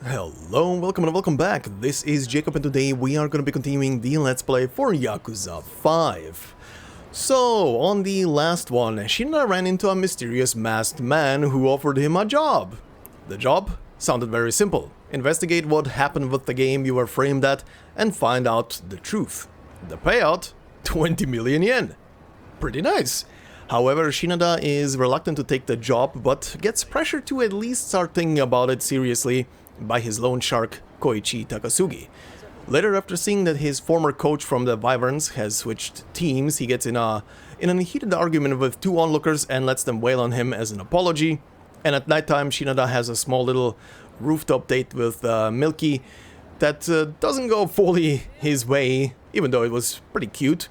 Hello, welcome and welcome back. This is Jacob and today we are going to be continuing the Let's Play for Yakuza 5. So, on the last one, Shinra ran into a mysterious masked man who offered him a job. The job sounded very simple. Investigate what happened with the game you were framed at and find out the truth. The payout? 20 million yen. Pretty nice. However, Shinada is reluctant to take the job, but gets pressured to at least start thinking about it seriously by his loan shark, Koichi Takasugi. Later, after seeing that his former coach from the Wyverns has switched teams, he gets in a heated argument with two onlookers and lets them wail on him as an apology. And at nighttime, Shinada has a small little rooftop date with Milky that doesn't go fully his way, even though it was pretty cute.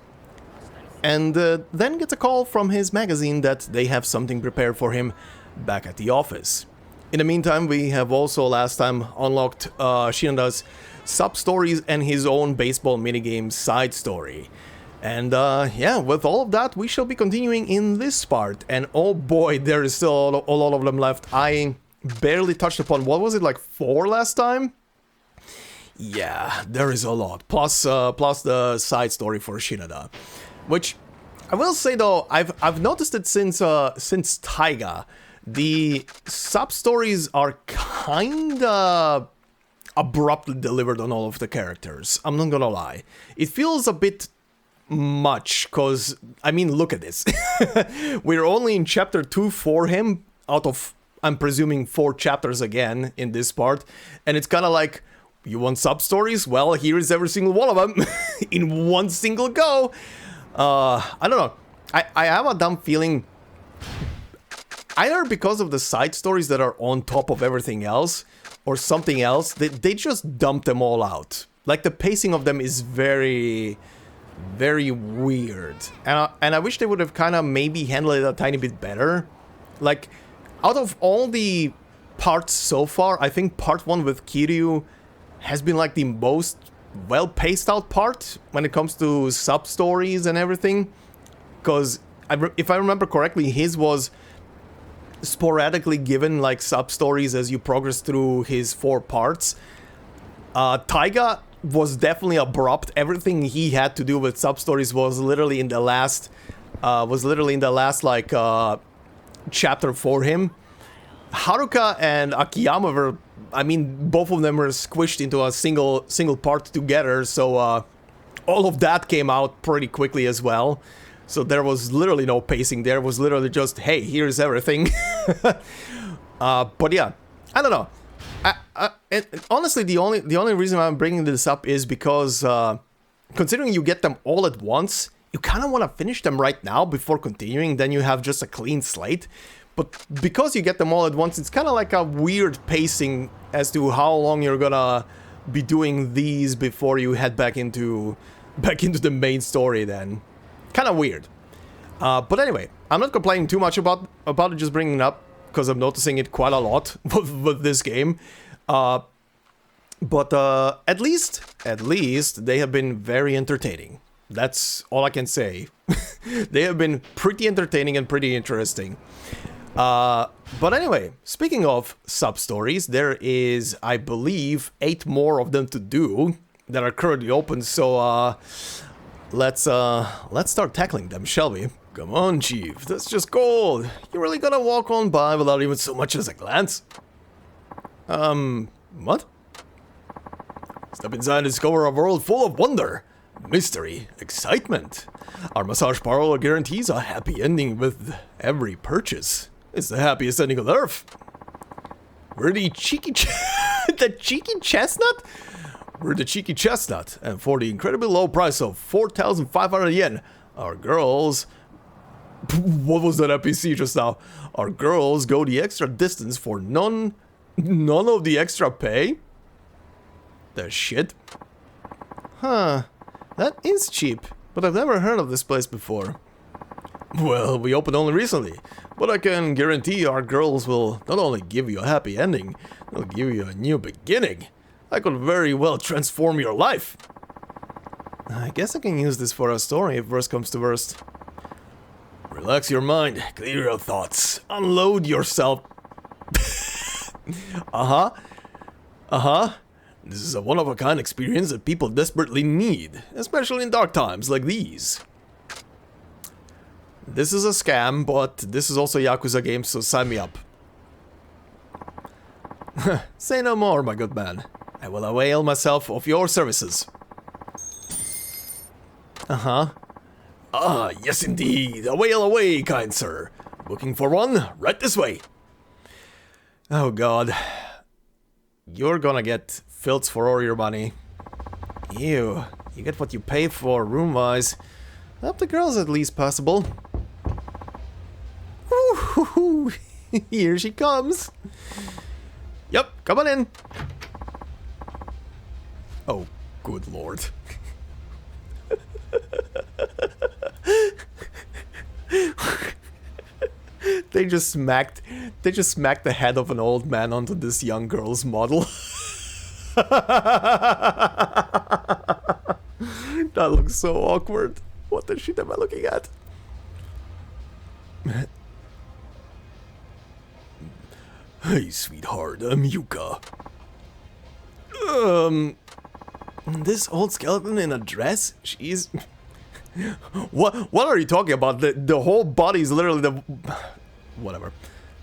And then gets a call from his magazine that they have something prepared for him back at the office. In the meantime, we have also last time unlocked Shinada's sub-stories and his own baseball minigame side story. And yeah, with all of that, we shall be continuing in this part. And oh boy, there is still a lot of them left. I barely touched upon, what was it, like 4 last time? Yeah, there is a lot. Plus the side story for Shinada. Which, I will say though, I've noticed it since Taiga. The sub-stories are kinda abruptly delivered on all of the characters. I'm not gonna lie. It feels a bit much, cause, I mean, look at this. We're only in chapter 2 for him, out of, I'm presuming, 4 chapters again in this part. And it's kinda like, you want sub-stories? Well, here is every single one of them, in one single go. I don't know. I have a dumb feeling, either because of the side stories that are on top of everything else, or something else, they just dump them all out. Like, the pacing of them is very, very weird. And I wish they would have kind of maybe handled it a tiny bit better. Like, out of all the parts so far, I think part 1 with Kiryu has been like the most well-paced out part when it comes to sub-stories and everything. Because, if I remember correctly, his was sporadically given like sub-stories as you progress through his 4 parts. Taiga was definitely abrupt. Everything he had to do with sub-stories was literally in the last like chapter for him. Haruka and Akiyama were, I mean, both of them were squished into a single part together, so all of that came out pretty quickly as well. So there was literally no pacing there. It was literally just, hey, here's everything. But yeah, I don't know. Honestly, the only reason I'm bringing this up is because considering you get them all at once, you kind of want to finish them right now before continuing. Then you have just a clean slate. But because you get them all at once, it's kind of like a weird pacing as to how long you're gonna be doing these before you head back into the main story then. Kind of weird. But anyway, I'm not complaining too much about it, just bringing it up, because I'm noticing it quite a lot with this game. But at least they have been very entertaining. That's all I can say. They have been pretty entertaining and pretty interesting. But anyway, speaking of sub-stories, there is, I believe, 8 more of them to do that are currently open, so let's start tackling them, shall we? Come on, Chief, that's just gold. You're really gonna walk on by without even so much as a glance? What? Step inside and discover a world full of wonder, mystery, excitement. Our massage parlor guarantees a happy ending with every purchase. It's the happiest ending on earth. We're the cheeky chestnut? We're the cheeky chestnut, and for the incredibly low price of 4,500 yen, our girls... What was that NPC just now? Our girls go the extra distance for none of the extra pay? The shit? Huh, that is cheap, but I've never heard of this place before. Well, we opened only recently, but I can guarantee our girls will not only give you a happy ending, they'll give you a new beginning. I could very well transform your life. I guess I can use this for a story if worst comes to worst. Relax your mind, clear your thoughts, unload yourself. Uh-huh. This is a one-of-a-kind experience that people desperately need, especially in dark times like these. This is a scam, but this is also a Yakuza game, so sign me up. Say no more, my good man. I will avail myself of your services. Uh-huh. Ah, yes indeed. Avail away, kind sir. Looking for one? Right this way. Oh god. You're gonna get filth for all your money. Ew. You get what you pay for, room-wise. Hope the girl's at least passable. Woo-hoo-hoo. Here she comes. Yep, come on in. Oh, good lord. They just smacked the head of an old man onto this young girl's model. That looks so awkward. What the shit am I looking at? Hey, sweetheart, I'm Yuka. This old skeleton in a dress? She's... What are you talking about? The whole body is literally the... Whatever.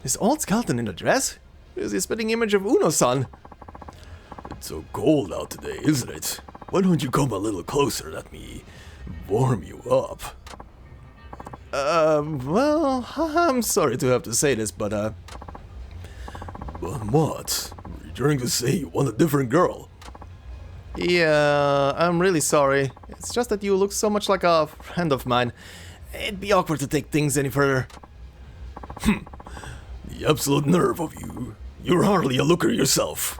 This old skeleton in a dress? Is a spitting image of Uno-san. It's so cold out today, isn't it? Why don't you come a little closer, let me warm you up? Well, I'm sorry to have to say this, but what? Were you trying to say you want a different girl? Yeah, I'm really sorry. It's just that you look so much like a friend of mine. It'd be awkward to take things any further. The absolute nerve of you. You're hardly a looker yourself.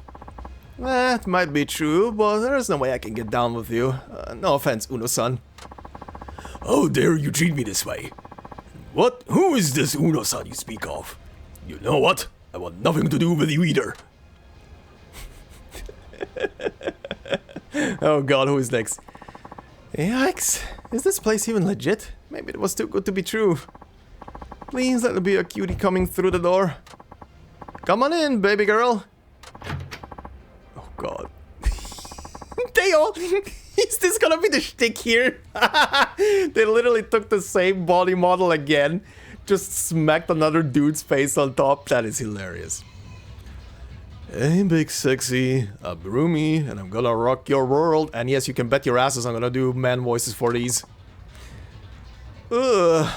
That might be true, but there's no way I can get down with you. No offense, Uno-san. How dare you treat me this way? What? Who is this Uno-san you speak of? You know what? I want nothing to do with you either. Oh god, who is next? Yikes. Is this place even legit? Maybe it was too good to be true. Please let it be a cutie coming through the door. Come on in, baby girl. Oh god. They all... Is this gonna be the shtick here? They literally took the same body model again. Just smacked another dude's face on top. That is hilarious. Hey, big sexy, I'm Rumi, and I'm gonna rock your world. And yes, you can bet your asses I'm gonna do man voices for these. Ugh.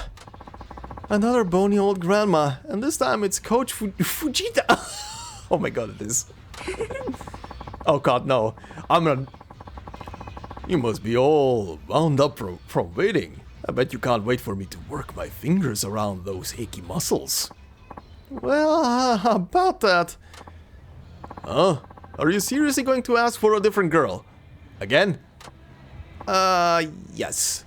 Another bony old grandma, and this time it's Coach Fujita. Oh my god, it is. Oh god, no. I'm gonna... You must be all wound up from waiting. I bet you can't wait for me to work my fingers around those achy muscles. Well, about that... Huh? Are you seriously going to ask for a different girl? Again? Yes.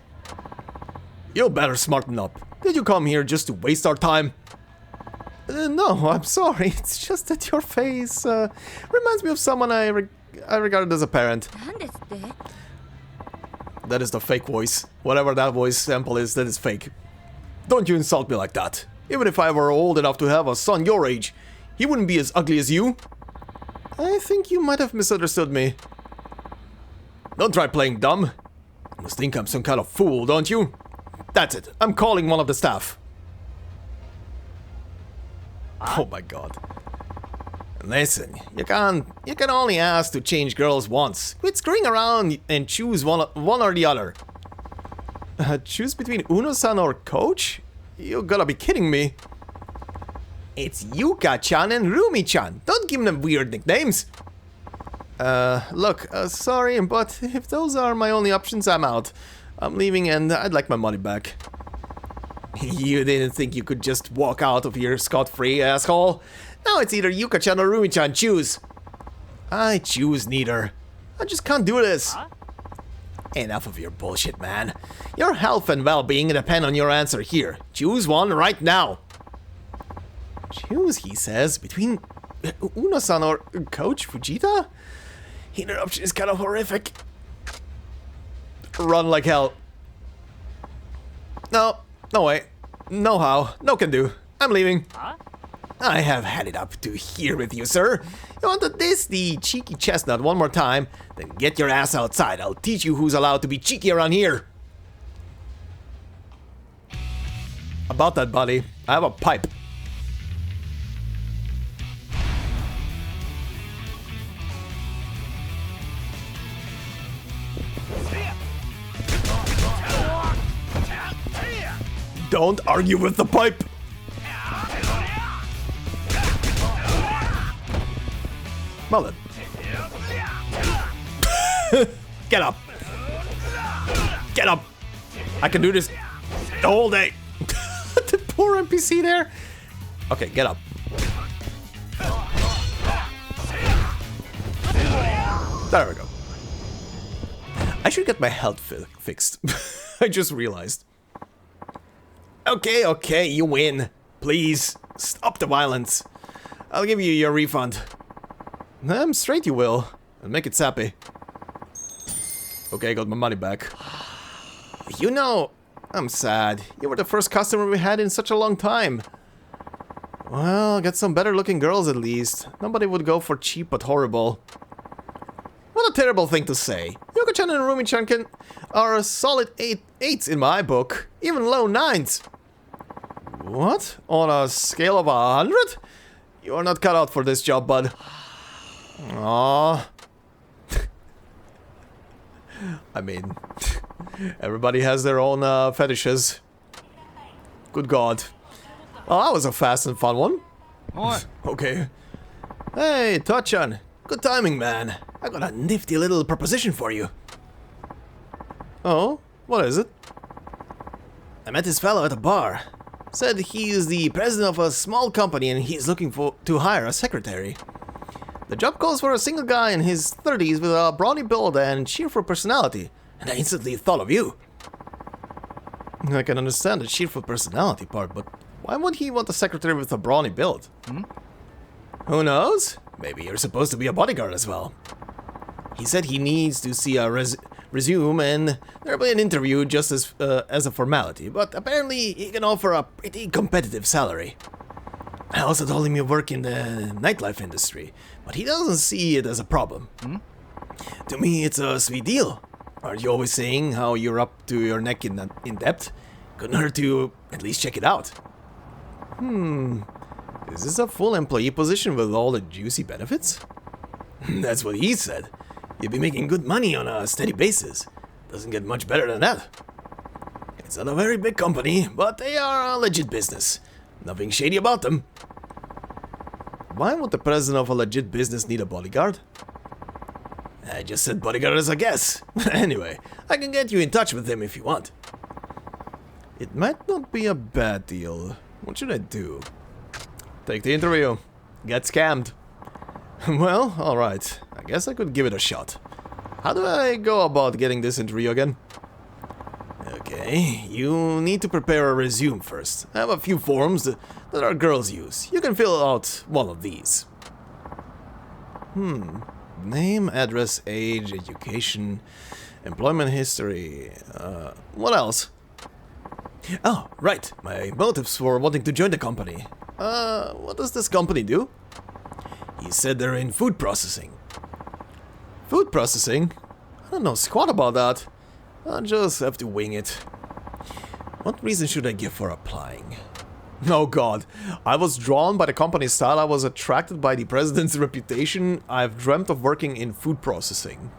You better smarten up. Did you come here just to waste our time? No, I'm sorry. It's just that your face, reminds me of someone I regarded as a parent. That is the fake voice. Whatever that voice sample is, that is fake. Don't you insult me like that. Even if I were old enough to have a son your age, he wouldn't be as ugly as you. I think you might have misunderstood me. Don't try playing dumb. You must think I'm some kind of fool, don't you? That's it. I'm calling one of the staff. Oh my god. Listen, you can only ask to change girls once. Quit screwing around and choose one or the other. Choose between Uno-san or Coach? You gotta be kidding me. It's Yuka-chan and Rumi-chan. Don't give them weird nicknames. Look, sorry, but if those are my only options, I'm out. I'm leaving and I'd like my money back. You didn't think you could just walk out of here scot-free, asshole? Now it's either Yuka-chan or Rumi-chan, choose. I choose neither. I just can't do this. Huh? Enough of your bullshit, man. Your health and well-being depend on your answer here. Choose one right now. Choose, he says, between Uno-san or Coach Fujita? Interruption is kind of horrific. Run like hell. No way. No how. No can do. I'm leaving. Huh? I have had it up to here with you, sir. You want to diss the cheeky chestnut one more time? Then get your ass outside. I'll teach you who's allowed to be cheeky around here. About that, buddy. I have a pipe. Don't argue with the pipe. Well then. Get up. Get up. I can do this the whole day. The poor NPC there. Okay, get up. There we go. I should get my health fixed. I just realized. Okay, you win. Please, stop the violence. I'll give you your refund. I'm straight you will. And make it sappy. Okay, I got my money back. You know, I'm sad. You were the first customer we had in such a long time. Well, get some better looking girls at least. Nobody would go for cheap but horrible. What a terrible thing to say. Yoko-chan and Rumi-chan are solid 8s in my book. Even low 9s. What? On a scale of 100? You are not cut out for this job, bud. Aww. I mean, everybody has their own fetishes. Good God. Well, that was a fast and fun one. What? Okay. Hey, Tachan. Good timing, man. I got a nifty little proposition for you. Oh? What is it? I met this fellow at a bar. Said he is the president of a small company and he's looking to hire a secretary. The job calls for a single guy in his 30s with a brawny build and cheerful personality, and I instantly thought of you. I can understand the cheerful personality part, but why would he want a secretary with a brawny build? Who knows? Maybe you're supposed to be a bodyguard as well. He said he needs to see a resume and there'll be an interview just as a formality, but apparently he can offer a pretty competitive salary. I also told him you work in the nightlife industry, but he doesn't see it as a problem. To me, it's a sweet deal. Aren't you always saying how you're up to your neck in debt? Couldn't hurt to at least check it out. Is this a full employee position with all the juicy benefits? That's what he said. You'd be making good money on a steady basis. Doesn't get much better than that. It's not a very big company, but they are a legit business. Nothing shady about them. Why would the president of a legit business need a bodyguard? I just said bodyguard as a guess. Anyway, I can get you in touch with him if you want. It might not be a bad deal. What should I do? Take the interview. Get scammed. Well, alright. I guess I could give it a shot. How do I go about getting this interview again? Okay, you need to prepare a resume first. I have a few forms that our girls use. You can fill out one of these. Name, address, age, education, employment history. What else? Oh, right. My motives for wanting to join the company. What does this company do? He said they're in food processing. Food processing? I don't know squat about that. I'll just have to wing it. What reason should I give for applying? Oh god, I was drawn by the company's style, I was attracted by the president's reputation, I've dreamt of working in food processing.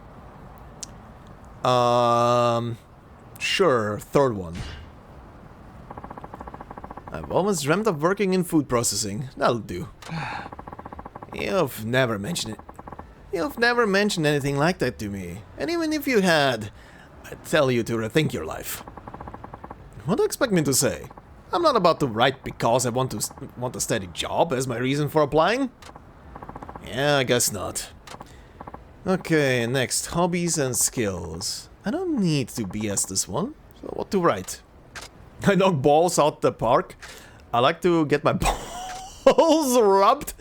Sure, third one. I've always dreamt of working in food processing, that'll do. You've never mentioned it. You've never mentioned anything like that to me, and even if you had, I'd tell you to rethink your life. What do you expect me to say? I'm not about to write because I want a steady job as my reason for applying. Yeah, I guess not. Okay, next, hobbies and skills. I don't need to BS this one, so what to write? I knock balls out the park. I like to get my balls rubbed.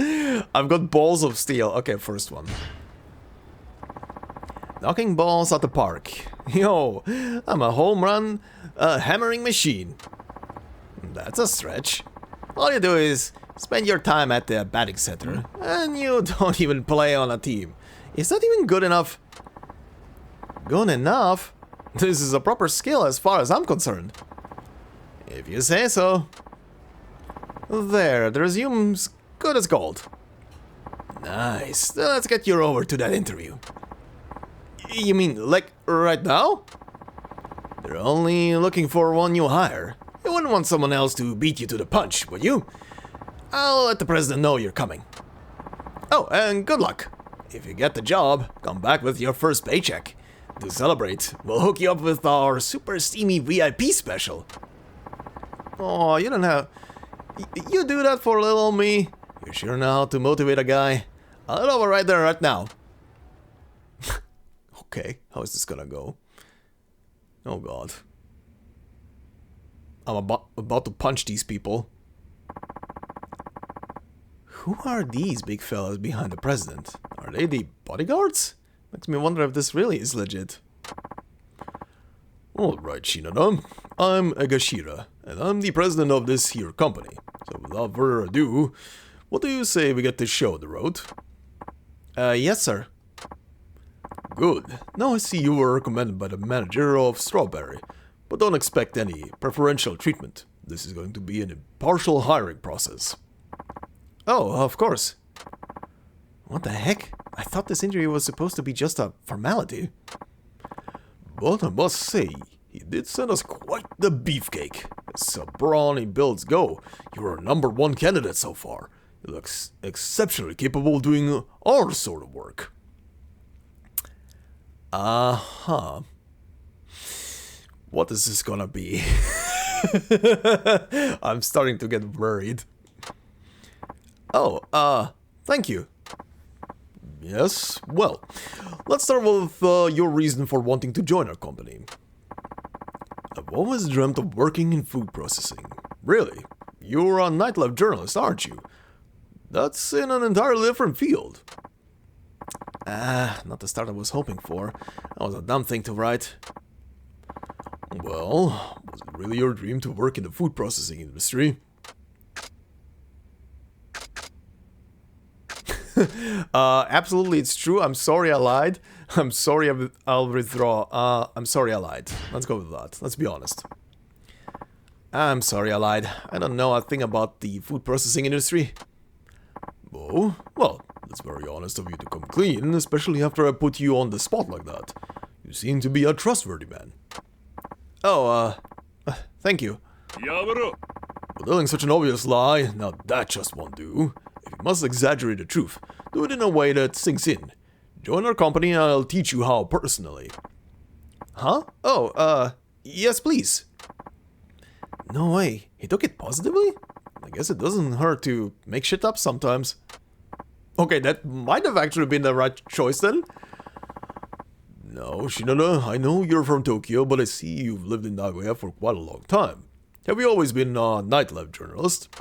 I've got balls of steel. Okay, first one. Knocking balls at the park. Yo, I'm a home run hammering machine. That's a stretch. All you do is Spend your time at the batting center, and you don't even play on a team. Is that even good enough? Good enough? This is a proper skill as far as I'm concerned. If you say so. There, the resume's good as gold. Nice. Let's get you over to that interview. You mean, like, right now? They're only looking for one new hire. You wouldn't want someone else to beat you to the punch, would you? I'll let the president know you're coming. Oh, and good luck. If you get the job, come back with your first paycheck. To celebrate, we'll hook you up with our super steamy VIP special. Oh, you don't have... You do that for little old me? You sure know how to motivate a guy. I'll head over right there right now. Okay, how is this gonna go? Oh god. I'm about to punch these people. Who are these big fellas behind the president? Are they the bodyguards? Makes me wonder if this really is legit. Alright, Shinada. I'm Egashira, and I'm the president of this here company. So without further ado, what do you say we get this show on the road? Yes sir. Good. Now I see you were recommended by the manager of Strawberry, but don't expect any preferential treatment. This is going to be an impartial hiring process. Oh, of course. What the heck? I thought this interview was supposed to be just a formality. But I must say, he did send us quite the beefcake. As brawny builds go, you're our #1 candidate so far. You look exceptionally capable of doing our sort of work. Uh-huh. What is this gonna be? I'm starting to get worried. Oh, thank you. Yes, well, let's start with your reason for wanting to join our company. I've always dreamt of working in food processing. Really? You're a nightlife journalist, aren't you? That's in an entirely different field. Not the start I was hoping for. That was a dumb thing to write. Well, was it really your dream to work in the food processing industry? Absolutely, it's true. I'm sorry I lied. I'm sorry I'll withdraw. I'm sorry I lied. Let's go with that. Let's be honest. I'm sorry I lied. I don't know a thing about the food processing industry. Oh, well, that's very honest of you to come clean, especially after I put you on the spot like that. You seem to be a trustworthy man. Oh, thank you. But telling such an obvious lie, now that just won't do. If you must exaggerate the truth, do it in a way that sinks in. Join our company and I'll teach you how personally. Huh? Oh, yes please. No way, he took it positively? I guess it doesn't hurt to make shit up sometimes. Okay, that might have actually been the right choice then. No, Shinada, I know you're from Tokyo, but I see you've lived in Nagoya for quite a long time. Have you always been a nightlife journalist?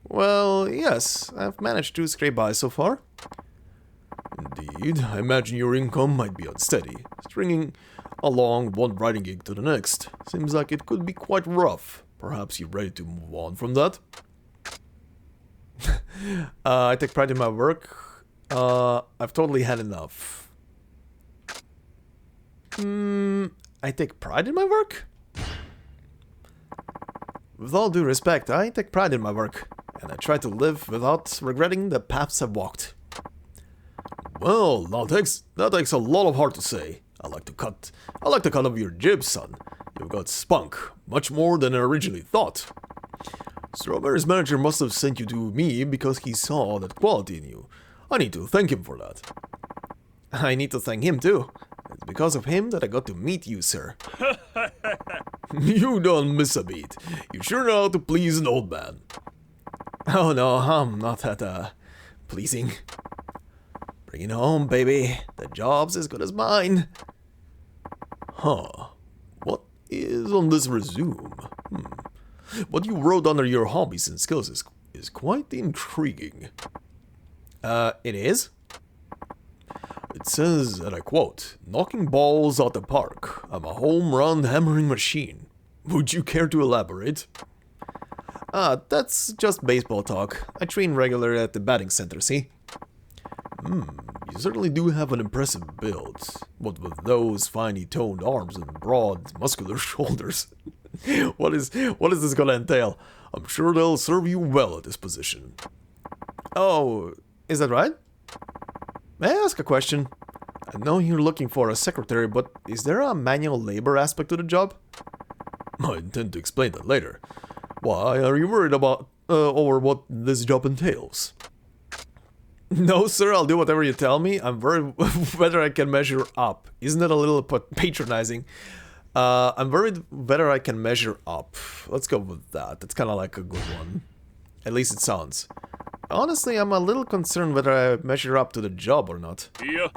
Well, yes, I've managed to scrape by so far. Indeed, I imagine your income might be unsteady, stringing along one writing gig to the next. Seems like it could be quite rough. Perhaps you're ready to move on from that? I take pride in my work. I've totally had enough. I take pride in my work? With all due respect, I take pride in my work, and I try to live without regretting the paths I've walked. Well, that takes a lot of heart to say. I like the cut of your jib, son. You've got spunk, much more than I originally thought. Strawberry's manager must have sent you to me because he saw that quality in you. I need to thank him for that. I need to thank him too. It's because of him that I got to meet you, sir. You don't miss a beat. You sure know how to please an old man. Oh no, I'm not that, pleasing. Bring it home, baby. The job's as good as mine. Huh. What is on this resume? What you wrote under your hobbies and skills is quite intriguing. It is? It says, and I quote, knocking balls out the park. I'm a home run hammering machine. Would you care to elaborate? That's just baseball talk. I train regularly at the batting center, see? You certainly do have an impressive build. What with those finely toned arms and broad, muscular shoulders. What is this gonna entail? I'm sure they'll serve you well at this position. Oh, is that right? May I ask a question? I know you're looking for a secretary, but is there a manual labor aspect to the job? I intend to explain that later. Why are you worried about over what this job entails? No, sir, I'll do whatever you tell me. I'm worried whether I can measure up. Isn't that a little patronizing? I'm worried whether I can measure up. Let's go with that. That's kind of like a good one. At least it sounds. Honestly, I'm a little concerned whether I measure up to the job or not. Yeah.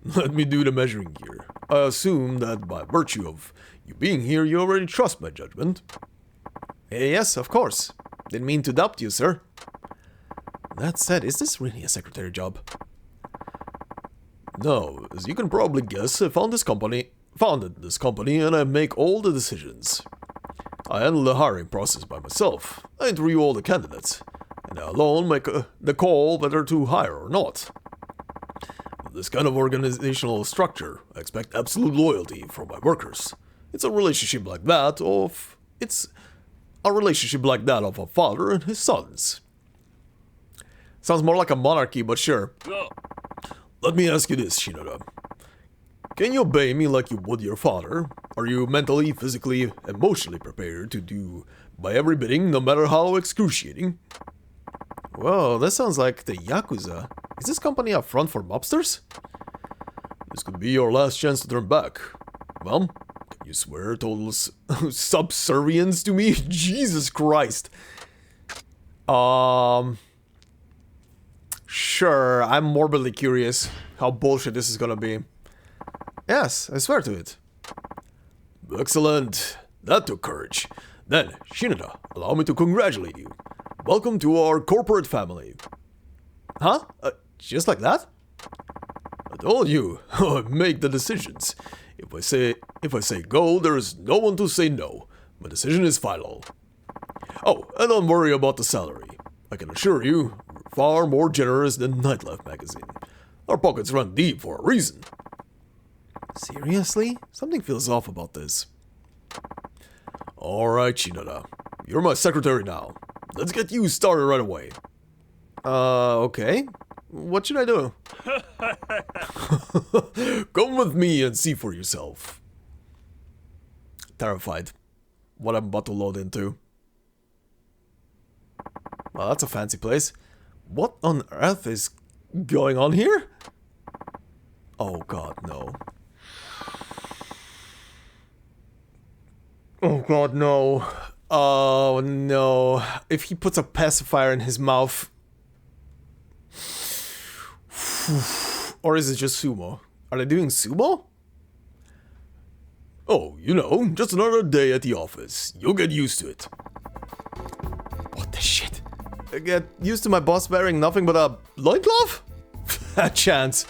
Let me do the measuring here. I assume that by virtue of you being here, you already trust my judgment. Yes, of course. Didn't mean to doubt you, sir. That said, is this really a secretary job? No, as you can probably guess, I founded this company, and I make all the decisions. I handle the hiring process by myself. I interview all the candidates, and I alone make the call whether to hire or not. With this kind of organizational structure, I expect absolute loyalty from my workers. It's a relationship like that of a father and his sons. Sounds more like a monarchy, but sure. Go. Let me ask you this, Shinoda. Can you obey me like you would your father? Are you mentally, physically, emotionally prepared to do by every bidding, no matter how excruciating? Whoa, that sounds like the Yakuza. Is this company a front for mobsters? This could be your last chance to turn back. Well, can you swear total subservience to me? Jesus Christ. Sure, I'm morbidly curious how bullshit this is gonna be. Yes, I swear to it. Excellent. That took courage. Then, Shinoda, allow me to congratulate you. Welcome to our corporate family. Huh? Just like that? I told you, I make the decisions. If I say go, there is no one to say no. My decision is final. Oh, and don't worry about the salary. I can assure you, we're far more generous than Nightlife magazine. Our pockets run deep for a reason. Seriously? Something feels off about this. Alright, Shinoda. You're my secretary now. Let's get you started right away. Okay. What should I do? Come with me and see for yourself. Terrified. What I'm about to load into. Well, that's a fancy place. What on earth is going on here? Oh god, no. Oh god, no. Oh no. If he puts a pacifier in his mouth. Or is it just sumo? Are they doing sumo? Oh, you know, just another day at the office. You'll get used to it. What the shit? I get used to my boss wearing nothing but a loincloth? A chance.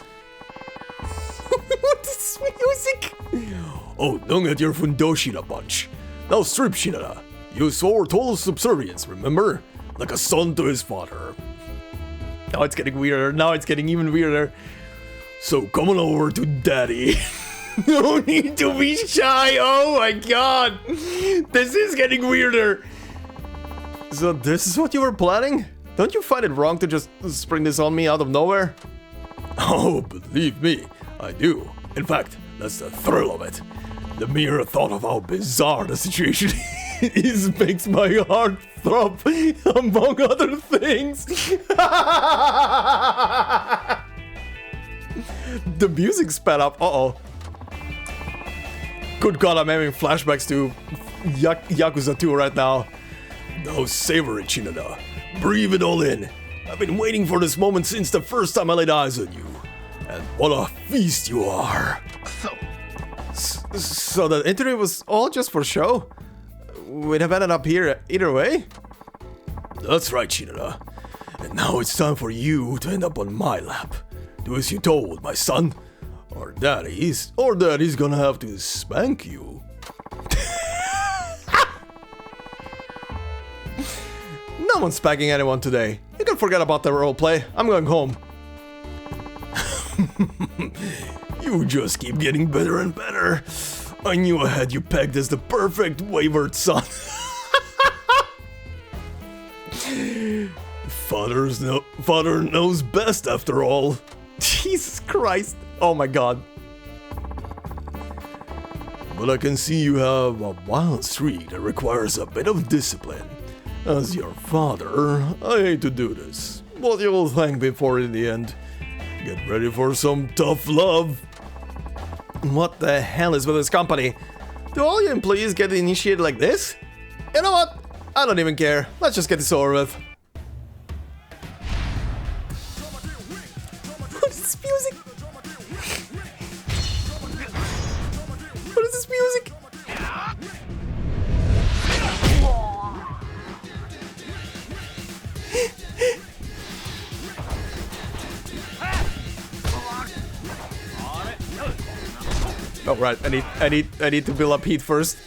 What is this music? Oh, don't get your Fundoshina punch. Now strip, Shinoda. You swore total subservience, remember? Like a son to his father. Now it's getting weirder. Now it's getting even weirder. So come on over to daddy. No need to be shy. Oh my god. This is getting weirder. So this is what you were planning? Don't you find it wrong to just spring this on me out of nowhere? Oh, believe me, I do. In fact, that's the thrill of it. The mere thought of how bizarre the situation is makes my heart throb, among other things. The music sped up. Uh-oh. Good god, I'm having flashbacks to Yakuza 2 right now. Now savor it, Shinoda. Breathe it all in. I've been waiting for this moment since the first time I laid eyes on you. And what a feast you are. So the interview was all just for show? We'd have ended up here either way? That's right, Shinoda. And now it's time for you to end up on my lap. Do as you're told, my son. Or daddy's gonna have to spank you. No one's packing anyone today. You can forget about the roleplay. I'm going home. You just keep getting better and better. I knew I had you pegged as the perfect wayward son. Father knows best after all. Jesus Christ. Oh my god. But I can see you have a wild streak that requires a bit of discipline. As your father, I hate to do this, but you'll thank me for it in the end. Get ready for some tough love. What the hell is with this company? Do all your employees get initiated like this? You know what? I don't even care. Let's just get this over with. What is this music? What is this music? Oh right, I need to build up heat first.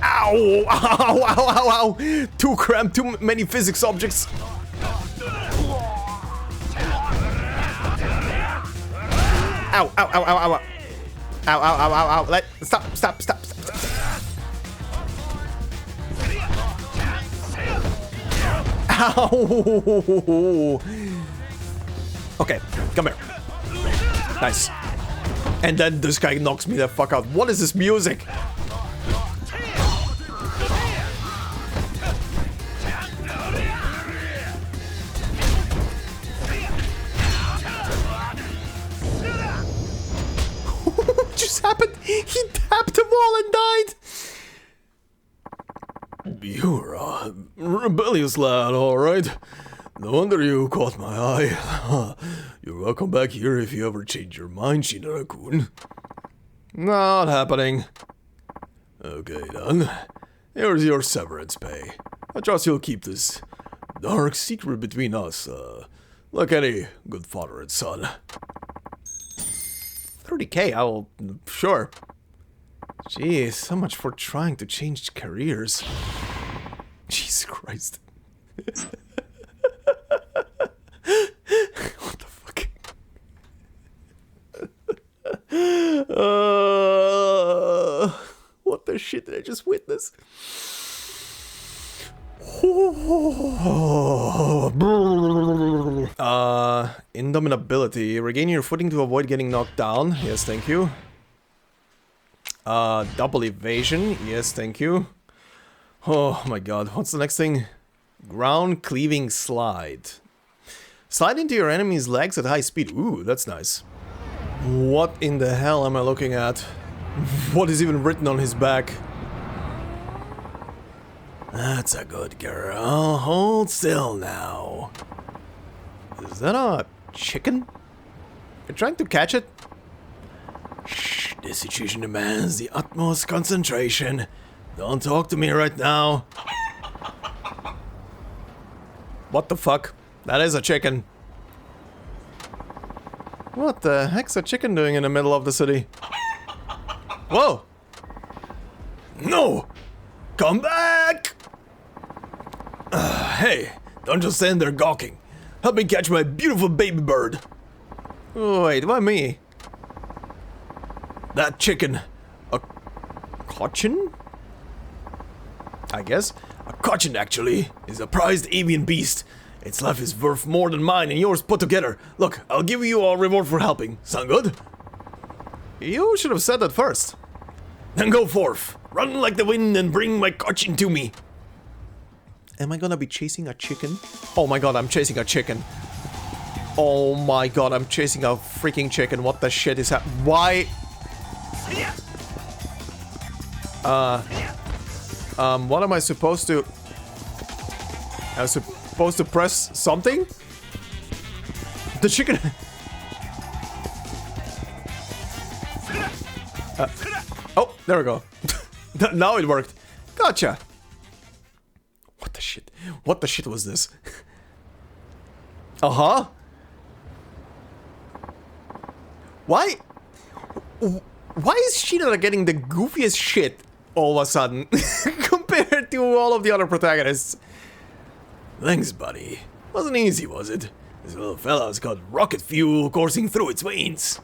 Ow! Ow! Ow! Ow! Ow! Too cramped, too many physics objects. Ow! Ow! Ow! Ow! Ow! Ow! Ow! Ow! Ow! Ow! Stop! Ow! Okay, come here. Nice. And then this guy knocks me the fuck out. What is this music? What just happened? He tapped them all and died. You're a rebellious lad, alright. No wonder you caught my eye. You're welcome back here if you ever change your mind, Shinara-kun. Not happening. Okay then. Here's your severance pay. I trust you'll keep this dark secret between us, like any good father and son. 30k, I'll... sure. Jeez, so much for trying to change careers. Jesus Christ. What the fuck? What the shit did I just witness? Indomitability. Regain your footing to avoid getting knocked down. Yes, thank you. Double evasion. Yes, thank you. Oh my god, what's the next thing? Ground cleaving slide. Slide into your enemy's legs at high speed. Ooh, that's nice. What in the hell am I looking at? What is even written on his back? That's a good girl. Hold still now. Is that a chicken? You're trying to catch it? Shh, this situation demands the utmost concentration. Don't talk to me right now. What the fuck? That is a chicken. What the heck's a chicken doing in the middle of the city? Whoa! No! Come back! Hey, don't just stand there gawking. Help me catch my beautiful baby bird. Wait, why me? That chicken. A cochin? I guess. A cochin, actually, is a prized avian beast. Its life is worth more than mine and yours put together. Look, I'll give you a reward for helping. Sound good? You should have said that first. Then go forth. Run like the wind and bring my cochin to me. Am I gonna be chasing a chicken? Oh my god, I'm chasing a chicken. Oh my god, I'm chasing a freaking chicken. What the shit is happening? Why? What am I supposed to... I'm supposed to press something? The chicken... oh, there we go. Now it worked. Gotcha. What the shit? What the shit was this? Uh-huh. Why? Why is Shinra getting the goofiest shit all of a sudden compared to all of the other protagonists? Thanks, buddy. Wasn't easy, was it? This little fella's got rocket fuel coursing through its veins.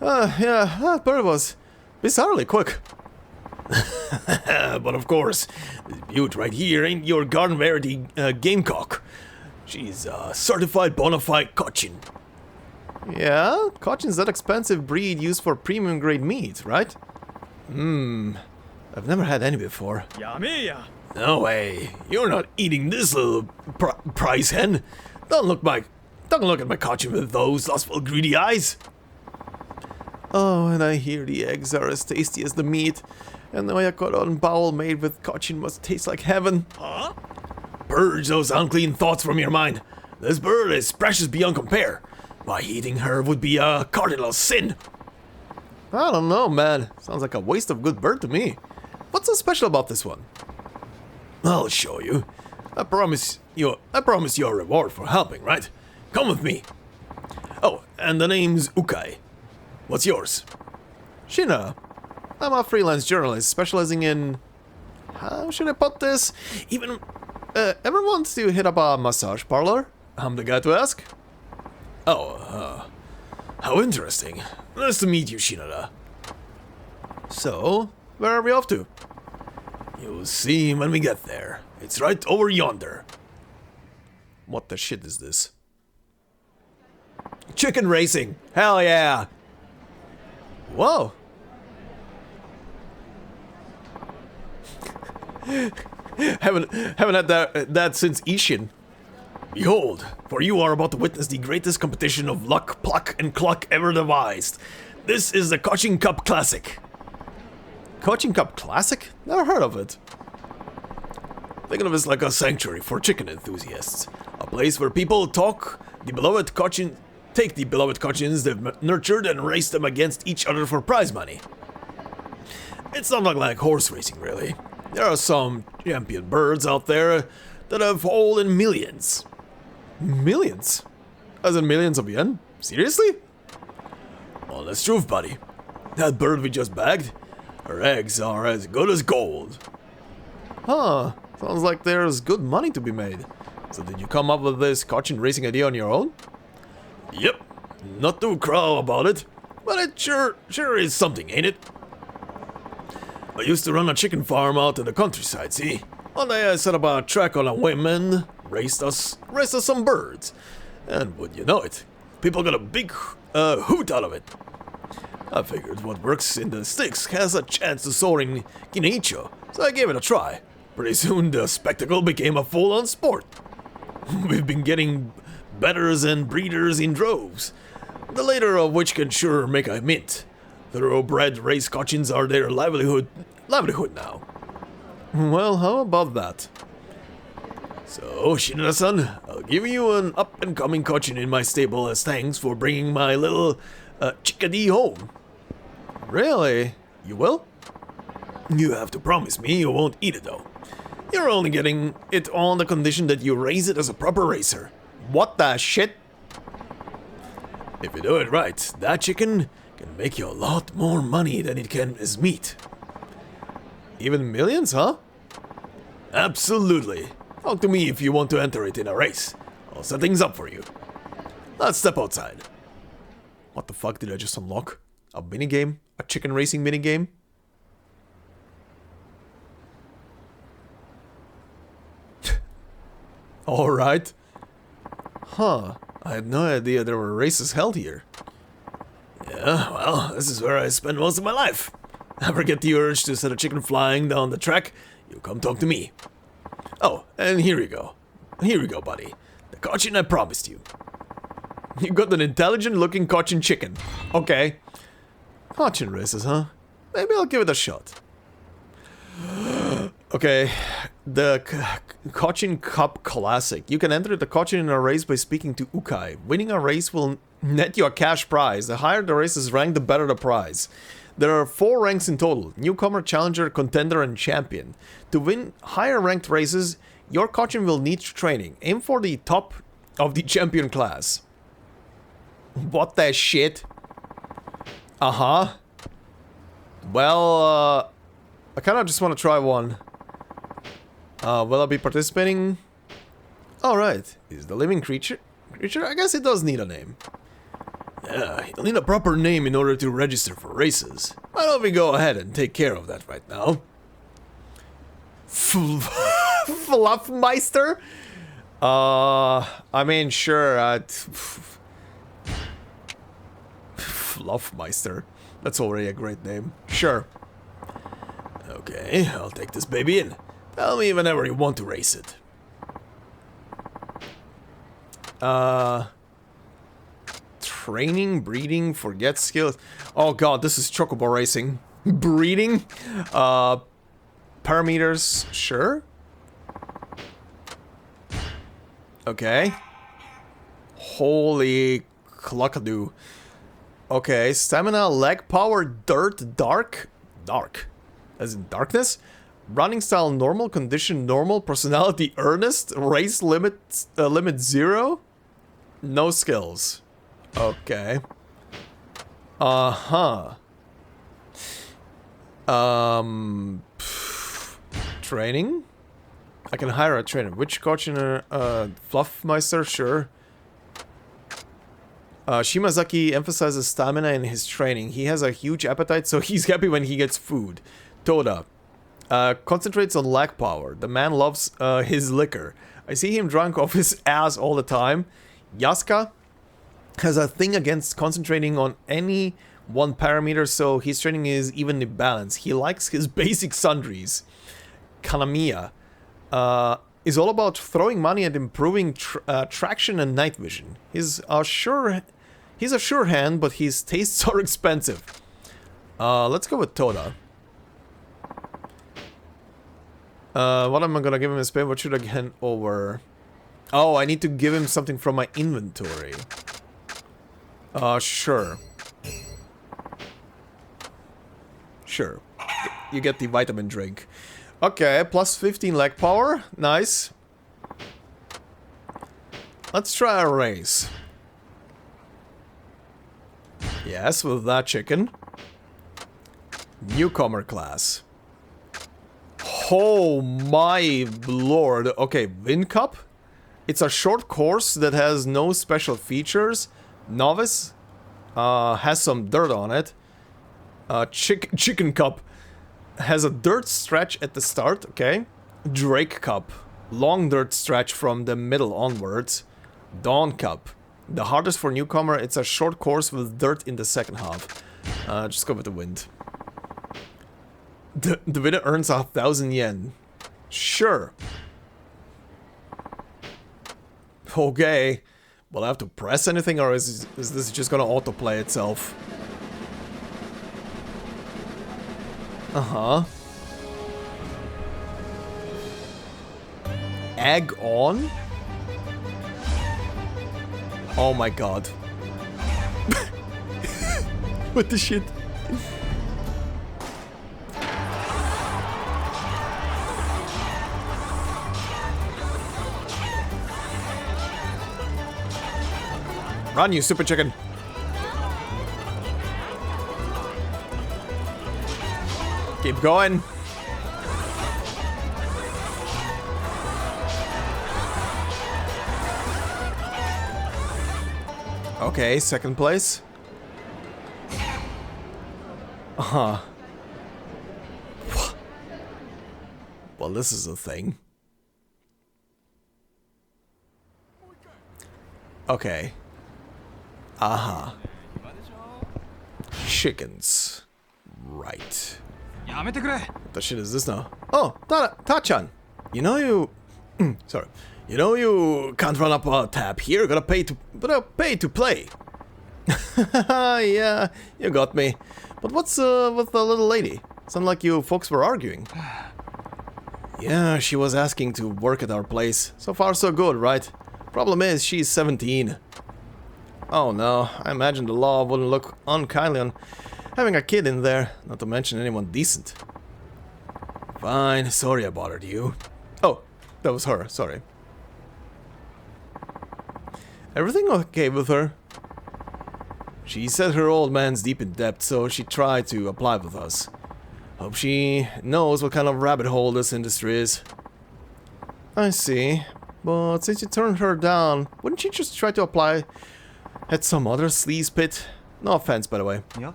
Yeah, that bird was bizarrely quick. But of course, this beaut right here ain't your garden variety gamecock. She's a certified bona fide cochin. Yeah, cochin's that expensive breed used for premium grade meat, right? I've never had any before. No way, you're not eating this little prize hen. Don't look at my cochin with those lustful greedy eyes. Oh, and I hear the eggs are as tasty as the meat, and the oyakodon bowl made with cochin must taste like heaven. Huh? Purge those unclean thoughts from your mind. This bird is precious beyond compare. Why, eating her would be a cardinal sin. I don't know, man. Sounds like a waste of good bird to me. What's so special about this one? I'll show you. I promise you a reward for helping, right? Come with me. Oh, and the name's Ukai. What's yours? Shina. I'm a freelance journalist specializing in... How should I put this? Ever want to hit up a massage parlor? I'm the guy to ask. Oh, how interesting. Nice to meet you, Shinada. So, where are we off to? You'll see when we get there. It's right over yonder. What the shit is this? Chicken racing! Hell yeah! Whoa! haven't had that since Ishin. Behold, for you are about to witness the greatest competition of luck, pluck, and cluck ever devised. This is the Cochin Cup Classic. Cochin Cup Classic? Never heard of it. Thinking of it like a sanctuary for chicken enthusiasts. A place where people take the beloved cochins they've nurtured and race them against each other for prize money. It's not like horse racing, really. There are some champion birds out there that have hauled in millions. Millions? As in millions of yen? Seriously? Honest truth, buddy. That bird we just bagged, her eggs are as good as gold. Huh, sounds like there's good money to be made. So did you come up with this cochin racing idea on your own? Yep, not too crow about it, but it sure is something, ain't it? I used to run a chicken farm out in the countryside, see? One day I set up a track on a whim and raced us some birds. And would you know it, people got a big hoot out of it. I figured what works in the sticks has a chance to soar in Kineicho, so I gave it a try. Pretty soon the spectacle became a full-on sport. We've been getting betters and breeders in droves, the later of which can sure make a mint. Thoroughbred race cochins are their livelihood now. Well, how about that? So, Shinada-san, I'll give you an up-and-coming cochin in my stable as thanks for bringing my little chickadee home. Really? You will? You have to promise me you won't eat it, though. You're only getting it on the condition that you raise it as a proper racer. What the shit? If you do it right, that chicken can make you a lot more money than it can as meat. Even millions, huh? Absolutely. Talk to me if you want to enter it in a race. I'll set things up for you. Let's step outside. What the fuck did I just unlock? A minigame? A chicken racing minigame? Alright. Huh. I had no idea there were races held here. Yeah, well, this is where I spend most of my life. Ever get the urge to set a chicken flying down the track, you come talk to me. Oh, and here you go. Here you go, buddy. The cochin I promised you. You got an intelligent-looking cochin chicken. Okay. Cochin races, huh? Maybe I'll give it a shot. Okay, the Cochin Cup Classic. You can enter the cochin in a race by speaking to Ukai. Winning a race will net you a cash prize. The higher the race is ranked, the better the prize. There are 4 ranks in total: newcomer, challenger, contender, and champion. To win higher ranked races, your cochin will need training. Aim for the top of the champion class. What the shit? Uh-huh. Well, I kind of just want to try one. Will I be participating? Alright. Is the living creature? I guess it does need a name. Yeah, you'll need a proper name in order to register for races. Why don't we go ahead and take care of that right now? Fluffmeister? I mean, sure, Fluffmeister. That's already a great name. Sure. Okay, I'll take this baby in. Tell me whenever you want to race it. Training, breeding, forget skills. Oh god, this is chocobo racing. Breeding? Parameters, sure. Okay. Holy cluckadoo. Okay, stamina, leg power, dirt, dark. Dark. As in darkness? Running style, normal, condition, normal, personality, earnest, race limit, limit 0? No skills. Okay. Uh-huh. Training? I can hire a trainer. Which coachiner? Fluffmeister, sure. Shimazaki emphasizes stamina in his training. He has a huge appetite, so he's happy when he gets food. Toda. Concentrates on lag power. The man loves his liquor. I see him drunk off his ass all the time. Yasuka has a thing against concentrating on any one parameter, so his training is evenly balanced. He likes his basic sundries. Kanamiya is all about throwing money and improving traction and night vision. He's a sure hand, but his tastes are expensive. Let's go with Toda. What am I gonna give him a spin? What should I hand over? Oh, I need to give him something from my inventory. Sure. Sure. You get the vitamin drink. Okay, plus 15 leg power. Nice. Let's try a race. Yes, with that chicken. Newcomer class. Oh my lord. Okay, Win Cup. It's a short course that has no special features. Novice has some dirt on it. Chicken Cup has a dirt stretch at the start, okay. Drake Cup, long dirt stretch from the middle onwards. Dawn Cup, the hardest for newcomer. It's a short course with dirt in the second half. Just go with the wind. The winner earns 1,000 yen. Sure. Okay. Will I have to press anything, or is this just gonna autoplay itself? Uh-huh. Egg on? Oh my god. What the shit? Run, you stupid chicken. Keep going. Okay, second place. Uh-huh. Well, this is a thing. Okay. Uh-huh. Chickens. Right. What the shit is this now? Oh, Ta-chan. You know you... sorry. You know you can't run up a tab here. Gotta pay to play. Yeah, you got me. But what's with the little lady? Sound like you folks were arguing. Yeah, she was asking to work at our place. So far so good, right? Problem is, she's 17. Oh no, I imagine the law wouldn't look unkindly on having a kid in there, not to mention anyone decent. Fine, sorry I bothered you. Oh, that was her, sorry. Everything okay with her? She said her old man's deep in debt, so she tried to apply with us. Hope she knows what kind of rabbit hole this industry is. I see. But since you turned her down, wouldn't you just try to apply at some other sleaze pit? No offense, by the way. Yeah.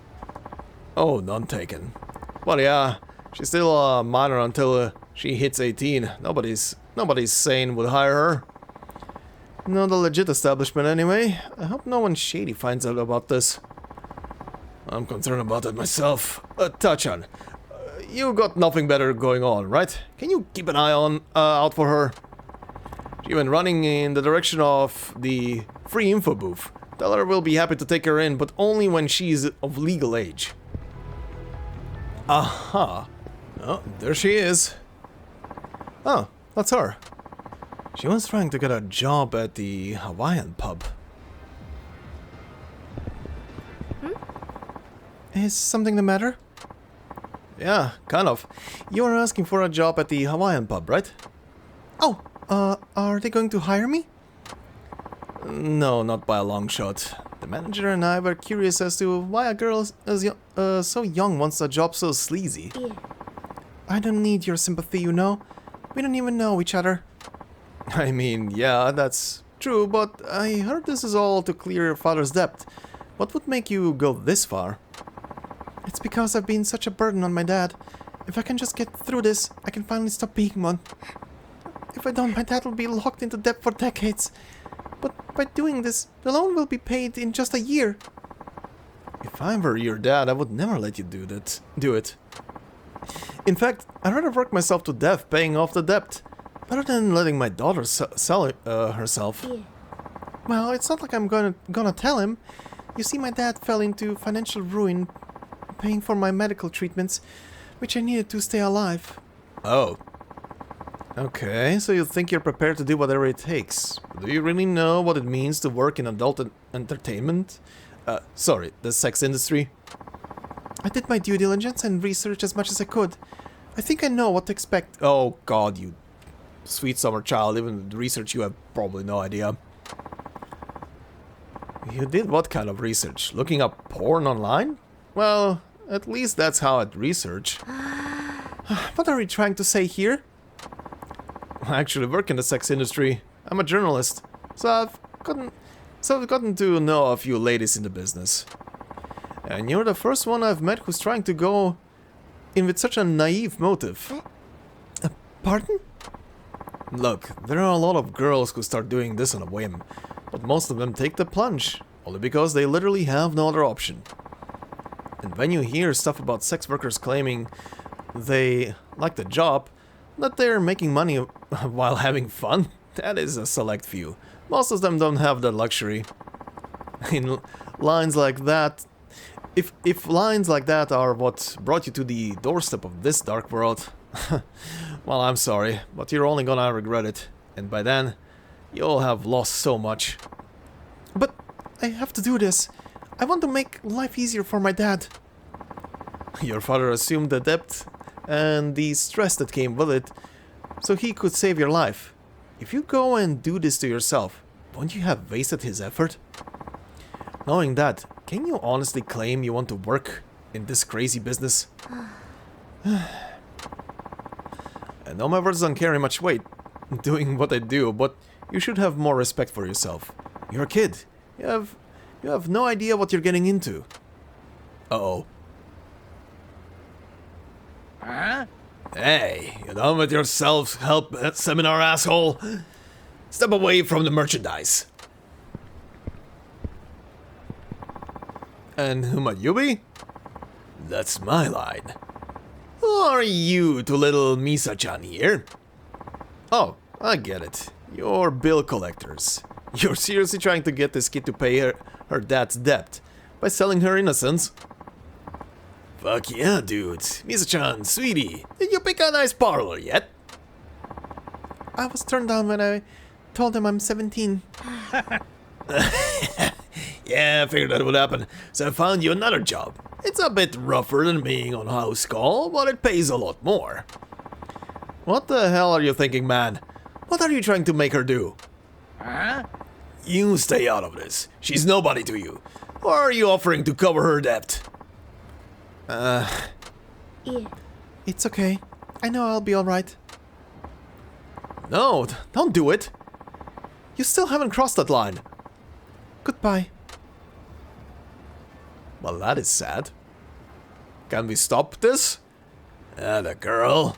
Oh, none taken. Well, yeah, she's still a minor until she hits 18. Nobody's sane would hire her. Not a legit establishment anyway. I hope no one shady finds out about this. I'm concerned about it myself. Tachan, you got nothing better going on, right? Can you keep an eye out for her? She went running in the direction of the free info booth. Tell her we'll be happy to take her in, but only when she's of legal age. Aha. Oh, there she is. Oh, that's her. She was trying to get a job at the Hawaiian pub. Is something the matter? Yeah, kind of. You were asking for a job at the Hawaiian pub, right? Oh, are they going to hire me? No, not by a long shot. The manager and I were curious as to why a girl so young wants a job so sleazy. Yeah. I don't need your sympathy, you know. We don't even know each other. I mean, yeah, that's true, but I heard this is all to clear your father's debt. What would make you go this far? It's because I've been such a burden on my dad. If I can just get through this, I can finally stop being one. If I don't, my dad will be locked into debt for decades. But by doing this, the loan will be paid in just a year. If I were your dad, I would never let you do it. In fact, I'd rather work myself to death paying off the debt, rather than letting my daughter sell herself. Yeah. Well, it's not like I'm gonna tell him. You see, my dad fell into financial ruin, paying for my medical treatments, which I needed to stay alive. Oh. Okay, so you think you're prepared to do whatever it takes. Do you really know what it means to work in adult entertainment? Sorry, the sex industry? I did my due diligence and research as much as I could. I think I know what to expect. Oh god, you sweet summer child, even with research you have probably no idea. You did what kind of research? Looking up porn online? Well, at least that's how I'd research. What are you trying to say here? I actually work in the sex industry. I'm a journalist, so I've gotten to know a few ladies in the business. And you're the first one I've met who's trying to go in with such a naive motive. Pardon? Look, there are a lot of girls who start doing this on a whim, but most of them take the plunge, only because they literally have no other option. And when you hear stuff about sex workers claiming they like the job, that they're making money while having fun, that is a select few. Most of them don't have that luxury. In lines like that, if lines like that are what brought you to the doorstep of this dark world, well, I'm sorry, but you're only gonna regret it. And by then, you'll have lost so much. But I have to do this. I want to make life easier for my dad. Your father assumed the debt and the stress that came with it, so he could save your life. If you go and do this to yourself, won't you have wasted his effort? Knowing that, can you honestly claim you want to work in this crazy business? I know my words don't carry much weight, doing what I do, but you should have more respect for yourself. You're a kid. You have no idea what you're getting into. Uh-oh. Huh? Hey, you done with your self-help seminar, asshole? Step away from the merchandise. And who might you be? That's my line. Who are you to little Misa-chan here? Oh, I get it. You're bill collectors. You're seriously trying to get this kid to pay her dad's debt by selling her innocence? Fuck yeah, dude. Misa-chan, sweetie, did you pick a nice parlor yet? I was turned down when I told him I'm 17. Yeah, I figured that would happen, so I found you another job. It's a bit rougher than being on house call, but it pays a lot more. What the hell are you thinking, man? What are you trying to make her do? Huh? You stay out of this. She's nobody to you. Or are you offering to cover her debt? Yeah. It's okay. I know I'll be alright. No, don't do it. You still haven't crossed that line. Goodbye. Well, that is sad. Can we stop this? The girl.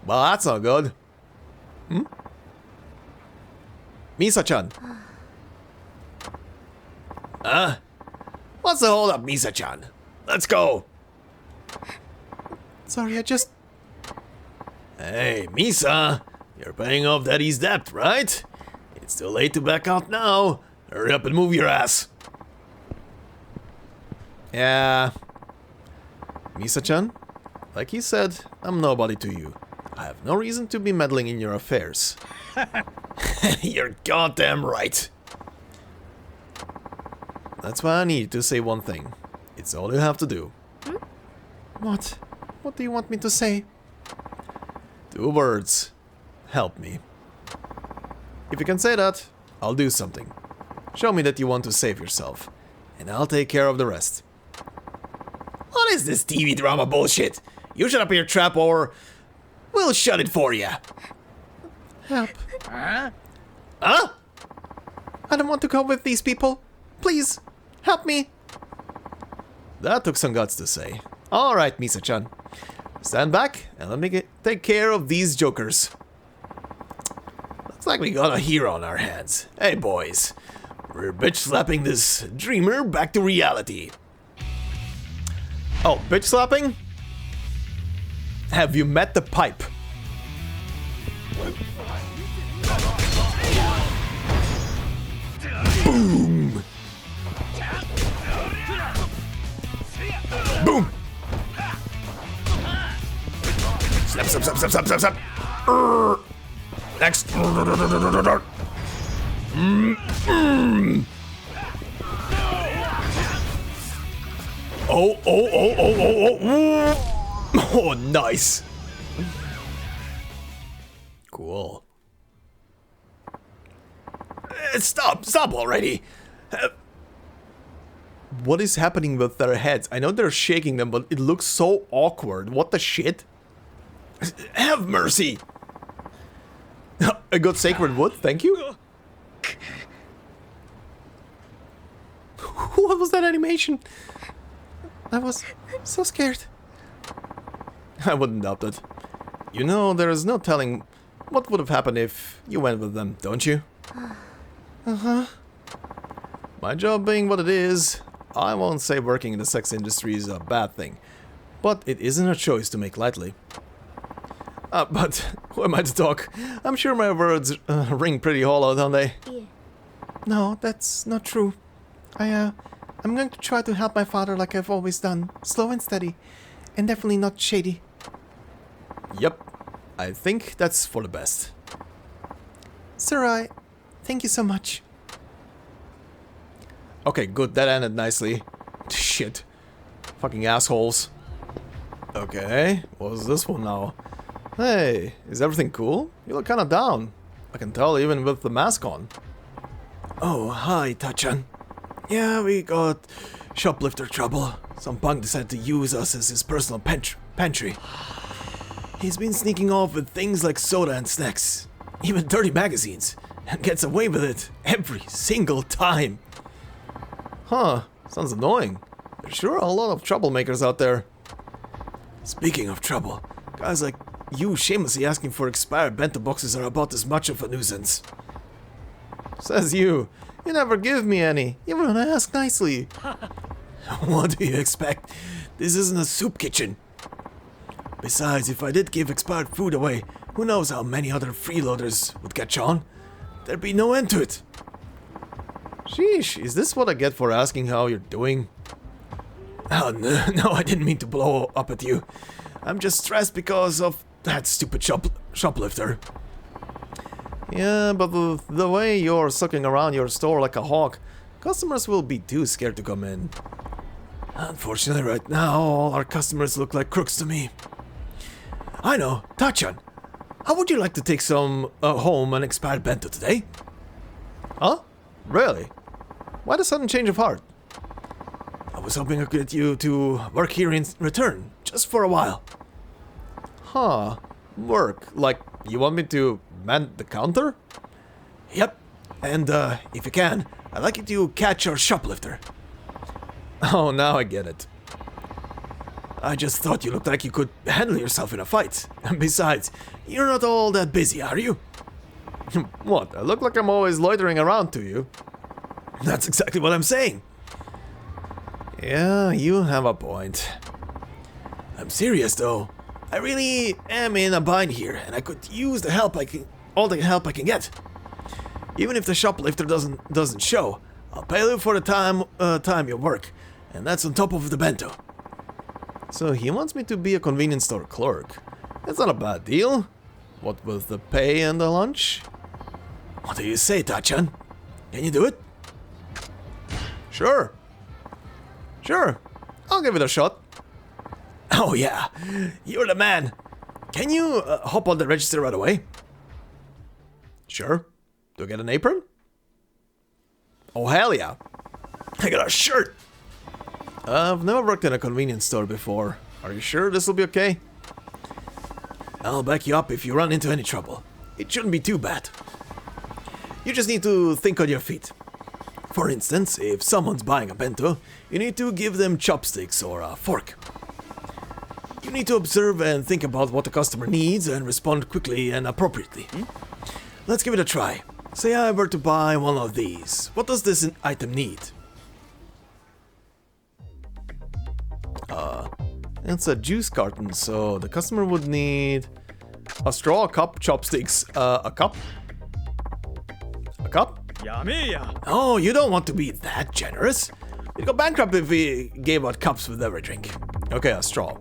Well, that's not good. Misa-chan. What's the hold up, Misa-chan? Let's go. Sorry, I just... Hey, Misa. You're paying off Daddy's debt, right? It's too late to back out now. Hurry up and move your ass. Yeah. Misa-chan, like he said, I'm nobody to you. I have no reason to be meddling in your affairs. You're goddamn right. That's why I need to say one thing. It's all you have to do. What? What do you want me to say? 2 words. Help me. If you can say that, I'll do something. Show me that you want to save yourself, and I'll take care of the rest. What is this TV drama bullshit? You shut up your trap or we'll shut it for you. Help. Huh? I don't want to go with these people. Please, help me. That took some guts to say. Alright, Misa-chan. Stand back and let me take care of these jokers. Looks like we got a hero on our hands. Hey boys, we're bitch slapping this dreamer back to reality. Oh, bitch slapping? Have you met the pipe? Boom! Boom! Snap, snap, snap, snap, snap, snap, snap. Next. Oh, oh, oh, oh, oh, oh. Oh, nice. Cool. Stop already. What is happening with their heads? I know they're shaking them, but it looks so awkward. What the shit? Have mercy. I got sacred wood, thank you. What was that animation? I was so scared. I wouldn't doubt it. You know, there is no telling what would have happened if you went with them, don't you? Uh-huh. My job being what it is, I won't say working in the sex industry is a bad thing, but it isn't a choice to make lightly. But who am I to talk? I'm sure my words ring pretty hollow, don't they? Yeah. No, that's not true. I'm going to try to help my father like I've always done. Slow and steady. And definitely not shady. Yep. I think that's for the best. Sir, thank you so much. Okay, good. That ended nicely. Shit. Fucking assholes. Okay. What's this one now? Hey, is everything cool? You look kinda down. I can tell even with the mask on. Oh, hi, Tachan. Yeah, we got shoplifter trouble. Some punk decided to use us as his personal pantry. He's been sneaking off with things like soda and snacks, even dirty magazines, and gets away with it every single time. Huh, sounds annoying. There sure are a lot of troublemakers out there. Speaking of trouble, guys like you shamelessly asking for expired bento boxes are about as much of a nuisance. Says you. You never give me any, even when I ask nicely. What do you expect? This isn't a soup kitchen. Besides, if I did give expired food away, who knows how many other freeloaders would catch on? There'd be no end to it. Sheesh, is this what I get for asking how you're doing? Oh, no, I didn't mean to blow up at you. I'm just stressed because of that stupid shoplifter. Yeah, but the way you're sucking around your store like a hawk, customers will be too scared to come in. Unfortunately, right now, all our customers look like crooks to me. I know, Tachan, how would you like to take some home an expired bento today? Huh? Really? Why the sudden change of heart? I was hoping I could get you to work here in return, just for a while. Huh. Work? Like, you want me to man the counter? Yep. And, if you can, I'd like you to catch our shoplifter. Oh, now I get it. I just thought you looked like you could handle yourself in a fight. And besides, you're not all that busy, are you? What? I look like I'm always loitering around to you. That's exactly what I'm saying. Yeah, you have a point. I'm serious though. I really am in a bind here, and I could use the help all the help I can get. Even if the shoplifter doesn't show, I'll pay you for the time you work, and that's on top of the bento. So he wants me to be a convenience store clerk. That's not a bad deal. What with the pay and the lunch? What do you say, Tachan? Can you do it? Sure. Sure. I'll give it a shot. Oh yeah, you're the man. Can you hop on the register right away? Sure. Do I get an apron? Oh hell yeah. I got a shirt. I've never worked in a convenience store before. Are you sure this will be okay? I'll back you up if you run into any trouble. It shouldn't be too bad. You just need to think on your feet. For instance, if someone's buying a bento, you need to give them chopsticks or a fork. You need to observe and think about what the customer needs and respond quickly and appropriately. Let's give it a try. Say I were to buy one of these. What does this item need? It's a juice carton, so the customer would need a straw, a cup, chopsticks, a cup? A cup? Oh, you don't want to be that generous. You'd go bankrupt if we gave out cups with every drink. Okay, a straw.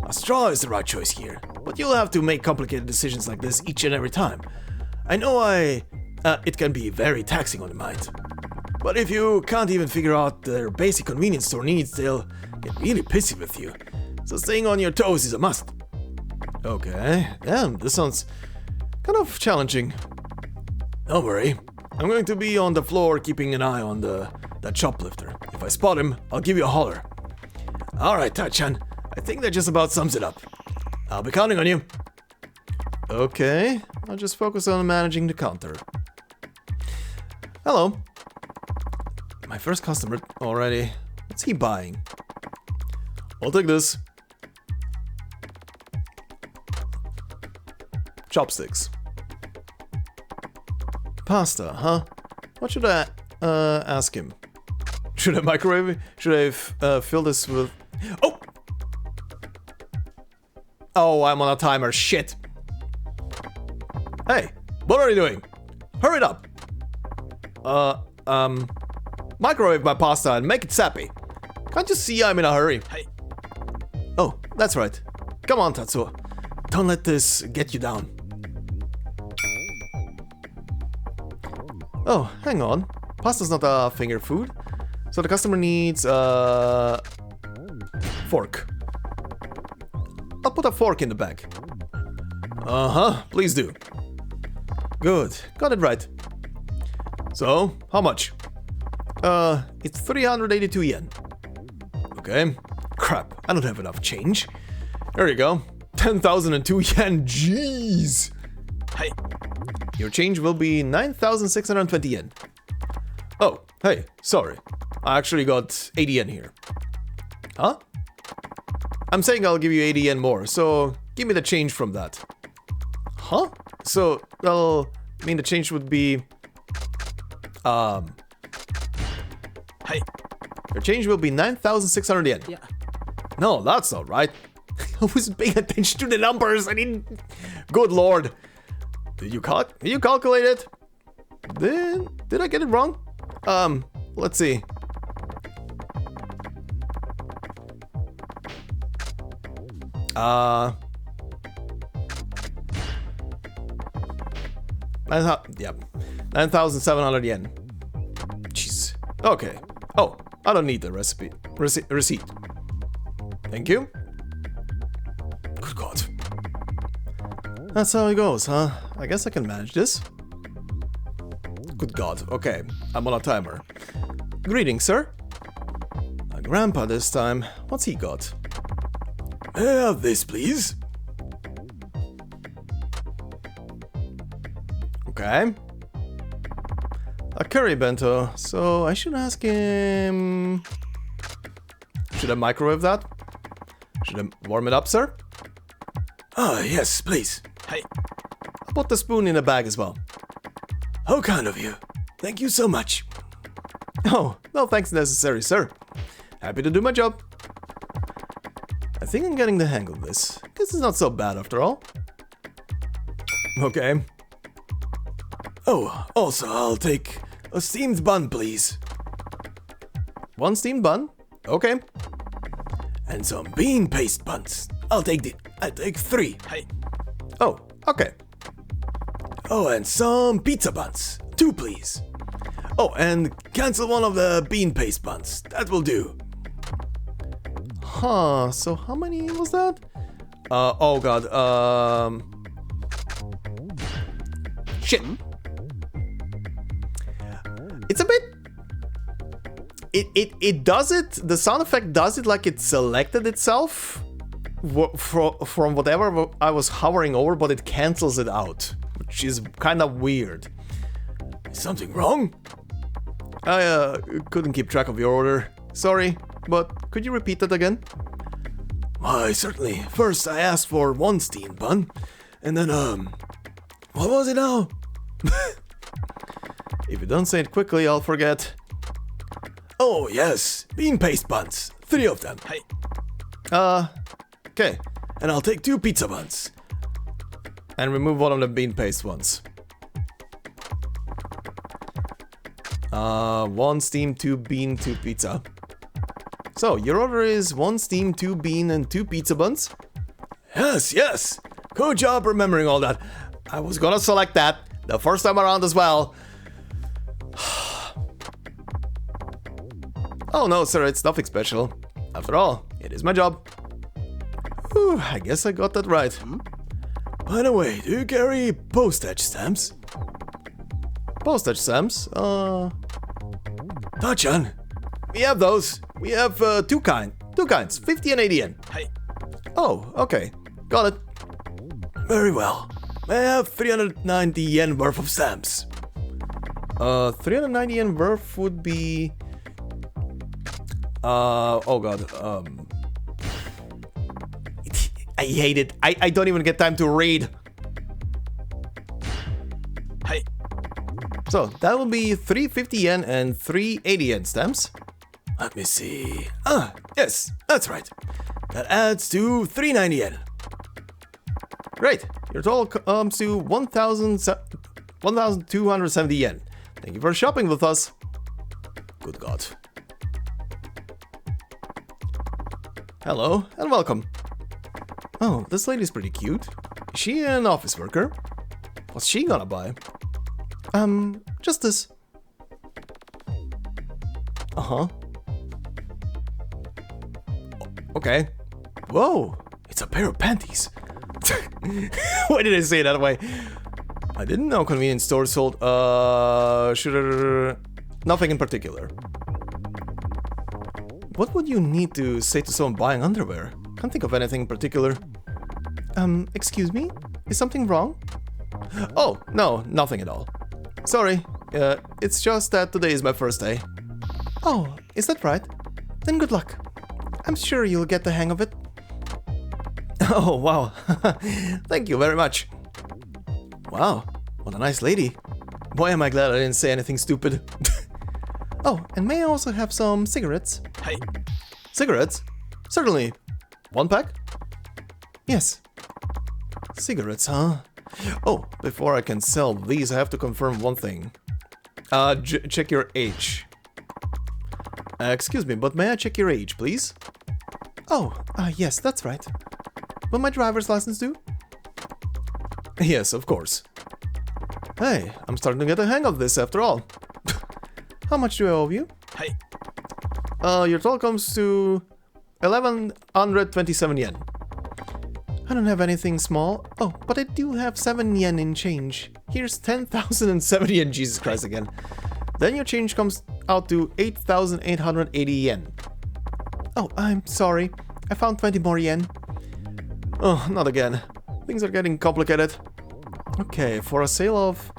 A straw is the right choice here, but you'll have to make complicated decisions like this each and every time. I know it can be very taxing on the mind. But if you can't even figure out their basic convenience store needs, they'll get really pissy with you. So staying on your toes is a must. Okay, damn, this sounds kind of challenging. Don't worry, I'm going to be on the floor keeping an eye on that shoplifter. If I spot him, I'll give you a holler. Alright, Tachan, I think that just about sums it up. I'll be counting on you. Okay, I'll just focus on managing the counter. Hello. My first customer already. What's he buying? I'll take this. Chopsticks. Pasta, huh? What should I ask him? Should I microwave it? Should I fill this with... Oh! Oh, I'm on a timer. Shit. Hey, what are you doing? Hurry it up. Microwave my pasta and make it sappy. Can't you see I'm in a hurry? Hey. Oh, that's right. Come on, Tatsuo. Don't let this get you down. Oh, hang on. Pasta's not a finger food. So the customer needs a fork. I'll put a fork in the bag. Uh-huh, please do. Good, got it right. So, how much? It's 382 yen. Okay. Crap, I don't have enough change. There you go. 10,002 yen, jeez! Hey. Your change will be 9,620 yen. Oh, hey, sorry. I actually got 80 yen here. Huh? I'm saying I'll give you 80 yen more, so give me the change from that. Huh? So, that'll mean the change would be... Hey. Your change will be 9,600 yen. Yeah. No, that's not right. I wasn't paying attention to the numbers. I mean, good lord. Did you calculate it? Did I get it wrong? Let's see. Yep. 9,700 yen. Jeez. Okay. Oh, I don't need the receipt. Thank you. Good God. That's how it goes, huh? I guess I can manage this. Good God. Okay, I'm on a timer. Greetings, sir. A grandpa this time. What's he got? May I have this, please? Okay. A curry bento, so I should ask him... Should I microwave that? Should I warm it up, sir? Ah, yes, please. Hey. I'll put the spoon in a bag as well. How kind of you. Thank you so much. Oh, no thanks necessary, sir. Happy to do my job. I think I'm getting the hang of this. This is not so bad after all. Okay. Oh, also, I'll take a steamed bun, please. One steamed bun? Okay. And some bean paste buns. I'll take 3. Hey. Oh, okay. Oh, and some pizza buns. 2, please. Oh, and cancel one of the bean paste buns. That will do. Huh, so how many was that? Oh god, shit. It's a bit... It does it, the sound effect does it like it selected itself from whatever I was hovering over, but it cancels it out, which is kind of weird. Is something wrong? I couldn't keep track of your order. Sorry, but could you repeat that again? Why, certainly. First I asked for 1 steamed bun, and then, what was it now? If you don't say it quickly, I'll forget. Oh, yes, bean paste buns. 3 of them. Hey. Okay. And I'll take 2 pizza buns. And remove one of the bean paste ones. 1 steam, 2 bean, 2 pizza. So, your order is 1 steam, 2 bean, and 2 pizza buns? Yes, yes! Good job remembering all that. I was gonna select that the first time around as well. Oh no, sir, it's nothing special. After all, it is my job. Whew, I guess I got that right. By the way, do you carry postage stamps? Postage stamps? Tachan, we have those. We have 2 kinds, 50 and 80 yen. Hey. Oh, okay. Got it. Very well. May I have 390 yen worth of stamps? 390 yen worth would be... oh god, I hate it. I don't even get time to read. Hey. So, that will be 350 yen and 380 yen stamps. Let me see. Ah, yes, that's right. That adds to 390 yen. Great. Your total comes to 1,270 yen. Thank you for shopping with us. Good God. Hello, and welcome. Oh, this lady's pretty cute. Is she an office worker? What's she gonna buy? Just this. Uh-huh. Okay. Whoa, it's a pair of panties. Why did I say it that way? I didn't know convenience stores sold, nothing in particular. What would you need to say to someone buying underwear? Can't think of anything in particular. Excuse me? Is something wrong? Oh, no, nothing at all. Sorry, it's just that today is my first day. Oh, is that right? Then good luck. I'm sure you'll get the hang of it. Oh, wow. Thank you very much. Wow, what a nice lady. Boy, am I glad I didn't say anything stupid. Oh, and may I also have some cigarettes? Hey. Cigarettes? Certainly. 1 pack? Yes. Cigarettes, huh? Oh, before I can sell these, I have to confirm one thing. Check your age. Excuse me, but may I check your age, please? Oh, yes, that's right. Will my driver's license do? Yes, of course. Hey, I'm starting to get the hang of this after all. How much do I owe you? Hey. Your total comes to 1,127 yen. I don't have anything small. Oh, but I do have 7 yen in change. Here's 10,070 yen, Jesus Christ again. Then your change comes out to 8,880 yen. Oh, I'm sorry. I found 20 more yen. Oh, not again. Things are getting complicated. Okay, for a sale of...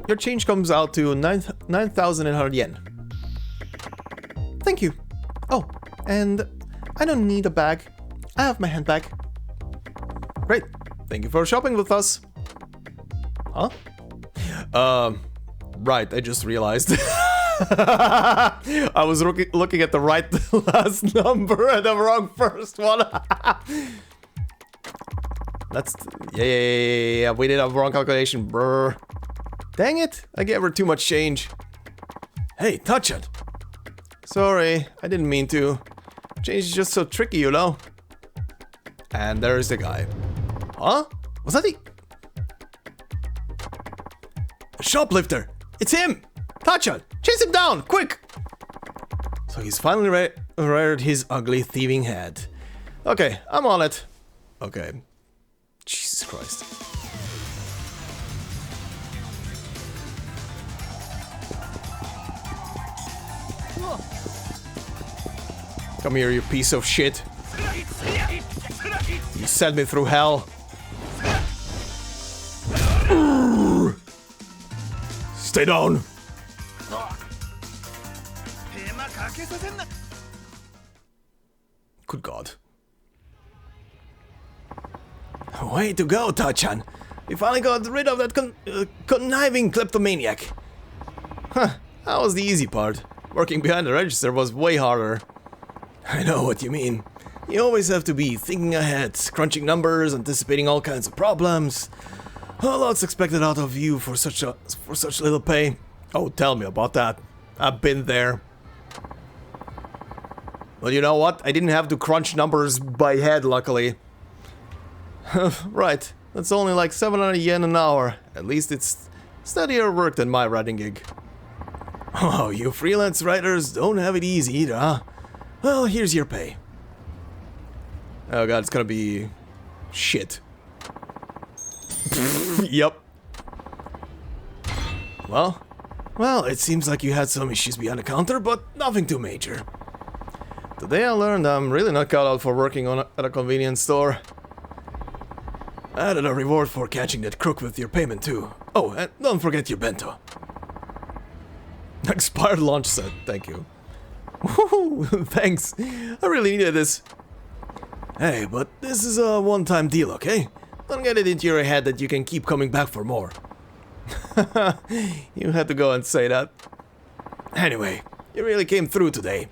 your change comes out to 9,800 yen. Thank you. Oh, and I don't need a bag. I have my handbag. Great. Thank you for shopping with us. Huh? Right, I just realized. I was looking at the right last number and the wrong first one. That's... Yeah, we did a wrong calculation, brr. Dang it, I gave her too much change. Hey, touch it. Sorry, I didn't mean to. Change is just so tricky, you know. And there's the guy. Huh? Was that the... A shoplifter! It's him! Touch it! Chase him down, quick! So he's finally reared his ugly thieving head. Okay, I'm on it. Okay. Jesus Christ. Come here, you piece of shit. You sent me through hell. Stay down. Good God. Way to go, Tachan. We finally got rid of that conniving kleptomaniac. Huh, that was the easy part. Working behind the register was way harder. I know what you mean. You always have to be thinking ahead, crunching numbers, anticipating all kinds of problems. A lot's expected out of you for such little pay. Oh, tell me about that. I've been there. Well, you know what? I didn't have to crunch numbers by head, luckily. Right. That's only like 700 yen an hour. At least it's steadier work than my writing gig. Oh, you freelance writers don't have it easy either, huh? Well, here's your pay. Oh god, it's gonna be... shit. Yep. Well, it seems like you had some issues behind the counter, but nothing too major. Today I learned I'm really not cut out for working at a convenience store. I added a reward for catching that crook with your payment too. Oh, and don't forget your bento. Expired launch set, thank you. Woohoo, thanks. I really needed this. Hey, but this is a one-time deal, okay? Don't get it into your head that you can keep coming back for more. You had to go and say that. Anyway, you really came through today.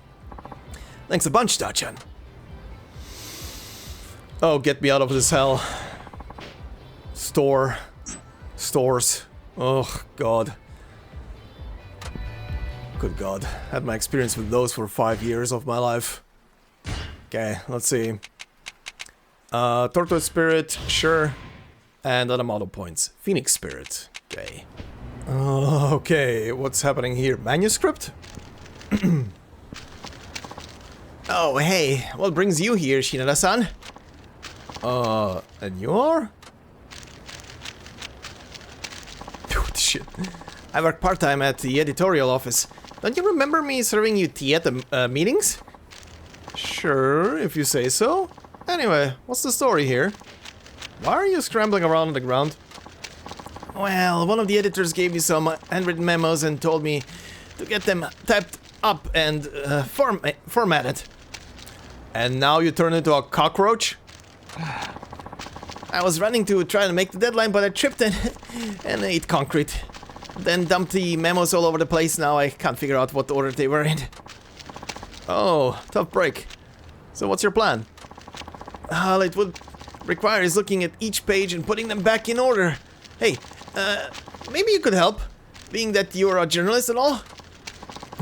Thanks a bunch, Tachan. Oh, get me out of this hell. Stores. Oh, God. Good God. Had my experience with those for 5 years of my life. Okay, let's see. Tortoise Spirit, sure. And other model points. Phoenix Spirit. Okay. Okay, what's happening here? Manuscript? Oh, hey, what brings you here, Shinada-san? And you are? Shit. I work part-time at the editorial office. Don't you remember me serving you tea at the meetings? Sure, if you say so. Anyway, what's the story here? Why are you scrambling around on the ground? Well, one of the editors gave me some handwritten memos and told me to get them typed up and formatted. And now you turn into a cockroach? I was running to try to make the deadline, but I tripped and ate concrete. Then dumped the memos all over the place. Now I can't figure out what order they were in. Oh, tough break. So what's your plan? All it would require is looking at each page and putting them back in order. Hey, maybe you could help, being that you're a journalist and all?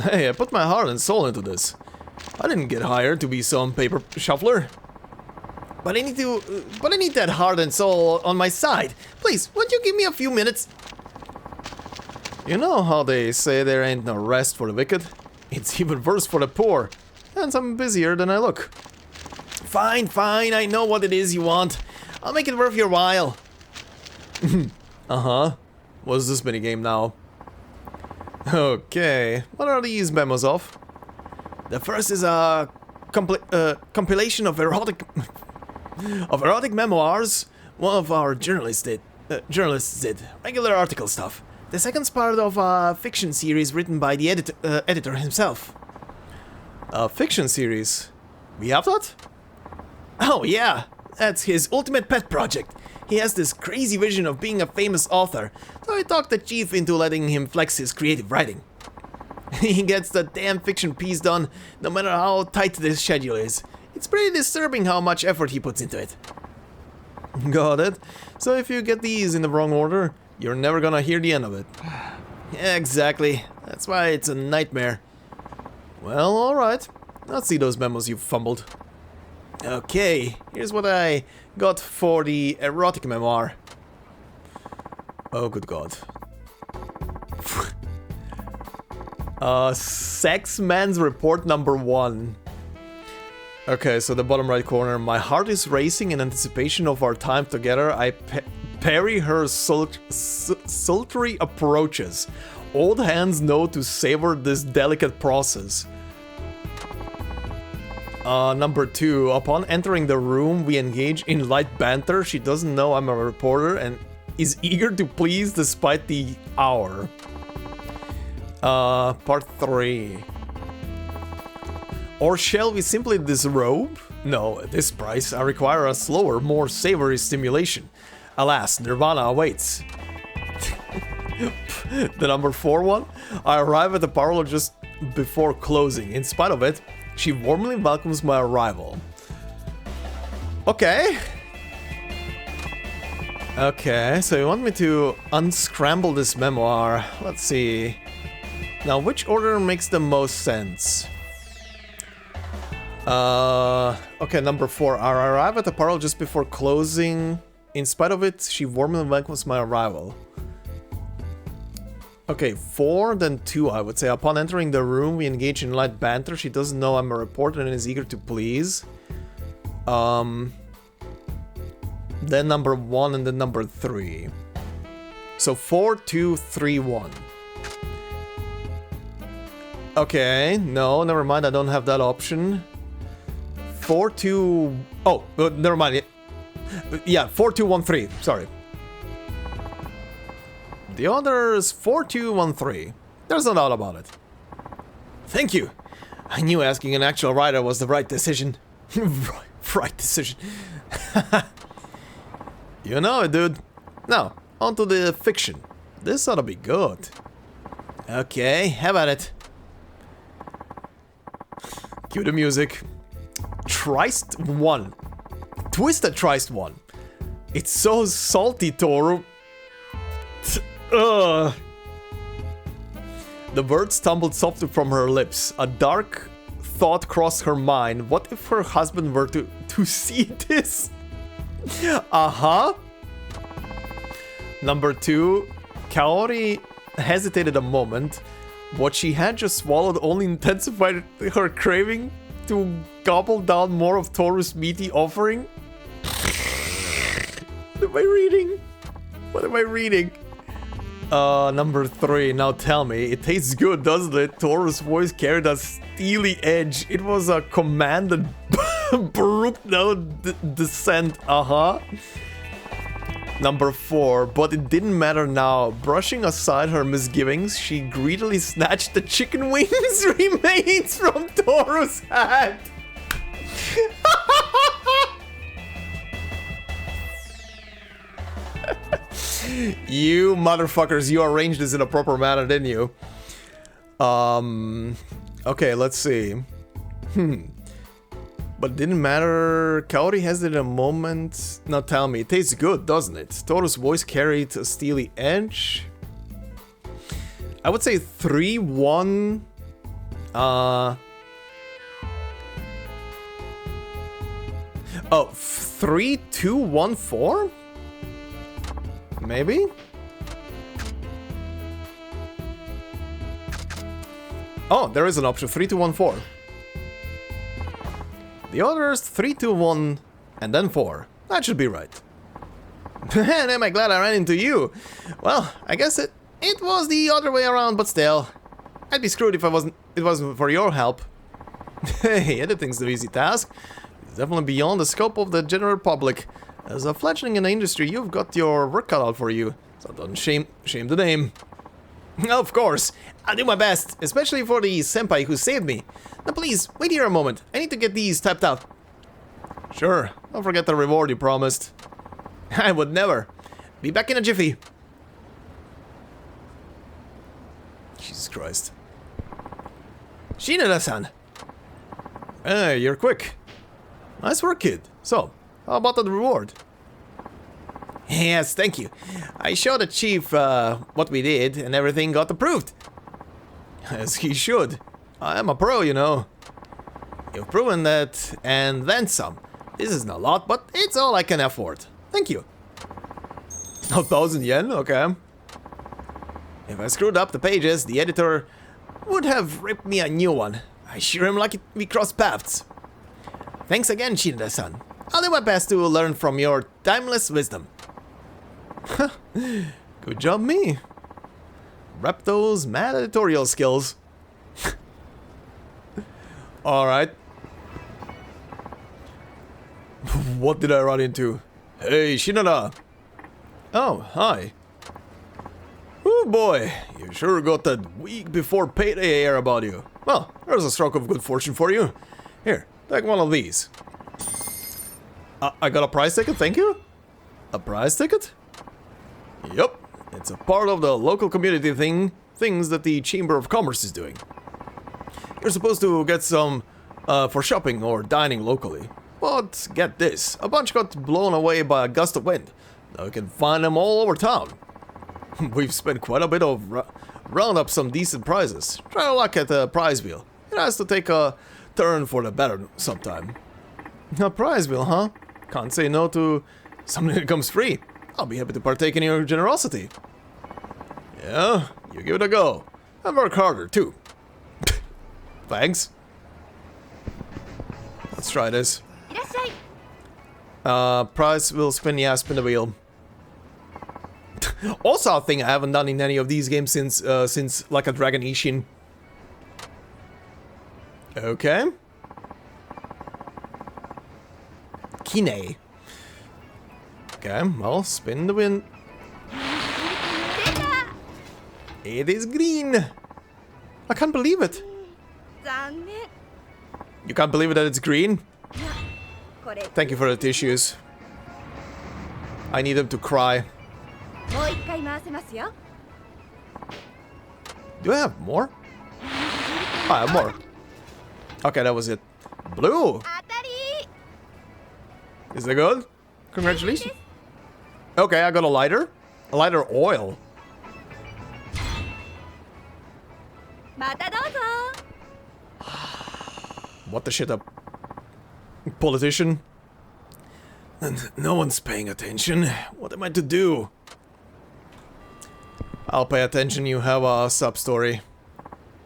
Hey, I put my heart and soul into this. I didn't get hired to be some paper shuffler. But I need that heart and soul on my side. Please, won't you give me a few minutes? You know how they say there ain't no rest for the wicked? It's even worse for the poor. And I'm busier than I look. Fine, fine, I know what it is you want. I'll make it worth your while. Uh-huh. What's this minigame now? Okay, what are these memos of? The first is a compilation of erotic memoirs. One of our journalists did. Regular article stuff. The second's part of a fiction series written by the editor himself. A fiction series? We have that? Oh yeah, that's his ultimate pet project. He has this crazy vision of being a famous author, so I talked the chief into letting him flex his creative writing. He gets the damn fiction piece done, no matter how tight this schedule is. It's pretty disturbing how much effort he puts into it. Got it. So if you get these in the wrong order, you're never gonna hear the end of it. Yeah, exactly. That's why it's a nightmare. Well, alright. Let's see those memos you fumbled. Okay, here's what I got for the erotic memoir. Oh, good god. Sex Man's Report number 1. Okay, so the bottom right corner. My heart is racing in anticipation of our time together. I parry her sultry approaches. Old hands know to savor this delicate process. Number 2. Upon entering the room, we engage in light banter. She doesn't know I'm a reporter and is eager to please despite the hour. Part 3. Or shall we simply disrobe? No, at this price, I require a slower, more savory stimulation. Alas, Nirvana awaits. The number 4 one? I arrive at the parlor just before closing. In spite of it, she warmly welcomes my arrival. Okay. Okay, so you want me to unscramble this memoir. Let's see. Now, which order makes the most sense? Okay, number 4. I arrive at the parlor just before closing. In spite of it, she warmly welcomes my arrival. Okay, 4, then 2, I would say. Upon entering the room, we engage in light banter. She doesn't know I'm a reporter and is eager to please. Then number 1 and then number 3. So 4, 2, 3, 1. Okay, no, never mind. I don't have that option. 4, 2... Oh, never mind. Yeah, 4, 2, 1, 3. Sorry. The other is 4, 2, 1, 3. There's no doubt about it. Thank you. I knew asking an actual writer was the right decision. Right decision. You know it, dude. Now, on to the fiction. This ought to be good. Okay, have at it. Cue the music. Triced 1. Twisted Triced 1. It's so salty, Toru. The words tumbled softly from her lips. A dark thought crossed her mind. What if her husband were to see this? Uh-huh. Number 2. Kaori hesitated a moment. What she had just swallowed only intensified her craving to gobble down more of Toru's meaty offering. What am I reading? What am I reading? Number 3. Now tell me, it tastes good, doesn't it? Toru's voice carried a steely edge. It was a command that brooked no dissent. Uh-huh. Number 4. But it didn't matter now. Brushing aside her misgivings, she greedily snatched the chicken wings remains from Toru's hat. You motherfuckers, you arranged this in a proper manner, didn't you? Okay, let's see. But it didn't matter. Kaori hesitated a moment. Now tell me, it tastes good, doesn't it? Toru's voice carried a steely edge. I would say 3, 1. Oh, 3, 2, 1, 4? Maybe? Oh, there is an option. 3, 2, 1, 4. The orders 3, 2, 1, and then 4. That should be right. And am I glad I ran into you? Well, I guess it was the other way around, but still. I'd be screwed if it wasn't for your help. Hey, editing's no easy task. It's definitely beyond the scope of the general public. As a fledgling in the industry, you've got your work cut out for you. So don't shame the name. Of course, I'll do my best, especially for the senpai who saved me. Now please, wait here a moment. I need to get these typed out. Sure, don't forget the reward you promised. I would never. Be back in a jiffy. Jesus Christ. Shinada-san. Hey, you're quick. Nice work, kid. So, how about the reward? Yes, thank you. I showed the chief what we did, and everything got approved. As he should. I am a pro, you know. You've proven that, and then some. This isn't a lot, but it's all I can afford. Thank you. 1,000 yen? Okay. If I screwed up the pages, the editor would have ripped me a new one. I sure am lucky we crossed paths. Thanks again, Shinada-san. I'll do my best to learn from your timeless wisdom. Good job, me. Rep those mad editorial skills. Alright. What did I run into? Hey, Shinada. Oh, hi. Oh boy, you sure got that week before payday air about you. Well, there's a stroke of good fortune for you. Here, take one of these. I got a prize ticket, thank you? A prize ticket? Yup, it's a part of the local community things that the Chamber of Commerce is doing. You're supposed to get some for shopping or dining locally. But get this, a bunch got blown away by a gust of wind. Now you can find them all over town. We've spent quite a bit of round up some decent prizes. Try your luck at the prize wheel. It has to take a turn for the better sometime. A prize wheel, huh? Can't say no to something that comes free. I'll be happy to partake in your generosity. Yeah, you give it a go. And work harder, too. Thanks. Let's try this. Prize wheel spin, yeah, spin the wheel. Also a thing I haven't done in any of these games since like a Dragon Ishin. Okay. Kine. Okay, well, spin the wheel. It is green. I can't believe it. You can't believe it that it's green? Thank you for the tissues. I need them to cry. Do I have more? Oh, I have more. Okay, that was it. Blue! Is that good? Congratulations. Okay, I got a lighter. A lighter oil. What the shit up? Politician? And no one's paying attention. What am I to do? I'll pay attention, you have a sub-story.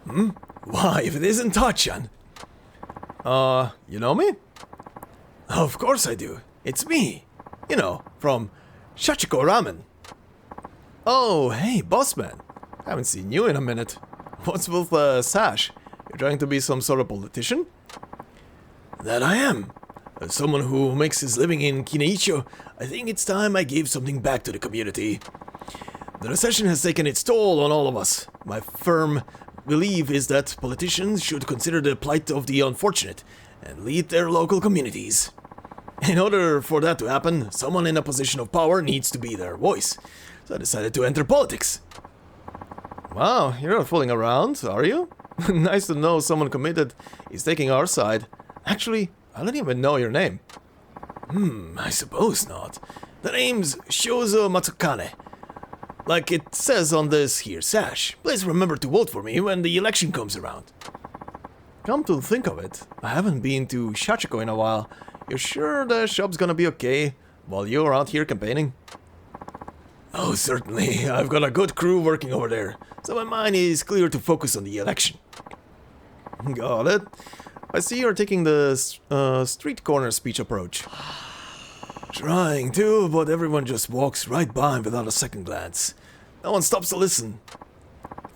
Hmm? Why, if it isn't Tachan? You know me? Of course I do. It's me. You know, from Shachiko Ramen. Oh, hey, bossman. Haven't seen you in a minute. What's with the sash? You're trying to be some sort of politician? That I am. As someone who makes his living in Kinaicho, I think it's time I gave something back to the community. The recession has taken its toll on all of us. My firm belief is that politicians should consider the plight of the unfortunate and lead their local communities. In order for that to happen, someone in a position of power needs to be their voice. So I decided to enter politics. Wow, you're not fooling around, are you? Nice to know someone committed is taking our side. Actually, I don't even know your name. I suppose not. The name's Shozo Matsukane. Like it says on this here sash. Please remember to vote for me when the election comes around. Come to think of it, I haven't been to Shachiko in a while. You're sure the shop's gonna be okay while you're out here campaigning? Oh, certainly. I've got a good crew working over there, so my mind is clear to focus on the election. Got it. I see you're taking the street corner speech approach. Trying to, but everyone just walks right by without a second glance. No one stops to listen.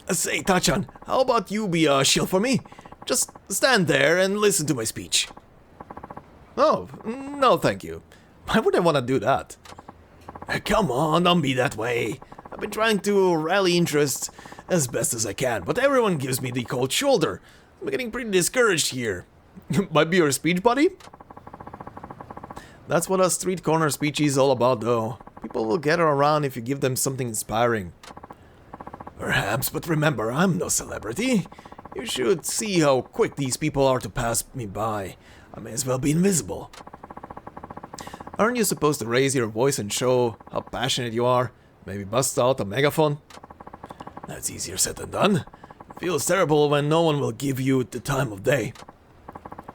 Say, Tachan, how about you be a shield for me? Just stand there and listen to my speech. Oh, no thank you. Why would I want to do that? Come on, don't be that way. I've been trying to rally interest as best as I can, but everyone gives me the cold shoulder. I'm getting pretty discouraged here. Might be your speech buddy? That's what a street corner speech is all about, though. People will gather around if you give them something inspiring. Perhaps, but remember, I'm no celebrity. You should see how quick these people are to pass me by. I may as well be invisible. Aren't you supposed to raise your voice and show how passionate you are? Maybe bust out a megaphone? That's easier said than done. It feels terrible when no one will give you the time of day.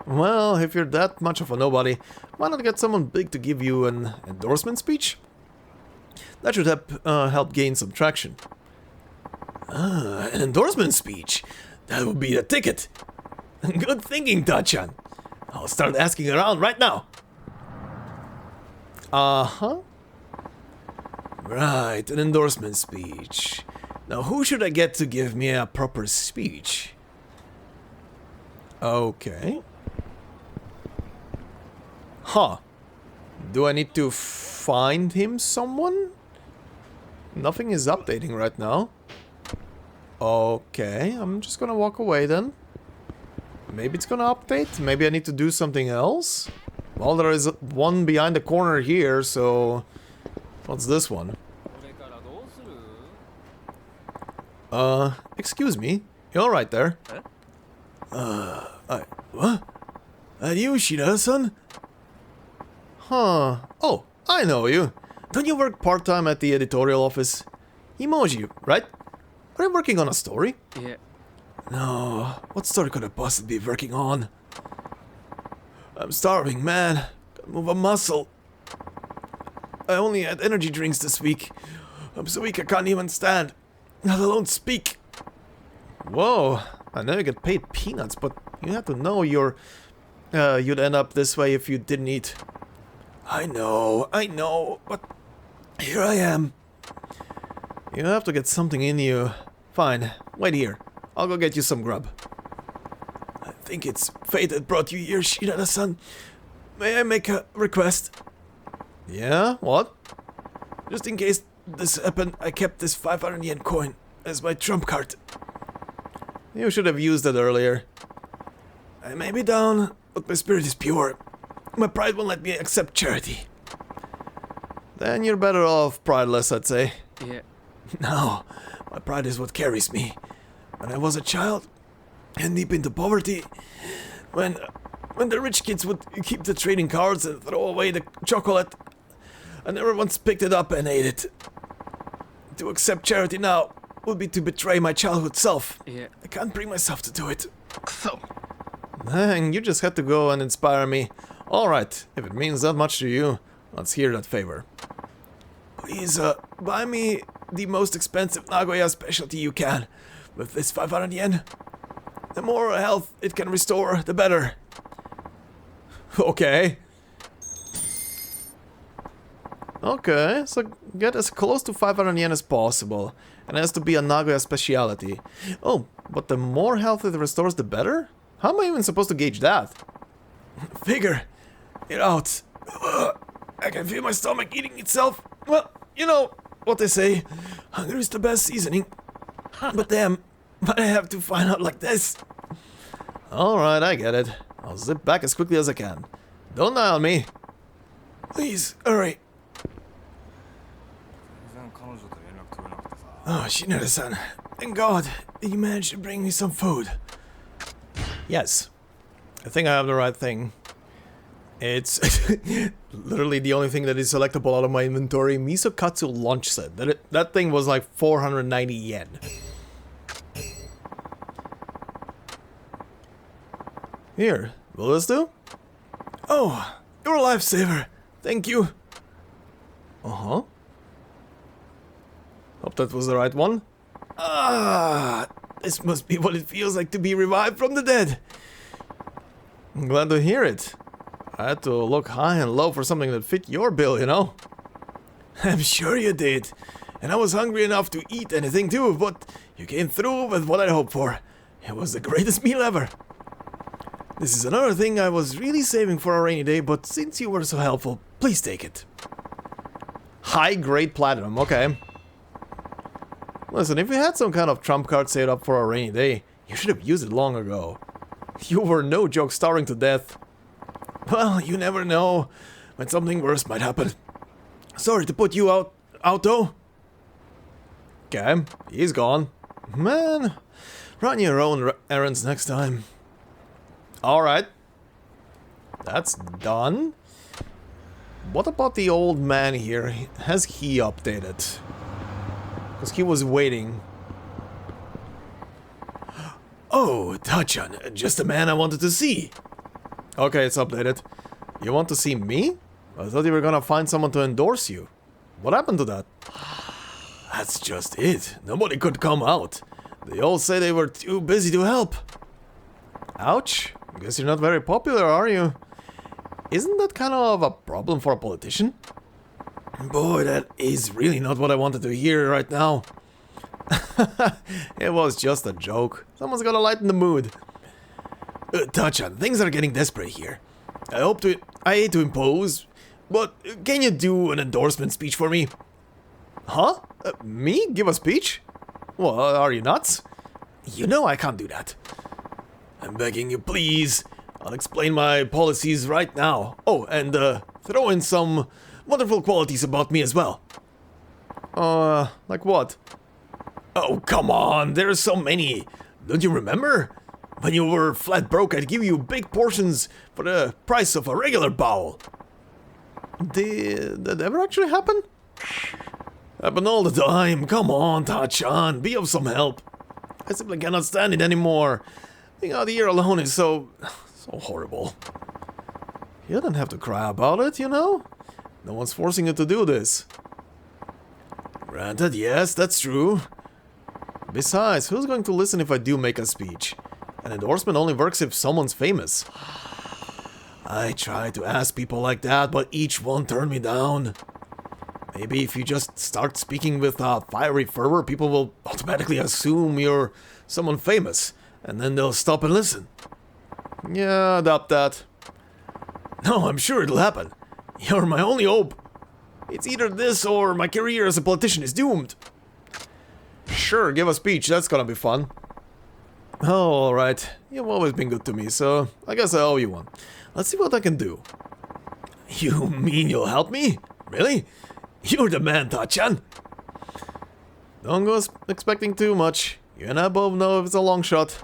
Well, if you're that much of a nobody, why not get someone big to give you an endorsement speech? That should help gain some traction. Ah, an endorsement speech. That would be the ticket. Good thinking, Tachan. I'll start asking around right now. Uh-huh. Right, an endorsement speech. Now, who should I get to give me a proper speech? Okay. Huh. Do I need to find him someone? Nothing is updating right now. Okay, I'm just gonna walk away then. Maybe it's gonna update. Maybe I need to do something else. Well, there is one behind the corner here, so... What's this one? Excuse me. You alright there? What? Are you Shirada-san? Huh. Oh, I know you. Don't you work part-time at the editorial office? Emoji, right? Are you working on a story? Yeah. No. What story could I possibly be working on? I'm starving, man. Can't move a muscle. I only had energy drinks this week. I'm so weak I can't even stand, let alone speak. Whoa. I know you get paid peanuts, but you have to know you'd end up this way if you didn't eat. I know, but here I am. You have to get something in you. Fine, wait here. I'll go get you some grub. I think it's fate that brought you here, Shirada-san. May I make a request? Yeah, what? Just in case this happened, I kept this 500 yen coin as my trump card. You should have used it earlier. I may be down, but my spirit is pure. My pride won't let me accept charity. Then you're better off prideless, I'd say. Yeah. No, my pride is what carries me. When I was a child, and deep into poverty, when the rich kids would keep the trading cards and throw away the chocolate, I never once picked it up and ate it. To accept charity now would be to betray my childhood self. Yeah. I can't bring myself to do it. So. Dang, you just had to go and inspire me. Alright, if it means that much to you, let's hear that favor. Please, buy me the most expensive Nagoya specialty you can with this 500 yen. The more health it can restore, the better. Okay. Okay, so get as close to 500 yen as possible. And it has to be a Nagoya specialty. Oh, but the more health it restores, the better? How am I even supposed to gauge that? Figure it out. I can feel my stomach eating itself. Well, you know what they say. Hunger is the best seasoning. But damn, but I have to find out like this. Alright, I get it. I'll zip back as quickly as I can. Don't die on me. Please, hurry. Oh, Shinoda-san. Thank God, you managed to bring me some food. Yes. I think I have the right thing. It's literally the only thing that is selectable out of my inventory. Misokatsu lunch set. That thing was like 490 yen. Here, will this do? Oh, you're a lifesaver. Thank you. Uh-huh. Hope that was the right one. Ah, this must be what it feels like to be revived from the dead. I'm glad to hear it. I had to look high and low for something that fit your bill, you know? I'm sure you did. And I was hungry enough to eat anything too, but you came through with what I hoped for. It was the greatest meal ever. This is another thing I was really saving for a rainy day, but since you were so helpful, please take it. High-grade platinum, okay. Listen, if you had some kind of trump card saved up for a rainy day, you should have used it long ago. You were no joke starving to death. Well, you never know when something worse might happen. Sorry to put you out though. Okay, he's gone. Man, run your own errands next time. Alright. That's done. What about the old man here? Has he updated? Because he was waiting. Oh, Tachan, just the man I wanted to see. Okay, it's updated. You want to see me? I thought you were gonna find someone to endorse you. What happened to that? That's just it. Nobody could come out. They all say they were too busy to help. Ouch. Guess you're not very popular, are you? Isn't that kind of a problem for a politician? Boy, that is really not what I wanted to hear right now. It was just a joke. Someone's gotta lighten the mood. Tachan, things are getting desperate here. I hate to impose, but can you do an endorsement speech for me? Huh? Me? Give a speech? Well, are you nuts? You know I can't do that. I'm begging you, please. I'll explain my policies right now. Oh, and throw in some wonderful qualities about me as well. Like what? Oh, come on, there's so many. Don't you remember? When you were flat broke, I'd give you big portions for the price of a regular bowl. Did that ever actually happen? Happen all the time. Come on, Tachan, be of some help. I simply cannot stand it anymore. Being out here alone is so horrible. You don't have to cry about it, you know? No one's forcing you to do this. Granted, yes, that's true. Besides, who's going to listen if I do make a speech? An endorsement only works if someone's famous. I try to ask people like that, but each one turned me down. Maybe if you just start speaking with a fiery fervor, people will automatically assume you're someone famous, and then they'll stop and listen. Yeah, adopt that. No, I'm sure it'll happen. You're my only hope. It's either this or my career as a politician is doomed. Sure, give a speech, that's gonna be fun. Oh, alright. You've always been good to me, so I guess I owe you one. Let's see what I can do. You mean you'll help me? Really? You're the man, Tachan. Don't go expecting too much. You and I both know if it's a long shot.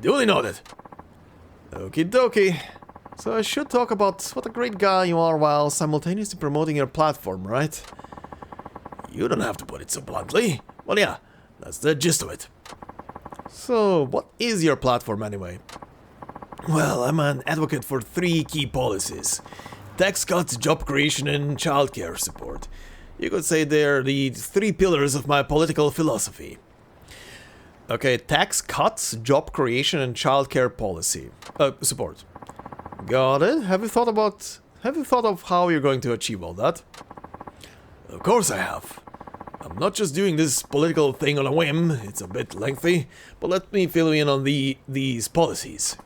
Duly noted. Okie dokie. So I should talk about what a great guy you are while simultaneously promoting your platform, right? You don't have to put it so bluntly. Well, yeah, that's the gist of it. So, what is your platform anyway? Well, I'm an advocate for 3 key policies. Tax cuts, job creation, and childcare support. You could say they're the 3 pillars of my political philosophy. Okay, tax cuts, job creation, and childcare policy. Support. Got it. Have you thought of how you're going to achieve all that? Of course I have. I'm not just doing this political thing on a whim, it's a bit lengthy, but let me fill you in on these policies.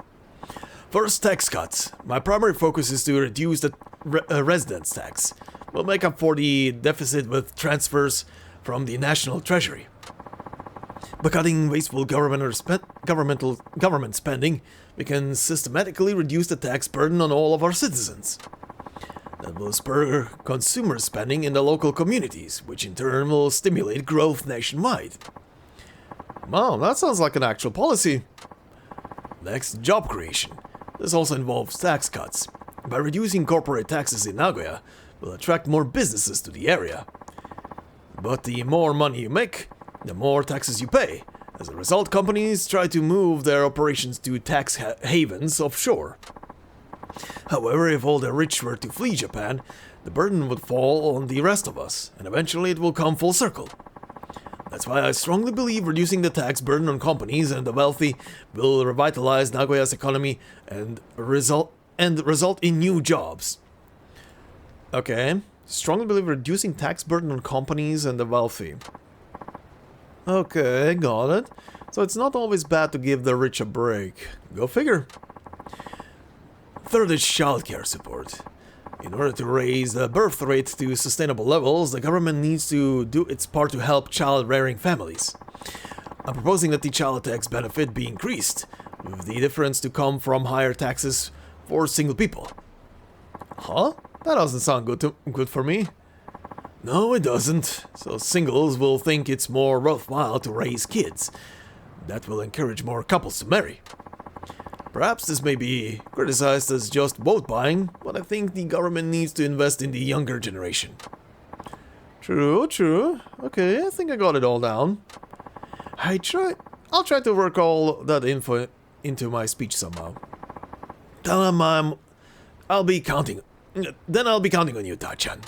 First, tax cuts. My primary focus is to reduce the residence tax. We'll make up for the deficit with transfers from the national treasury. By cutting wasteful government spending, we can systematically reduce the tax burden on all of our citizens. That will spur consumer spending in the local communities, which in turn will stimulate growth nationwide. Wow, that sounds like an actual policy. Next, job creation. This also involves tax cuts. By reducing corporate taxes in Nagoya, we'll attract more businesses to the area. But the more money you make, the more taxes you pay. As a result, companies try to move their operations to tax havens offshore. However, if all the rich were to flee Japan, the burden would fall on the rest of us, and eventually it will come full circle. That's why I strongly believe reducing the tax burden on companies and the wealthy will revitalize Nagoya's economy and result in new jobs. Okay. Strongly believe reducing tax burden on companies and the wealthy. Okay, got it. So it's not always bad to give the rich a break. Go figure. Third is childcare support. In order to raise the birth rate to sustainable levels, the government needs to do its part to help child-rearing families. I'm proposing that the child tax benefit be increased, with the difference to come from higher taxes for single people. Huh? That doesn't sound good for me. No, it doesn't. So singles will think it's more worthwhile to raise kids. That will encourage more couples to marry. Perhaps this may be criticized as just vote buying, but I think the government needs to invest in the younger generation. True, true. Okay, I think I got it all down. I'll try to work all that info into my speech somehow. Tell him I'll be counting on you, Tachan.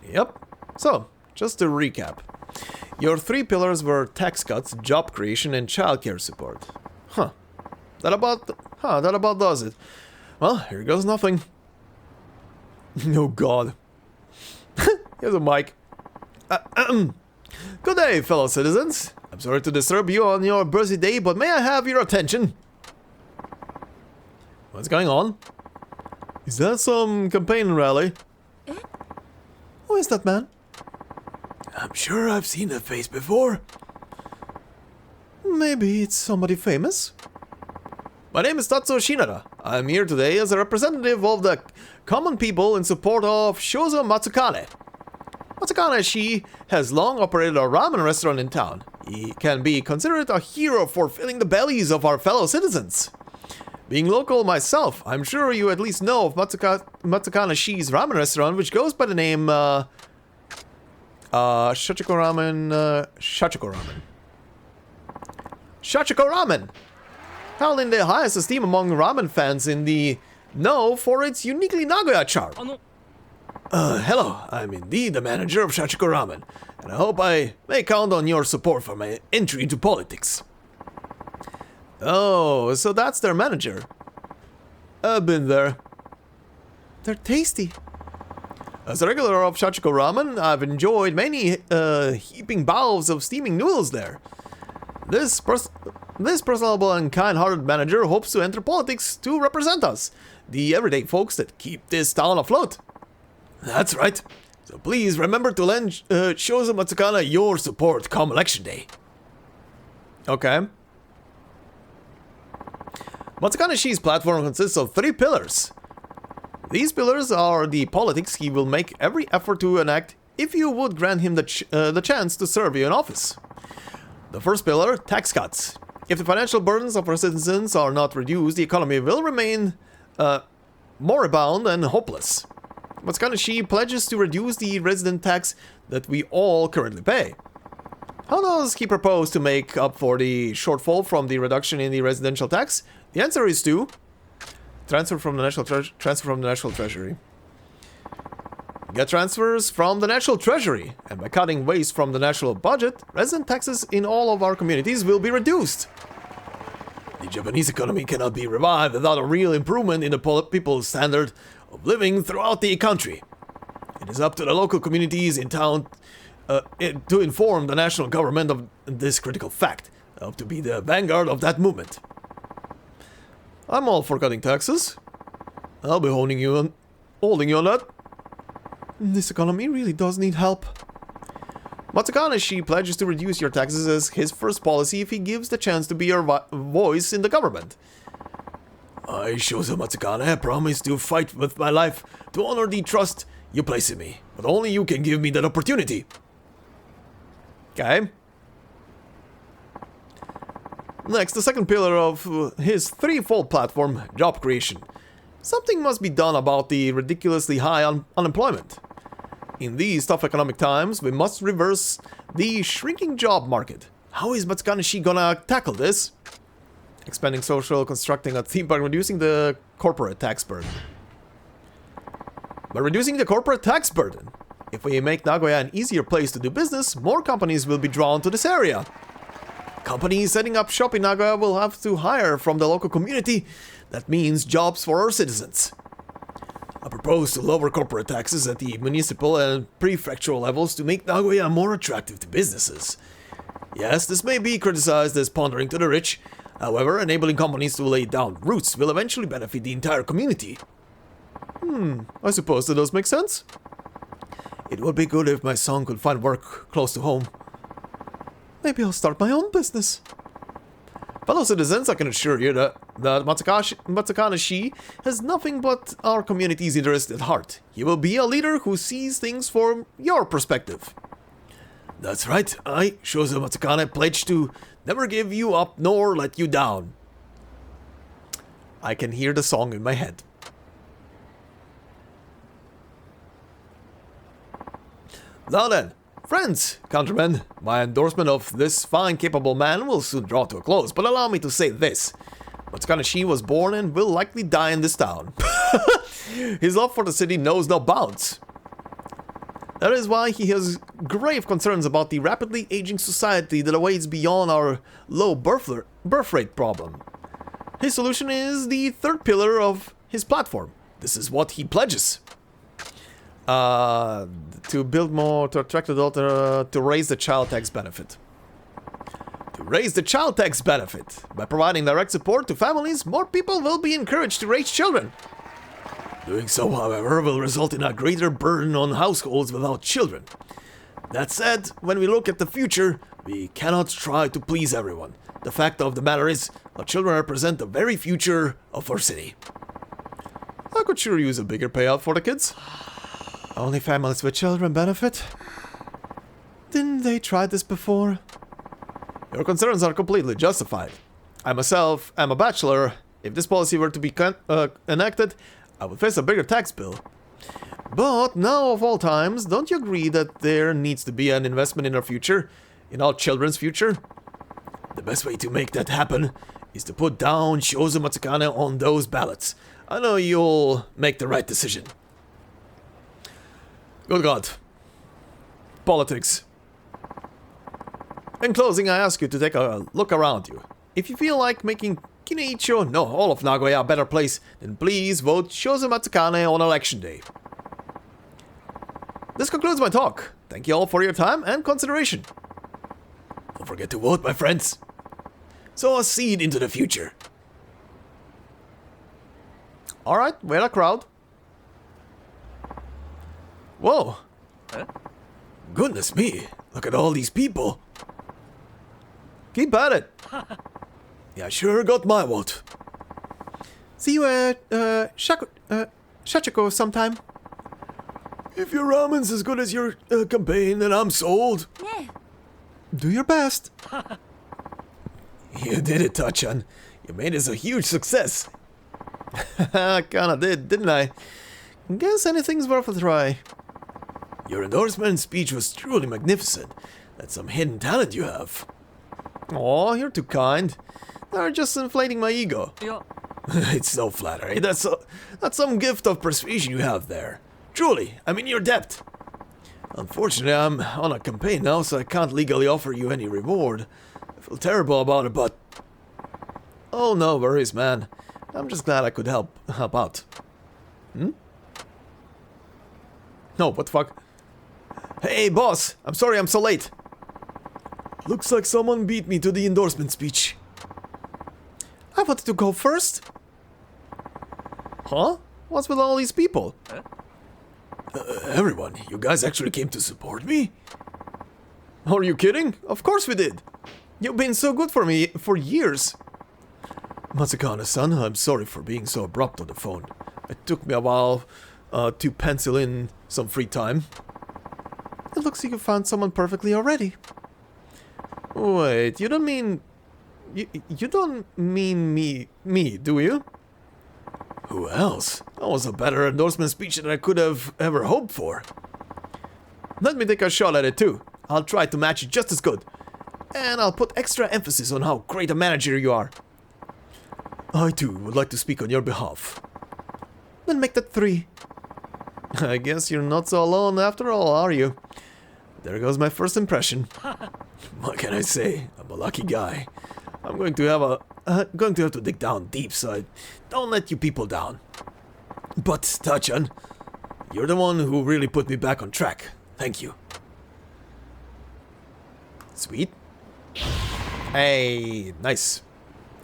Yep. So, just to recap. Your 3 pillars were tax cuts, job creation, and childcare support. Huh. That about does it. Well, here goes nothing. Oh god. Here's a mic. Good day, fellow citizens. I'm sorry to disturb you on your birthday, but may I have your attention? What's going on? Is that some campaign rally? Who is that man? I'm sure I've seen that face before. Maybe it's somebody famous? My name is Tatsuo Shinada. I'm here today as a representative of the common people in support of Shozo Matsukane. Matsukane Shi has long operated a ramen restaurant in town. He can be considered a hero for filling the bellies of our fellow citizens. Being local myself, I'm sure you at least know of Matsukane Shi's ramen restaurant, which goes by the name, Shachiko Ramen! Held in the highest esteem among ramen fans in the know for its uniquely Nagoya charm. Hello, I'm indeed the manager of Shachiko Ramen, and I hope I may count on your support for my entry into politics. Oh, so that's their manager. I've been there. They're tasty. As a regular of Shachiko Ramen, I've enjoyed many heaping bowls of steaming noodles there. This personable and kind-hearted manager hopes to enter politics to represent us, the everyday folks that keep this town afloat. That's right. So please remember to lend Shozo Matsukane your support come election day. Okay. Matsukane Shi's platform consists of 3 pillars. These pillars are the politics he will make every effort to enact if you would grant him the chance to serve you in office. The first pillar, tax cuts. If the financial burdens of our citizens are not reduced, the economy will remain moribund and hopeless. Matsukane Shi pledges to reduce the resident tax that we all currently pay. How does he propose to make up for the shortfall from the reduction in the residential tax? The answer is to transfer from the national treasury. Get transfers from the national treasury, and by cutting waste from the national budget, resident taxes in all of our communities will be reduced. The Japanese economy cannot be revived without a real improvement in the people's standard of living throughout the country. It is up to the local communities in town to inform the national government of this critical fact, to be the vanguard of that movement. I'm all for cutting taxes. I'll be holding you on that. This economy really does need help. Matsukane Shi pledges to reduce your taxes as his first policy if he gives the chance to be your voice in the government. I, Shozo Matsukane, promise to fight with my life to honor the trust you place in me, but only you can give me that opportunity. Okay. Next, the second pillar of his threefold platform, job creation. Something must be done about the ridiculously high unemployment. In these tough economic times, we must reverse the shrinking job market. How is Matsukane Shi gonna tackle this? Expanding social, constructing a theme park, reducing the corporate tax burden. By reducing the corporate tax burden. If we make Nagoya an easier place to do business, more companies will be drawn to this area. Companies setting up shop in Nagoya will have to hire from the local community. That means jobs for our citizens. I propose to lower corporate taxes at the municipal and prefectural levels to make Nagoya more attractive to businesses. Yes, this may be criticized as pandering to the rich. However, enabling companies to lay down roots will eventually benefit the entire community. I suppose that does make sense. It would be good if my son could find work close to home. Maybe I'll start my own business. Fellow citizens, I can assure you that Matsukane Shi has nothing but our community's interest at heart. He will be a leader who sees things from your perspective. That's right, I, Shozo Matsukane, pledge to never give you up nor let you down. I can hear the song in my head. Now then, friends, countrymen, my endorsement of this fine, capable man will soon draw to a close, but allow me to say this. Matsukane Shi was born and will likely die in this town. His love for the city knows no bounds. That is why he has grave concerns about the rapidly aging society that awaits beyond our low birth rate problem. His solution is the third pillar of his platform. This is what he pledges. To build more, to attract adult, to raise the child tax benefit. To raise the child tax benefit. By providing direct support to families, more people will be encouraged to raise children. Doing so, however, will result in a greater burden on households without children. That said, when we look at the future, we cannot try to please everyone. The fact of the matter is, our children represent the very future of our city. I could sure use a bigger payout for the kids. Only families with children benefit. Didn't they try this before? Your concerns are completely justified. I myself am a bachelor. If this policy were to be enacted, I would face a bigger tax bill. But now of all times, don't you agree that there needs to be an investment in our future? In our children's future? The best way to make that happen is to put down Shozo Matsukane on those ballots. I know you'll make the right decision. Good God. Politics. In closing, I ask you to take a look around you. If you feel like making Kineicho, no, all of Nagoya a better place, then please vote Shozo Matsukane on election day. This concludes my talk. Thank you all for your time and consideration. Don't forget to vote, my friends. Sow a seed into the future. Alright, we're a crowd. Whoa. Huh? Goodness me, look at all these people. Keep at it. Yeah, sure got my vote. See you at Shachiko sometime. If your ramen's as good as your campaign, then I'm sold. Yeah. Do your best. You did it, Tachan. You made this a huge success. Kinda did, didn't I? Guess anything's worth a try. Your endorsement speech was truly magnificent. That's some hidden talent you have. Aw, you're too kind. They're just inflating my ego. Yeah. It's no flattery. That's some gift of persuasion you have there. Truly, I'm in your debt. Unfortunately, I'm on a campaign now, so I can't legally offer you any reward. I feel terrible about it, but... Oh, no worries, man. I'm just glad I could help out. No, what the fuck? Hey, boss! I'm sorry I'm so late. Looks like someone beat me to the endorsement speech. I wanted to go first. Huh? What's with all these people? Huh? Everyone, you guys actually came to support me? Are you kidding? Of course we did. You've been so good for me for years. Matsukane-san, I'm sorry for being so abrupt on the phone. It took me a while to pencil in some free time. It looks like you found someone perfectly already. Wait, you don't mean... You don't mean me, do you? Who else? That was a better endorsement speech than I could have ever hoped for. Let me take a shot at it too. I'll try to match it just as good. And I'll put extra emphasis on how great a manager you are. I too would like to speak on your behalf. Then make that 3. I guess you're not so alone after all, are you? There goes my first impression. What can I say? I'm a lucky guy. I'm going to have to dig down deep, so I don't let you people down. But, Tachan, you're the one who really put me back on track. Thank you. Sweet. Hey, nice.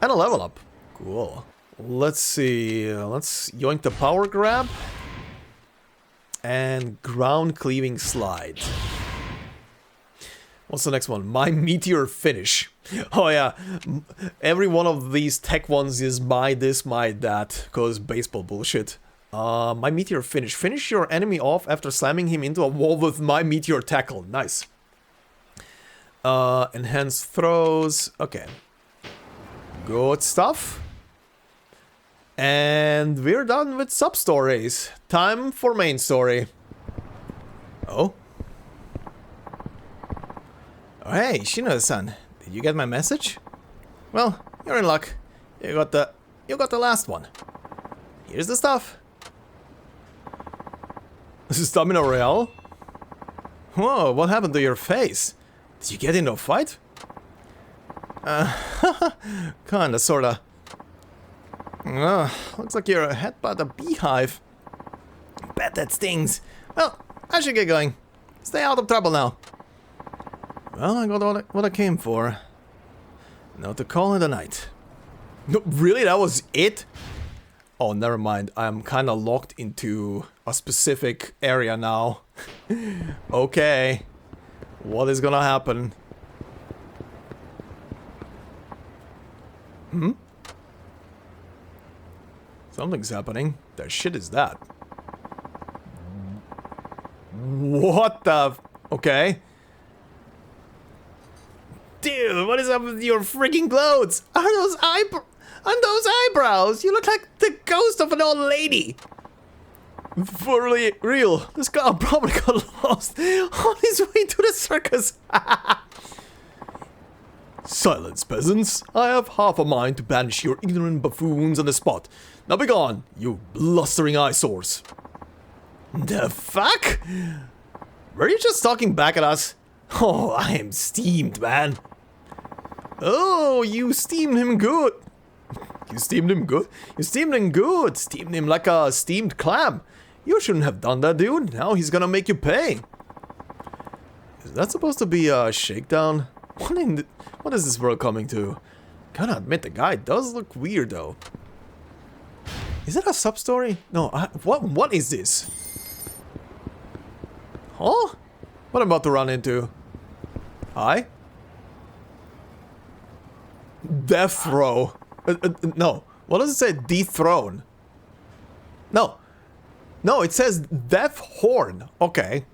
And a level up. Cool. Let's see. Let's yoink the power grab. And ground cleaving slide. What's the next one? My meteor finish. Oh yeah, every one of these tech ones is my this, my that, cause baseball bullshit. My meteor finish. Finish your enemy off after slamming him into a wall with my meteor tackle. Nice. Enhanced throws. Okay. Good stuff. And we're done with sub-stories. Time for main story. Oh? Oh, hey, Shino-san. Did you get my message? Well, you're in luck. You got the last one. Here's the stuff. This is Stamina Royale? Whoa, what happened to your face? Did you get into a fight? Kinda, sorta. Looks like you're hit by the beehive. Bet that stings. Well, I should get going. Stay out of trouble now. Well, I got what I came for. Now to call it a night. No, really? That was it? Oh, never mind. I'm kinda locked into a specific area now. Okay. What is gonna happen? Hmm? Something's happening. The shit is that? What the okay. Dude, what is up with your freaking clothes? Are those eyebrows? You look like the ghost of an old lady. For real, this guy probably got lost on his way to the circus. Silence, peasants. I have half a mind to banish your ignorant buffoons on the spot. Now be gone, you blustering eyesores. The fuck? Were you just talking back at us? Oh, I am steamed, man. Oh, you steamed him good. You steamed him good? You steamed him good. Steamed him like a steamed clam. You shouldn't have done that, dude. Now he's gonna make you pay. Is that supposed to be a shakedown? What is this world coming to? Gotta admit, the guy does look weird, though. Is it a sub-story? No, what is this? Huh? What I'm about to run into? Hi? Death throw. No. What does it say? Dethrone. No. No, it says death horn. Okay.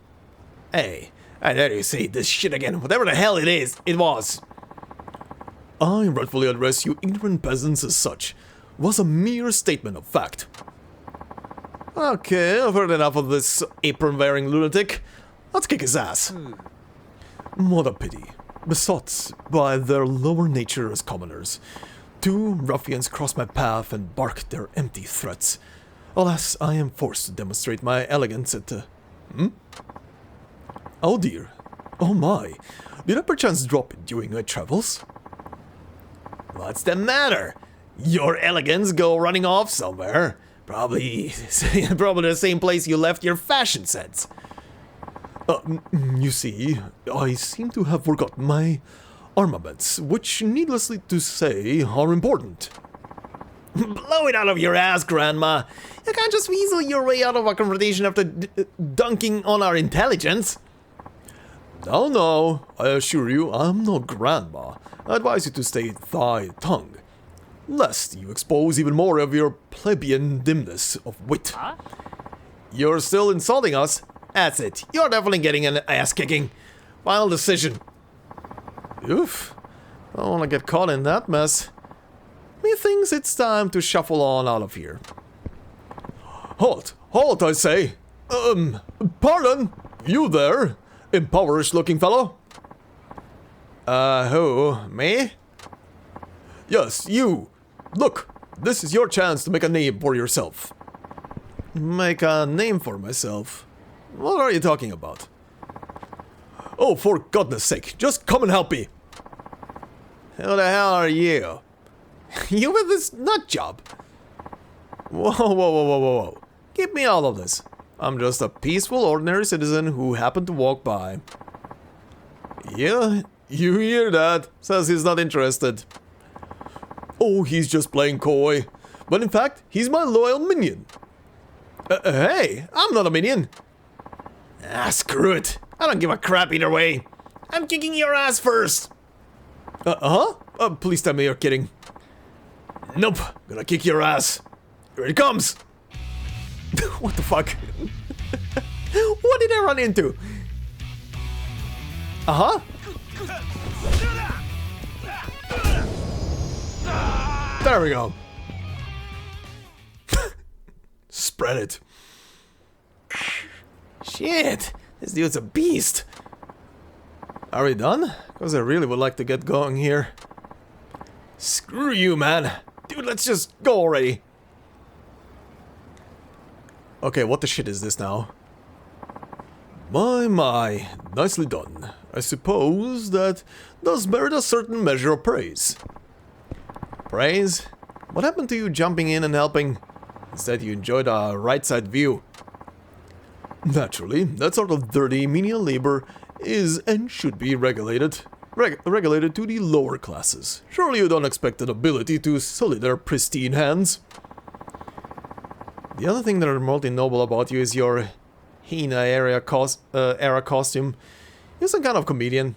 Hey. I dare you say this shit again. Whatever the hell it is, it was. I rightfully address you ignorant peasants as such. Was a mere statement of fact. Okay, I've heard enough of this apron-wearing lunatic. Let's kick his ass. What a pity. Besought by their lower nature as commoners, two ruffians cross my path and bark their empty threats. Alas, I am forced to demonstrate my elegance at Oh dear. Oh my. Did I perchance drop it during my travels? What's the matter? Your elegance go running off somewhere. Probably the same place you left your fashion sense. You see, I seem to have forgotten my armaments, which, needlessly to say, are important. Blow it out of your ass, Grandma. You can't just weasel your way out of a confrontation after dunking on our intelligence. No, no, I assure you, I'm no Grandma. I advise you to stay thy-tongue, lest you expose even more of your plebeian dimness of wit. Huh? You're still insulting us? That's it. You're definitely getting an ass-kicking. Final decision. Oof. I don't want to get caught in that mess. Methinks it's time to shuffle on out of here. Halt! Halt, I say! Pardon? You there? Impoverished-looking fellow? Who? Me? Yes, you. Look, this is your chance to make a name for yourself. make a name for myself. What are you talking about? Oh, for goodness sake, just come and help me. Who the hell are you? You with this nut job? Whoa, whoa, whoa, whoa, whoa, whoa. Give me all of this. I'm just a peaceful, ordinary citizen who happened to walk by. Yeah, you hear that? Says he's not interested. Oh, he's just playing coy. But in fact, he's my loyal minion. Hey, I'm not a minion. Ah, screw it. I don't give a crap either way. I'm kicking your ass first. Please tell me you're kidding. Nope, gonna kick your ass. Here it comes. What the fuck? What did I run into? Uh-huh. There we go. Spread it. Shit, this dude's a beast. Are we done? Because I really would like to get going here. Screw you, man. Dude, let's just go already. Okay, what the shit is this now? My, nicely done. I suppose that does merit a certain measure of praise. Praise? What happened to you jumping in and helping? Instead you enjoyed a right side view. Naturally, that sort of dirty menial labor is and should be regulated. Regulated to the lower classes. Surely you don't expect an ability to sully their pristine hands. The other thing that are remotely noble about you is your Hina era costume. You're some kind of comedian.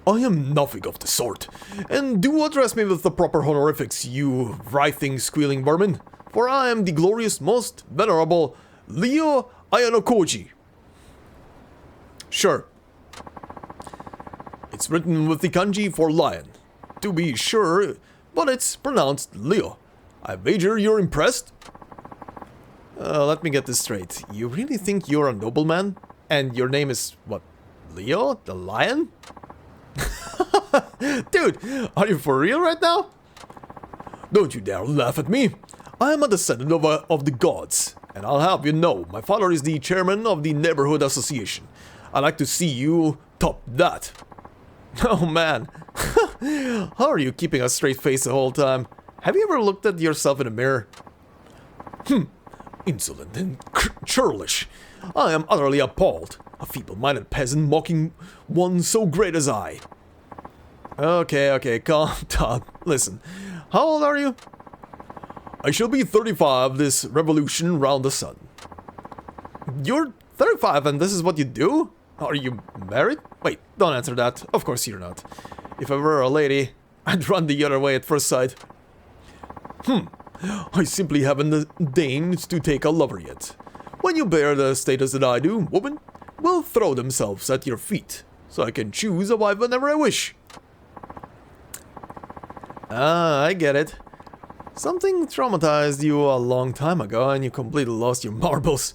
I am nothing of the sort, and do address me with the proper honorifics, you writhing, squealing vermin, for I am the glorious, most venerable Leo Ayanokoji. Sure. It's written with the kanji for lion, to be sure, but it's pronounced Leo. I wager you're impressed? Let me get this straight. You really think you're a nobleman? And your name is, what, Leo? The lion? Dude, are you for real right now? Don't you dare laugh at me. I am a descendant of the gods, and I'll have you know, my father is the chairman of the neighborhood association. I'd like to see you top that. Oh man, how are you keeping a straight face the whole time? Have you ever looked at yourself in a mirror? Insolent and churlish. I am utterly appalled. A feeble-minded peasant mocking one so great as I. Okay, calm down. Listen, how old are you? I shall be 35 this revolution round the sun. You're 35 and this is what you do? Are you married? Wait, don't answer that. Of course you're not. If I were a lady, I'd run the other way at first sight. I simply haven't deigned to take a lover yet. When you bear the status that I do, women will throw themselves at your feet, so I can choose a wife whenever I wish. Ah, I get it. Something traumatized you a long time ago and you completely lost your marbles.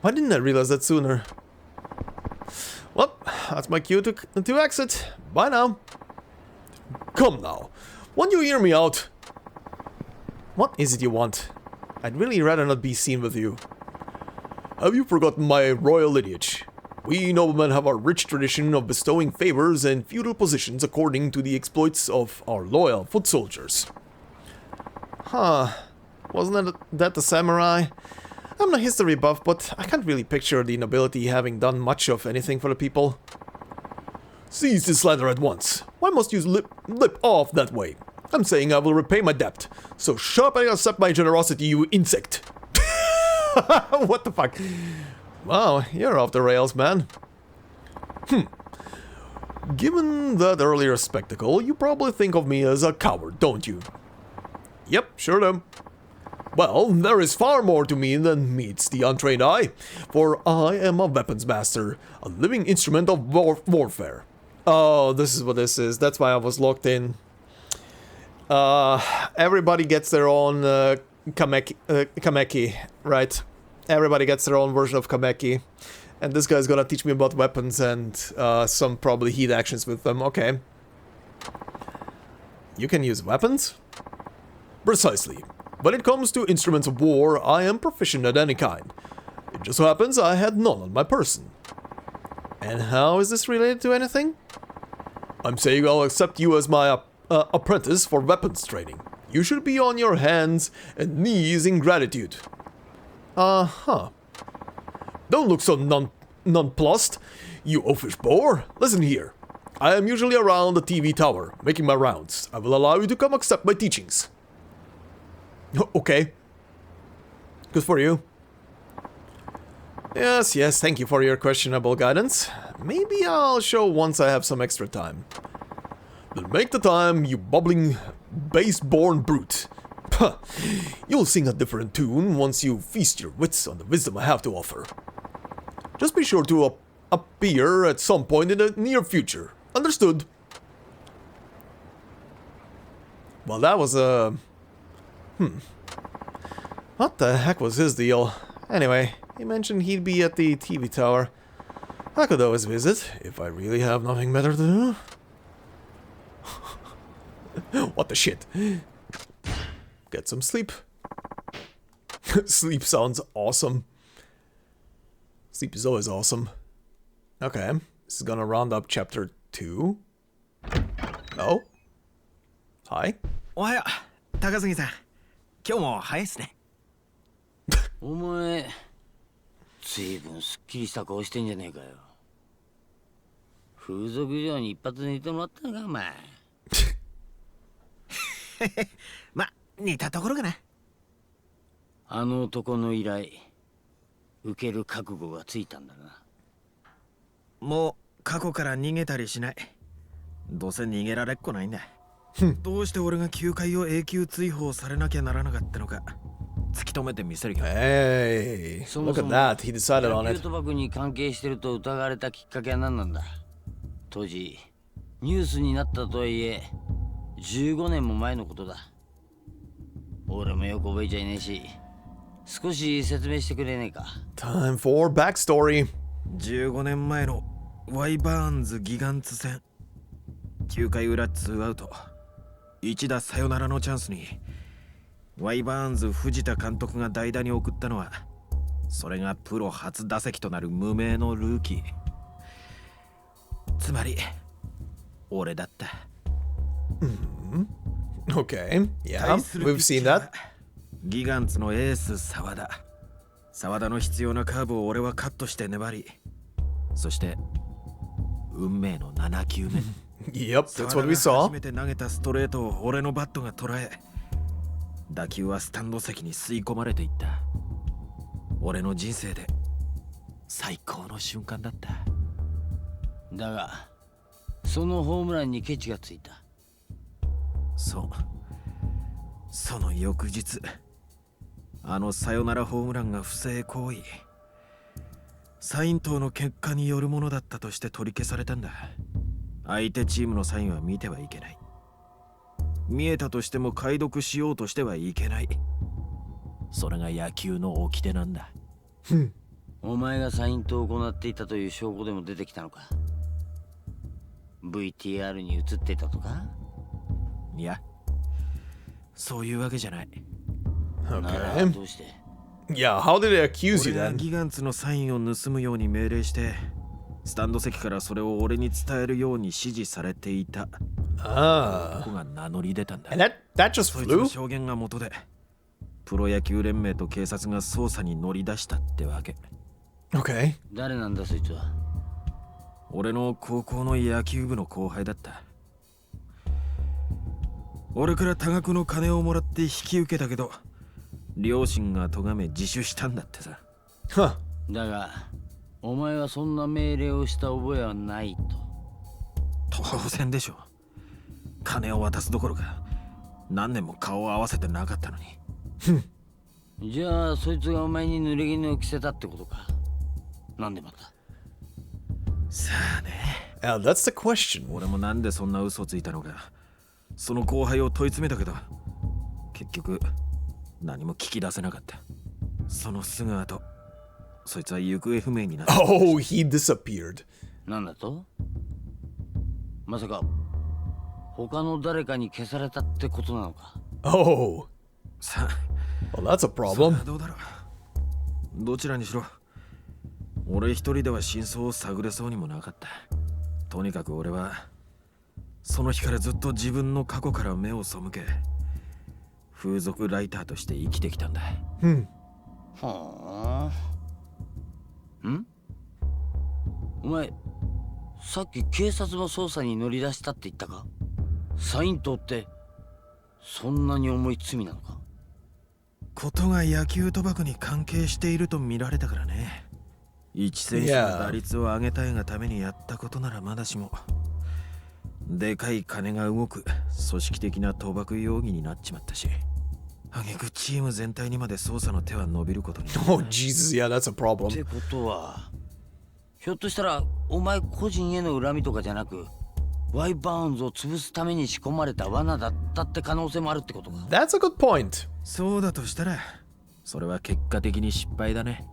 Why didn't I realize that sooner? Well, that's my cue to exit. Bye now. Come now, won't you hear me out? What is it you want? I'd really rather not be seen with you. Have you forgotten my royal lineage? We noblemen have a rich tradition of bestowing favors and feudal positions according to the exploits of our loyal foot soldiers. Huh. Wasn't that the samurai? I'm not history buff, but I can't really picture the nobility having done much of anything for the people. Cease this slander at once. Why must you lip off that way? I'm saying I will repay my debt, so shut up and accept my generosity, you insect. What the fuck? Wow, you're off the rails, man. Given that earlier spectacle, you probably think of me as a coward, don't you? Yep, sure do. Well, there is far more to me than meets the untrained eye, for I am a weapons master, a living instrument of warfare. Oh, this is what this is. That's why I was locked in. Everybody gets their own kameki, right? Everybody gets their own version of kameki. And this guy's gonna teach me about weapons and some probably heat actions with them. Okay. You can use weapons? Precisely. When it comes to instruments of war, I am proficient at any kind. It just so happens I had none on my person. And how is this related to anything? I'm saying I'll accept you as my apprentice for weapons training. You should be on your hands and knees in gratitude. Uh-huh. Don't look so nonplussed, you oafish boar. Listen here. I am usually around the TV tower, making my rounds. I will allow you to come accept my teachings. Okay. Good for you. Yes, thank you for your questionable guidance. Maybe I'll show once I have some extra time. Then make the time, you bubbling, base-born brute. You'll sing a different tune once you feast your wits on the wisdom I have to offer. Just be sure to appear at some point in the near future. Understood? Well, that was a... What the heck was his deal? Anyway, he mentioned he'd be at the TV tower. I could always visit, if I really have nothing better to do. What the shit? Get some sleep. Sleep sounds awesome. Sleep is always awesome. Okay, this is gonna round up chapter 2. Oh? Hi? おはよう、高杉さん。今日も早いっすね。お前、随分すっきりした顔してんじゃねえかよ。風俗嬢に一発寝てもらったのか、お前。ま、似たところかな。あの男の依頼、受ける覚悟がついたんだな。もう過去から逃げたりしない。どうせ逃げられっこないんだ。どうして俺が球界を永久追放されなきゃならなかったのか突き止めてみせるよ。Hey, look at that. He decided on 野 it. 球賭博に関係してると疑われたきっかけは何なんだ。当時ニュースになったとはいえ15年も前のことだ。俺もよく覚えちゃいねえし、少し説明してくれねえか。 Time for backstory. 15年前のワイバーンズギガンツ戦、9回裏2アウト1打サヨナラのチャンスにワイバーンズ藤田監督が代打に送ったのは、それがプロ初打席となる無名のルーキー、つまり俺だった。Okay, yeah, we've seen that. ギガンツのエース澤田の必要なカーブを俺はカットして粘り、そして運命の7球目。Yep, that's what we saw. 初めて投げたストレートを俺のバットが捉え、打球はスタンド席に吸い込まれていった。俺の人生で最高の瞬間だった。だがそのホームランにケチがついた。その翌日、あのサヨナラホームランが不正行為、サイン等の結果によるものだったとして取り消されたんだ。相手チームのサインは見てはいけない。見えたとしても解読しようとしてはいけない。それが野球の掟なんだ。お前がサイントを行っていたという証拠でも出てきたのか。 VTR に映ってたとか。いや、そういうわけじゃない。なら Okay. どうして。 Yeah, how did they accuse you 俺が then? ギガンツのサインを盗むように命令して、スタンド席からそれを俺に伝えるように指示されていた。ここが名乗り出たんだ。And that just そいつの flew? 証言が元で、プロ野球連盟と警察が捜査に乗り出したってわけ。Okay. 誰なんだそいつは。俺の高校の野球部の後輩だった。俺から多額の金をもらって引き受けたけど、両親が咎め自首したんだってさ。Huh. だがお前はそんな命令をした覚えはないと。当然でしょ。金を渡すどころか何年も顔を合わせてなかったのに。じゃあそいつがお前に濡れ衣を着せたってことか。なんでまた。さあね。Now that's the question. 俺もなんでそんな嘘ついたのか、その後輩を問い詰めたけど、結局何も聞き出せなかった。そのすぐ後、そいつは行方不明になった。Oh, he disappeared. なんだと。まさか他の誰かに消されたってことなのか。Oh. さあ、Well, that's a さ problem. あどうだろう。どちらにしろ俺一人では真相を探れそうにもなかった。とにかく俺はその日からずっと自分の過去から目を背け、風俗ライターとして生きてきたんだ。はあ。ん？お前、さっき警察の捜査に乗り出したって言ったか？サイン党ってそんなに重い罪なのか？ことが野球賭博に関係していると見られたからね。一選手の打率を上げたいがためにやったことならまだしも、でかい金が動く組織的な賭博容疑になっちまったし、挙句チーム全体にまで捜査の手は伸びることになる。Oh, Jesus, yeah, that's a っ problem. てことは、ひょっとしたらお前個人への恨みとかじゃなく、ワイバーンズを潰すために仕込まれた罠だったって可能性もあるってことか。That's a good point. そうだとしたら、それは結果的に失敗だね。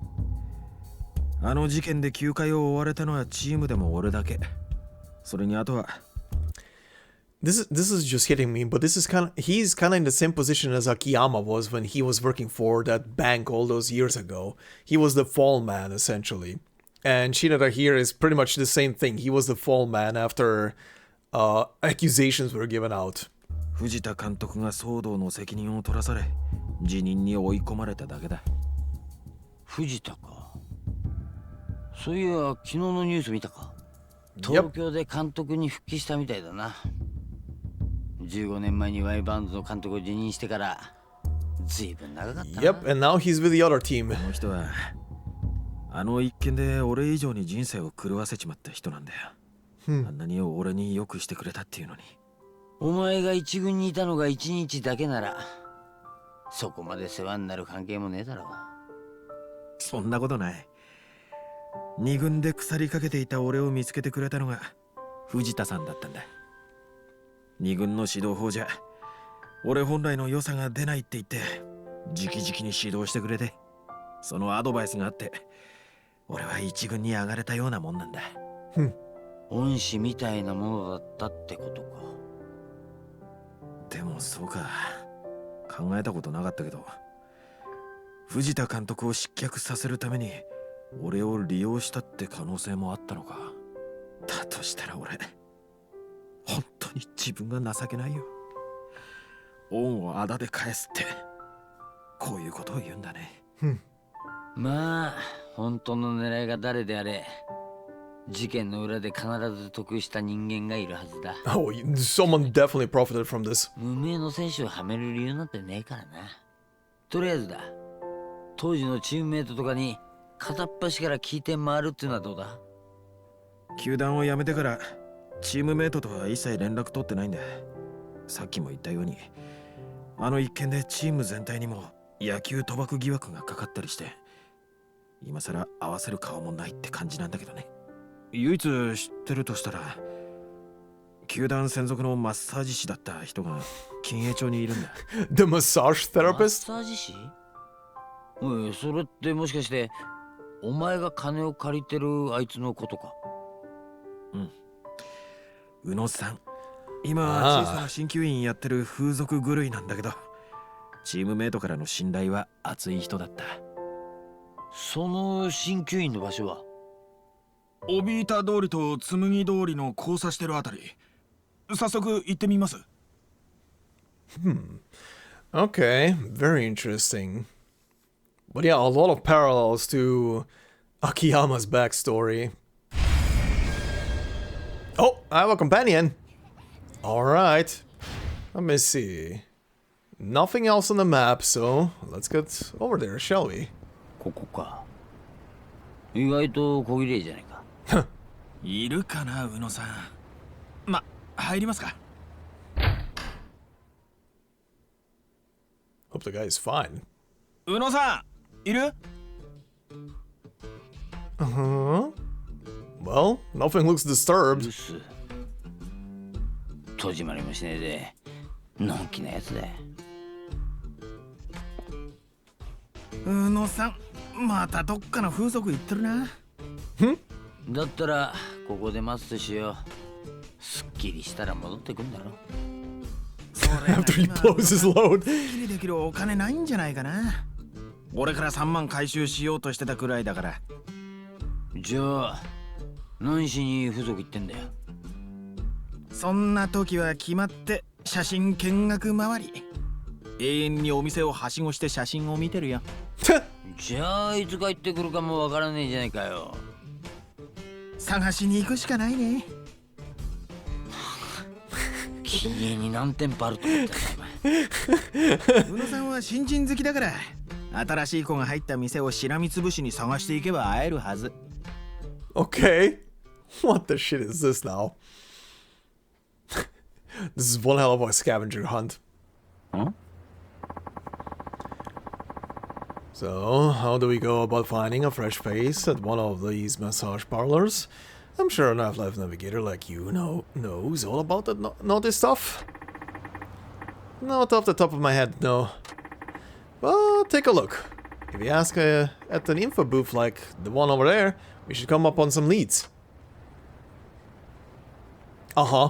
あの事件で休会を追われたのはチームでも俺だけ。それにあとは。This is just hitting me, but he's kind of in the same position as Akiyama was when he was working for that bank all those years ago. He was the fall man essentially, and Shinada here is pretty much the same thing. He was the fall man after accusations were given out. 藤田監督が騒動の責任を取らされ、辞任に追い込まれただけだ。藤田か。そういや昨日のニュース見たか。東京で監督に復帰したみたいだな。15年前にワイバーンズの監督を辞任してからずいぶん長かったな。Yep, and now he's with the other team. この人はあの一件で俺以上に人生を狂わせちまった人なんだよ。あんなに俺によくしてくれたっていうのに。お前が一軍にいたのが1日だけならそこまで世話になる関係もねえだろう。そんなことない。二軍で腐りかけていた俺を見つけてくれたのが藤田さんだったんだ。二軍の指導法じゃ俺本来の良さが出ないって言って直々に指導してくれて、そのアドバイスがあって俺は一軍に上がれたようなもんなんだ。恩師みたいなものだったってことか。でもそうか、考えたことなかったけど、藤田監督を失脚させるために俺を利用したって可能性もあったのか。だとしたら俺本当に自分が情けないよ。恩をあだで返すってこういうことを言うんだね。まあ本当の狙いが誰であれ事件の裏で必ず得した人間がいるはずだ。Oh, someone definitely profited from this. 無名の選手をはめる理由なんてねえからな。とりあえずだ、当時のチームメイトとかに片っ端から聞いて回るっていうのはどうだ。球団を辞めてからチームメイトとは一切連絡取ってないんだ。さっきも言ったようにあの一件でチーム全体にも野球賭博疑惑がかかったりして、今さら合わせる顔もないって感じなんだけどね。唯一知ってるとしたら球団専属のマッサージ師だった人が金栄町にいるんだ。The massage マッ therapist? サージ師？おい、それってもしかしてお前が金を借りてるあいつのことか。宇野さん、今ああ小さな鍼灸院やってる風俗狂いなんだけど、チームメイトからの信頼は厚い人だった。その鍼灸院の場所は帯板通りと紬通りの交差してるあたり。早速行ってみます。Okay, very interesting. But yeah, a lot of parallels to Akiyama's backstory. Oh, I have a companion. Alright. Let me see. Nothing else on the map, so let's get over there, shall we? ここか。意外と小綺麗じゃないか。いるかな、宇野さん。ま、入りますか。Hope the guy is fine. 宇野さん、いる？ Uh-huh. Well, nothing looks 留 disturbed. 守。戸締まりもしねえで、のんきなやつだよ。宇野さん、またどっかの風俗行ってるな。だったらここで待つとしよう。すっきりしたら戻ってくんだろ。そ after he blows his load. きりできるお金ないんじゃないかな。俺から3万回収しようとしてたくらいだから。じゃあ何しに付属行ってんだよ。そんな時は決まって写真見学回り。永遠にお店をはしごして写真を見てるよ。じゃあいつ帰ってくるかもわからねえじゃないかよ。探しに行くしかないね。家に何店舗あると思ったんだお前。宇野さんは新人好きだから、新しい子が入った店をしらみつぶしに探していけば会えるはず。Okay. What the shit is this now? This is one hell of a scavenger hunt. Huh? So, how do we go about finding a fresh face at one of these massage parlors? I'm sure an Half-Life navigator like you knows all about that naughty stuff. Not off the top of my head, no. But take a look. If you ask at an info booth like the one over there, we should come up on some leads. Uh-huh.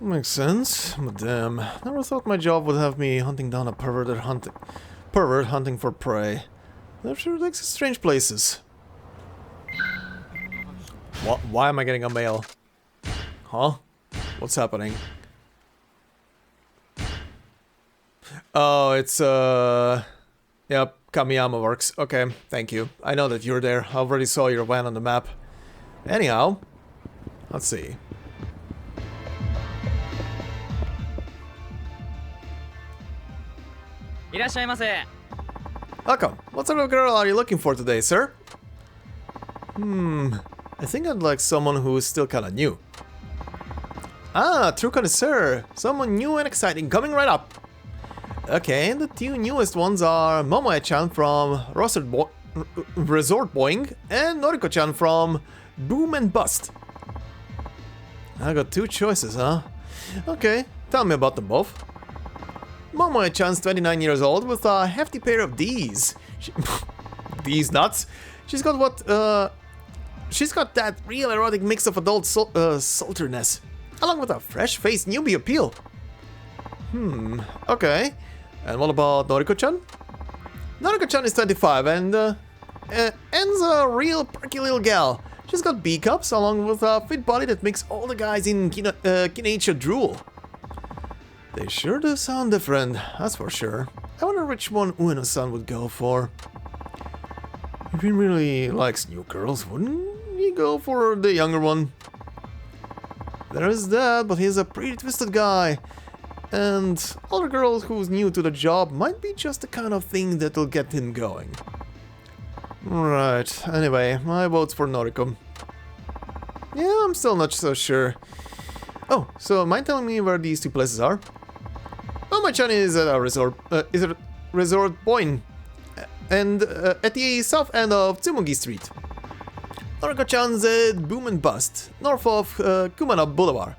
Makes sense, but damn, never thought my job would have me hunting down a pervert hunting for prey. That sure takes us strange places. Why am I getting a mail? Huh? What's happening? Oh, it's yep, Kamiyama Works. Okay, thank you. I know that you're there. I already saw your van on the map. Anyhow, let's see. Welcome. What sort of girl are you looking for today, sir? I think I'd like someone who is still kinda new. Ah, true connoisseur. Someone new and exciting coming right up. Okay, the two newest ones are Momoe-chan from Resort Boing and Noriko-chan from Boom and Bust. I got two choices, huh? Okay, tell me about them both. Momoe-chan's 29 years old with a hefty pair of D's. These nuts? She's got what, she's got that real erotic mix of adult sultriness, along with a fresh-faced newbie appeal. Okay. And what about Noriko-chan? Noriko-chan is 25 and ends a real perky little gal. She's got B cups along with a fit body that makes all the guys in Kinacha drool. They sure do sound different, that's for sure. I wonder which one Ueno-san would go for. If he really likes new girls, wouldn't he go for the younger one? There is that, but he's a pretty twisted guy. And other girls who's new to the job might be just the kind of thing that'll get him going. Right, anyway, my vote's for Noriko. Yeah, I'm still not so sure. Oh, so mind telling me where these two places are? Momo-chan is at a resort, Resort Boing, and at the south end of Tsumogi Street. Noriko-chan's at Boom and Bust, north of Kumano Boulevard.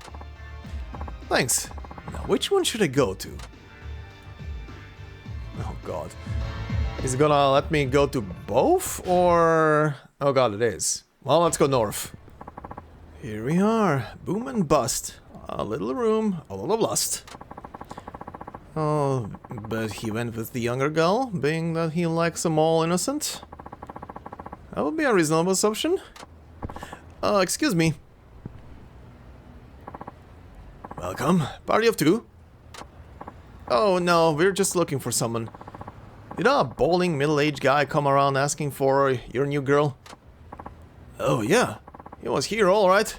Thanks. Now, which one should I go to? Oh god. Is it gonna let me go to both, or... Oh god, it is. Well, let's go north. Here we are, Boom and Bust. A little room, a lot of lust. Oh, but he went with the younger girl, being that he likes them all innocent. That would be a reasonable assumption. Excuse me. Welcome. Party of two? Oh no, we're just looking for someone. Did a balding middle-aged guy come around asking for your new girl? Oh yeah, he was here alright.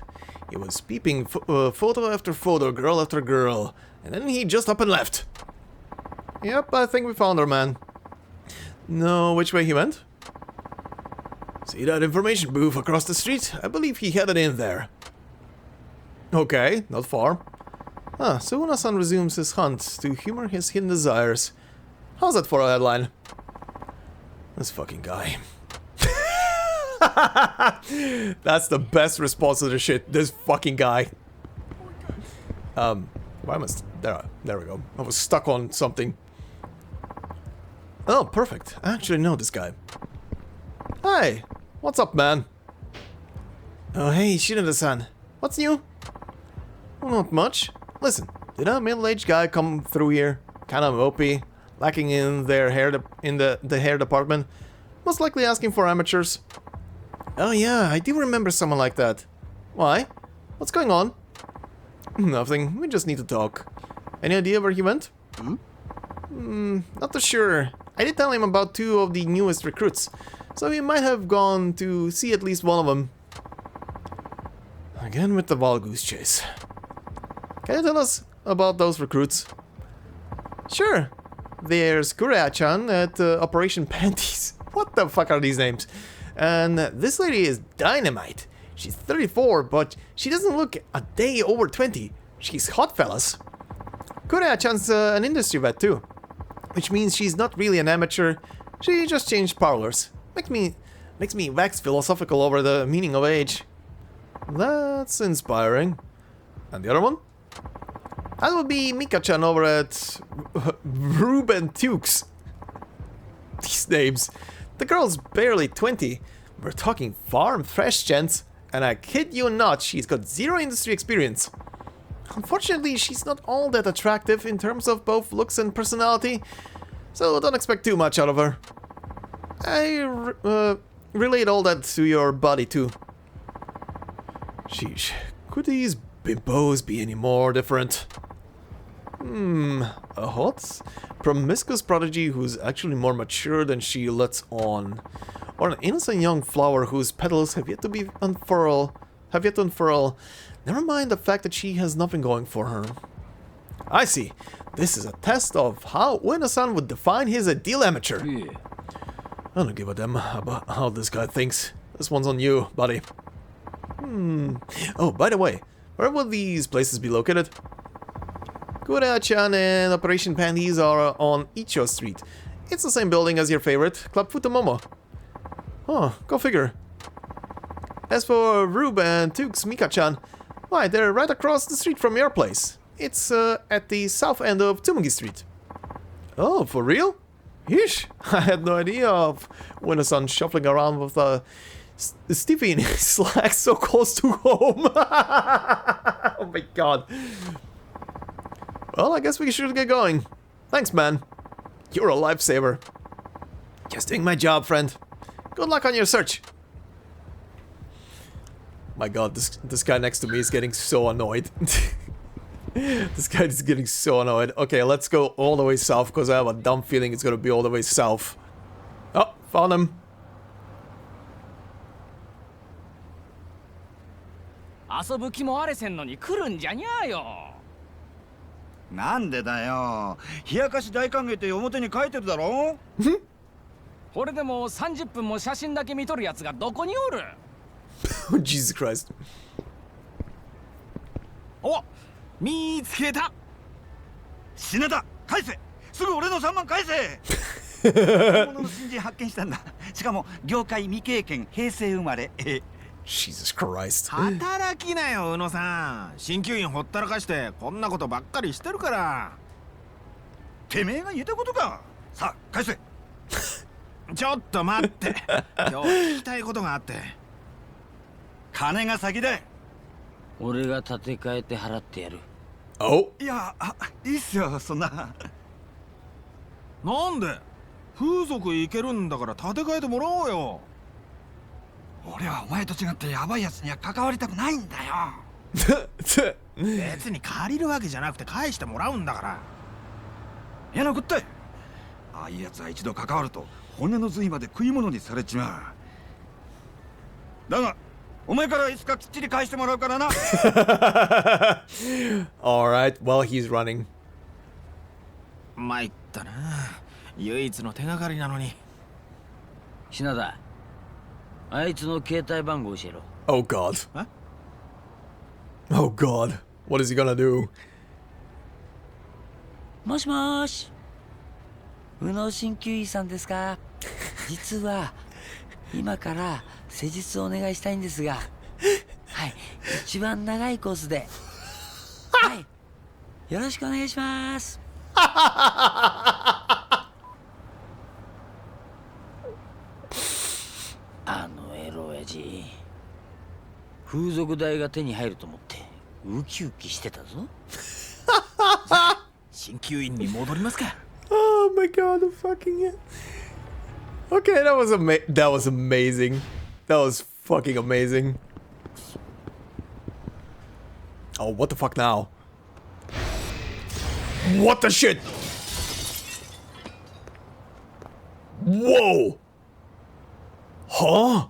He was peeping photo after photo, girl after girl, and then he just up and left. Yep, I think we found her, man. No, which way he went? See that information booth across the street? I believe he headed in there. Okay, not far. Ah, so Una-san resumes his hunt to humor his hidden desires. How's that for a headline? This fucking guy. That's the best response to the shit. This fucking guy. Why am I there we go. I was stuck on something. Oh, perfect. I actually know this guy. Hi. What's up, man? Oh, hey, Shinada-san. What's new? Not much. Listen, did a middle-aged guy come through here? Kind of mopey, lacking in their hair the hair department. Most likely asking for amateurs. Oh yeah, I do remember someone like that. Why? What's going on? Nothing. We just need to talk. Any idea where he went? Not too sure. I did tell him about 2 of the newest recruits, so he might have gone to see at least one of them. Again with the wild goose chase. Can you tell us about those recruits? Sure. There's Kurea-chan at Operation Panties. What the fuck are these names? And this lady is Dynamite. She's 34, but she doesn't look a day over 20. She's hot, fellas. Kurea-chan's an industry vet too, which means she's not really an amateur. She just changed parlors. Makes me wax philosophical over the meaning of age. That's inspiring. And the other one? That would be Mika-chan over at Ruben Tukes. These names. The girl's barely 20. We're talking farm fresh, gents. And I kid you not, she's got 0 industry experience. Unfortunately, she's not all that attractive in terms of both looks and personality, so don't expect too much out of her. I relate all that to your body too. Sheesh, could these bimbos be any more different? A hot, promiscuous prodigy who's actually more mature than she lets on. Or an innocent young flower whose petals have yet to unfurl. Never mind the fact that she has nothing going for her. I see. This is a test of how Ueno-san would define his ideal amateur. Yeah. I don't give a damn about how this guy thinks. This one's on you, buddy. Oh, by the way, where will these places be located? Kurea-chan and Operation Panties are on Icho Street. It's the same building as your favorite, Club Futomomo. Oh, go figure. As for Rube and Tukes Mika-chan, why, they're right across the street from your place. It's at the south end of Tsumugi Street. Oh, for real? Yeesh, I had no idea of Ueno-san shuffling around with Stevie in his slacks so close to home. Oh my god. Well, I guess we should get going. Thanks, man. You're a lifesaver. Just doing my job, friend. Good luck on your search. My god, this guy next to me is getting so annoyed. This guy is getting so annoyed. Okay, let's go all the way south, because I have a dumb feeling it's gonna be all the way south. Oh, found him. 遊ぶ気もあれせんのに来るんじゃにゃーよ。なんでだよ。冷やかし大歓迎って表に書いてるだろ。これでも30分も写真だけ見とるやつがどこにおる。Jesus Christ. お、見つけた。品田、返せ。すぐ俺の3万返せ。本物の新人発見したんだ。しかも業界未経験、平成生まれ。Jesus Christ. 働きなよ宇野さん。鍼灸院ほったらかしてこんなことばっかりしてるから。てめえが言ったことか。さあ返せ。ちょっと待って今日聞きたいことがあって。金が先だ。俺が立て替えて払ってやる。Oh. いや、いいっすよそんな。なんで風俗行けるんだから立て替えてもらおうよ。俺はお前と違ってヤバいやつには関わりたくないんだよ。別に借りるわけじゃなくて返してもらうんだから。嫌なこったい。ああいうやつは一度関わると骨の髄まで食い物にされちまう。だがお前からいつかきっちり返してもらうからな。Alright, well he's running. 参ったな。唯一の手がかりなのに。品田、あいつの携帯番号教えろ。Oh god. Oh god. What is he gonna do? もしもーし。宇野鍼灸医さんですか。実は今から施術をお願いしたいんですが、はい、一番長いコースで、はい、よろしくお願いします。あのエロ親父、風俗代が手に入ると思ってウキウキしてたぞ。鍼灸院に戻りますか。 Oh my god, the fucking it. Okay, that was amazing. That was fucking amazing. Oh, what the fuck now? What the shit? Whoa! Huh?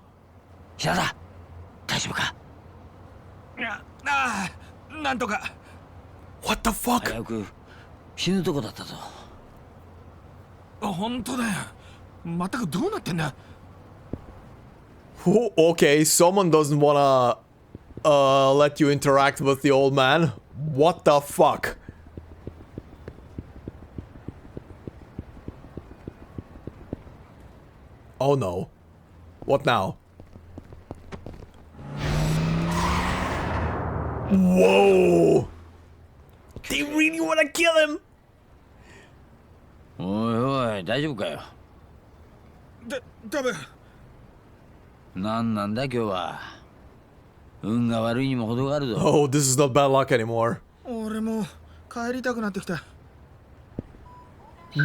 平田、大丈夫か？なんとか。 What the fuck? 危うく死ぬとこだったぞ。本当だよ。まったくどうなってんだ。 Okay, someone doesn't wanna let you interact with the old man. What the fuck? Oh no. What now? Whoa! They really wanna kill him! おいおい、大丈夫かよ。多分。なんなんだ今日は。運が悪いにも程があるぞ。Oh, this is not bad luck anymore. 俺も帰りたくなってきた。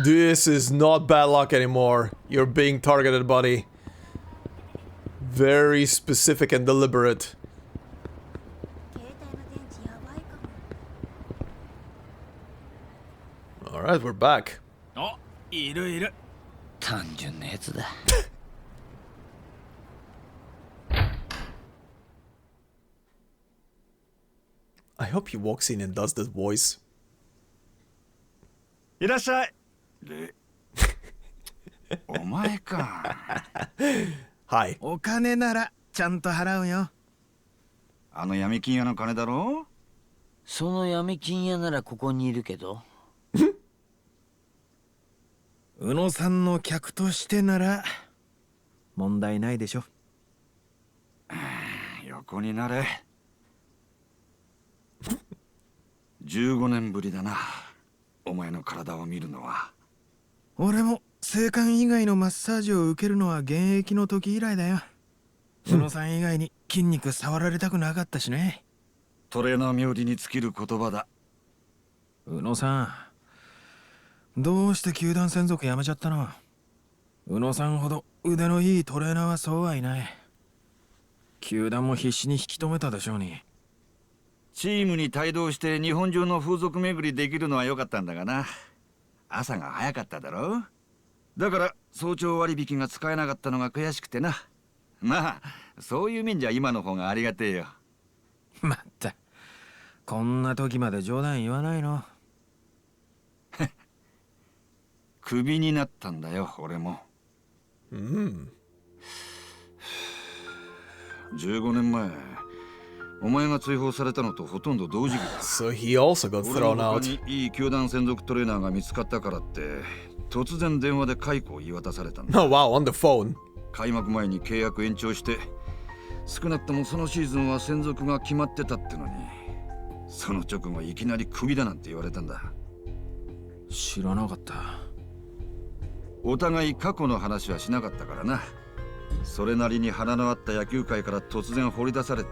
This is not bad luck anymore. You're being targeted, buddy. Very specific and deliberate. Alright, we're back. あ、いるいる。単純なやつだ。I hope he walks in and does this voice. いらっしゃい。お前か。Hi. お金ならちゃんと払うよ。あの闇金屋の金だろ。その闇金屋ならここにいるけど。宇野さんの客としてなら問題ないでしょ。横になれ。15年ぶりだな。お前の体を見るのは。俺も性感以外のマッサージを受けるのは現役の時以来だよ。宇野さん以外に筋肉触られたくなかったしね。トレーナー冥利に尽きる言葉だ。宇野さん、どうして球団専属辞めちゃったの？宇野さんほど腕のいいトレーナーはそうはいない。球団も必死に引き止めたでしょうに。チームに帯同して日本中の風俗巡りできるのは良かったんだがな。朝が早かっただろ。だから早朝割引が使えなかったのが悔しくてな。まあそういう面じゃ今の方がありがてえよ。まった、こんな時まで冗談言わないの。クビになったんだよ俺も。15年前お前が追放されたのとほとんど同時期だ。 So he also got 俺 thrown の他 out. にいい球団専属トレーナーが見つかったからって突然電話で解雇を言い渡されたんだ。 Oh wow, on the phone. 開幕前に契約延長して少なくともそのシーズンは専属が決まってたってのに、その直後いきなりクビだなんて言われたんだ。知らなかった。お互い過去の話はしなかったからな。それなりに花のあった野球界から突然掘り出されて、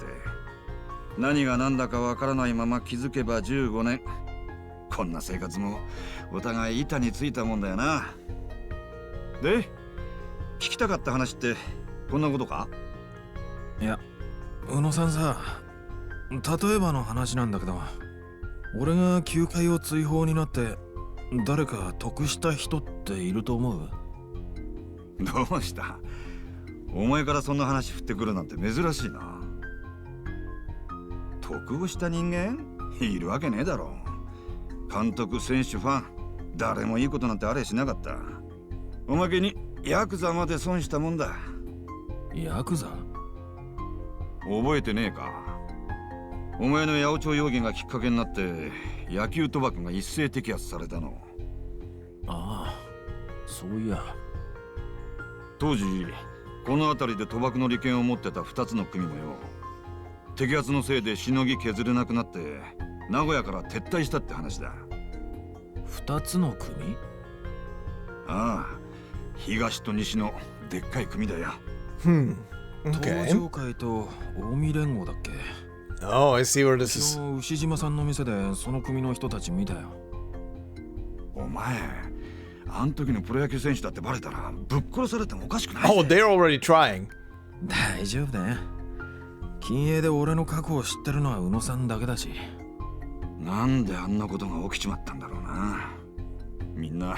何が何だかわからないまま気づけば15年。こんな生活もお互い板についたもんだよな。で、聞きたかった話ってこんなことか？いや、宇野さんさ、例えばの話なんだけど、俺が球界を追放になって誰か得した人っていると思う？どうした？お前からそんな話振ってくるなんて珍しいな。得をした人間いるわけねえだろ。監督、選手、ファン、誰もいいことなんてあれしなかった。おまけにヤクザまで損したもんだ。ヤクザ？覚えてねえか？お前の八百長容疑がきっかけになって野球賭博が一斉摘発されたの。ああ、そういや。当時この辺りで賭博の利権を持ってた2つの組もよ、摘発のせいでしのぎ削れなくなって名古屋から撤退したって話だ。2つの組？ああ、東と西のでっかい組だよ。Hmm. 東 Okay. 上会と近江連合だっけ？ Oh, I see where this is. 牛島さんの店でその組の人たち見たよ。お前、あん時のプロ野球選手だってバレたらぶっ殺されてもおかしくない。Oh, they're already trying. 大丈夫だよ。禁煙で俺の過去を知ってるのは宇野さんだけだし。なんであんなことが起きちまったんだろうな。みんな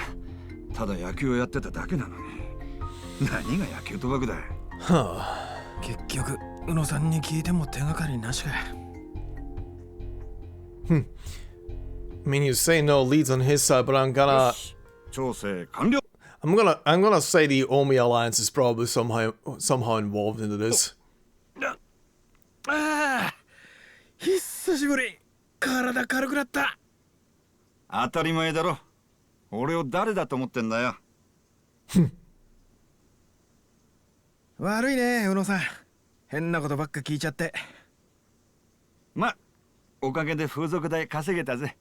ただ野球をやってただけなのに、何が野球賭博だ。結局宇野さんに聞いても手がかりなしか。I mean, you say no leads on his side, but I'm gonna say the Omi alliance is probably somehow involved into this. ああ、久しぶり。体軽くなった。当たり前だろ。俺を誰だと思ってんだよ。悪いね、宇野さん。変なことばっか聞いちゃって。ま、おかげで風俗代稼げたぜ。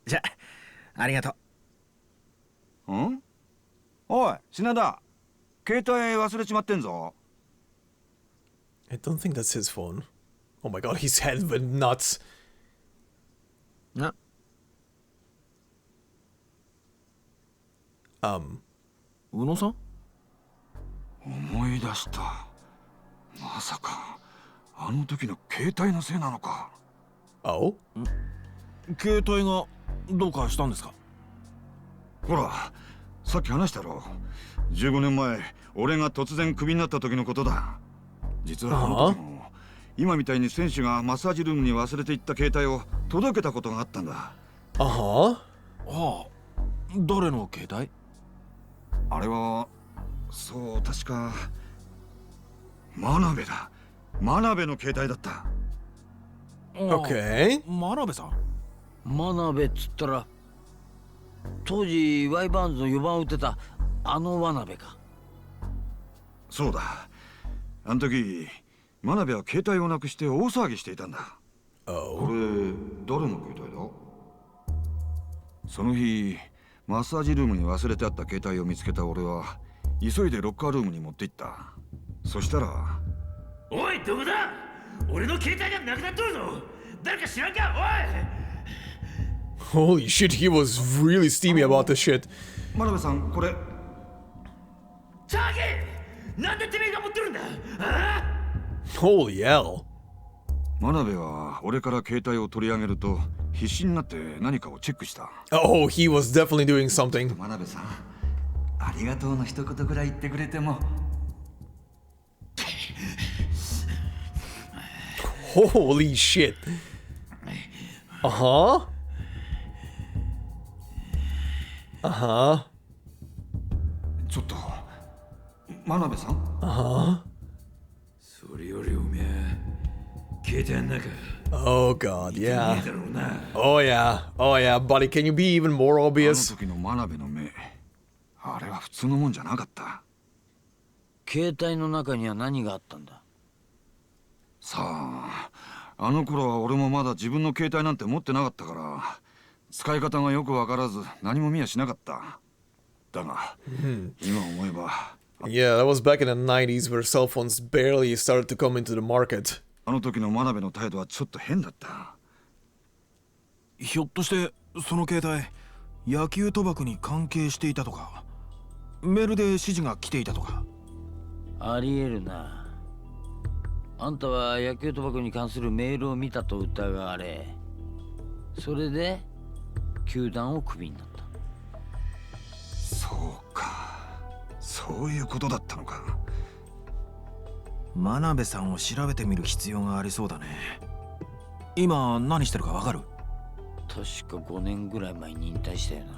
じゃ、ありがとう。ん？おい、品田。携帯忘れちまってんぞ。I don't think that's his phone. Oh my god, his head went nuts. な。宇野さん？思い出した。まさかあの時の携帯のせいなのか。Oh? 携帯がどうかしたんですか？ほら、さっき話したろ。15年前、俺が突然クビになった時のことだ。実はあの時も今みたいに選手がマッサージルームに忘れていった携帯を届けたことがあったんだ。Uh-huh. ああ、誰の携帯？あれは、そう、確か真鍋だ。真鍋の携帯だった。Okay. 真鍋さん？真鍋っつったら当時ワイバーンズの4番を打ってたあの真鍋か。そうだ。あの時真鍋は携帯をなくして大騒ぎしていたんだ。これ誰の携帯だ？その日マッサージルームに忘れてあった携帯を見つけた俺は急いでロッカールームに持って行った。そしたら、おい、どこだ？俺の携帯がなくなっとるぞ。誰か知らんか？おい！ Holy shit, he was really steamy about this shit. 真鍋さん、これ。チャーゲー！なんでてめえが持ってるんだ？ああ？ Holy hell. 真鍋は俺から携帯を取り上げると必死になって何かをチェックした。Oh, he was definitely doing something. 真鍋さん、ありがとうの一言くらい言ってくれても。Holy shit. Uh-huh. Uh-huh. ちょっと、真鍋さん？ Uh-huh. それよりおめえ、携帯の中。Oh god, yeah. Oh yeah. Oh yeah, buddy, can you be even more あの obvious? 時の真鍋の目、あれは普通のもんじゃなかった。携帯の中には何があったんだ？さあ、あの頃は俺もまだ自分の携帯なんて持ってなかったから使い方がよくわからず何も見やしなかった。だが、今思えば Yeah, that was back in the 90s where cell phones barely started to come into the market. あの時の真鍋の態度はちょっと変だった。ひょっとしてその携帯野球賭博に関係していたとか、メールで指示が来ていたとか。ありえるな。あんたは野球賭博に関するメールを見たと疑われ、それで球団をクビになった。そうか、そういうことだったのか。真鍋さんを調べてみる必要がありそうだね。今何してるかわかる？確か5年ぐらい前に引退したよな。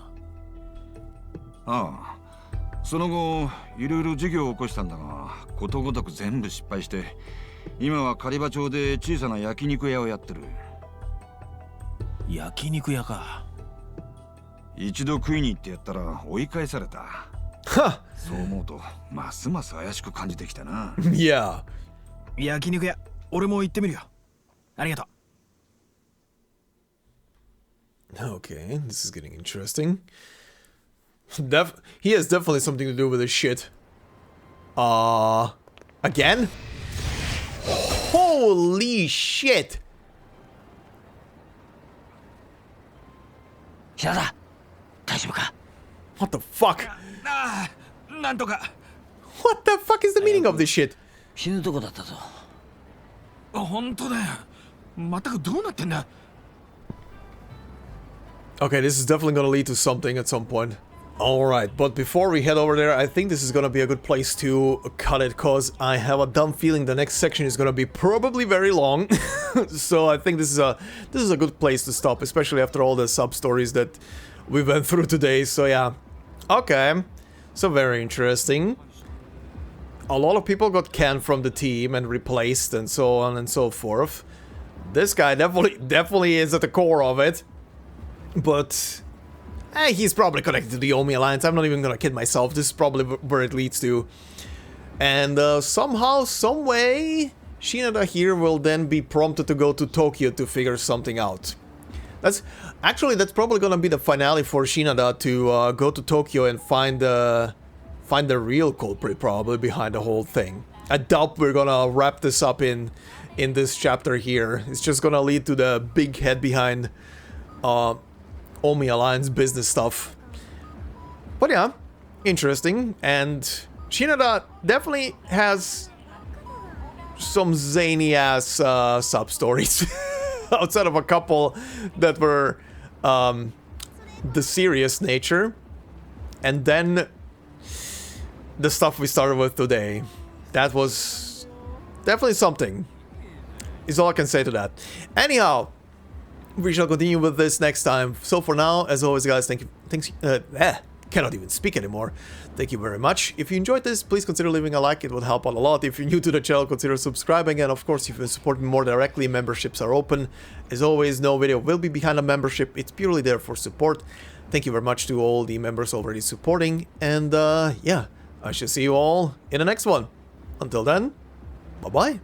ああ、その後いろいろ事業を起こしたんだがことごとく全部失敗して、今は狩場町で小さな焼肉屋をやってる。焼肉屋か。一度食いに行ってやったら追い返された。Ha! そう思うとますます怪しく感じてきたな。Yeah. 焼肉屋、俺も行ってみるよ。ありがとう。Okay, this is getting interesting. He has definitely something to do with this shit. Again? Holy shit! 平田大丈夫か What the fuck? ああ、なんとか。 What the fuck is the meaning of this shit? 死ぬとこだったぞ。本当だよ。まったくどうなってんだ。 Okay, this is definitely gonna lead to something at some point. Alright, but before we head over there, I think this is gonna be a good place to cut it, cause I have a dumb feeling the next section is gonna be probably very long. So I think this is a good place to stop, especially after all the sub-stories that we went through today, so yeah. Okay, so very interesting. A lot of people got canned from the team and replaced and so on and so forth. This guy definitely is at the core of it. But he's probably connected to the Omi Alliance. I'm not even gonna kid myself. This is probably where it leads to. And somehow, some way, Shinada here will then be prompted to go to Tokyo to figure something out. That's probably gonna be the finale for Shinada to go to Tokyo and find the real culprit probably behind the whole thing. I doubt we're gonna wrap this up in this chapter here. It's just gonna lead to the big head behind Omi Alliance business stuff. But yeah, interesting. And Shinada definitely has some zany ass sub stories outside of a couple that were the serious nature, and then the stuff we started with today. That was definitely something, is all I can say to that. Anyhow, we shall continue with this next time. So for now, as always, guys, cannot even speak anymore. Thank you very much. If you enjoyed this, please consider leaving a like. It would help out a lot. If you're new to the channel, consider subscribing. And of course, if you support me more directly, memberships are open. As always, no video will be behind a membership. It's purely there for support. Thank you very much to all the members already supporting. And yeah, I shall see you all in the next one. Until then, bye-bye.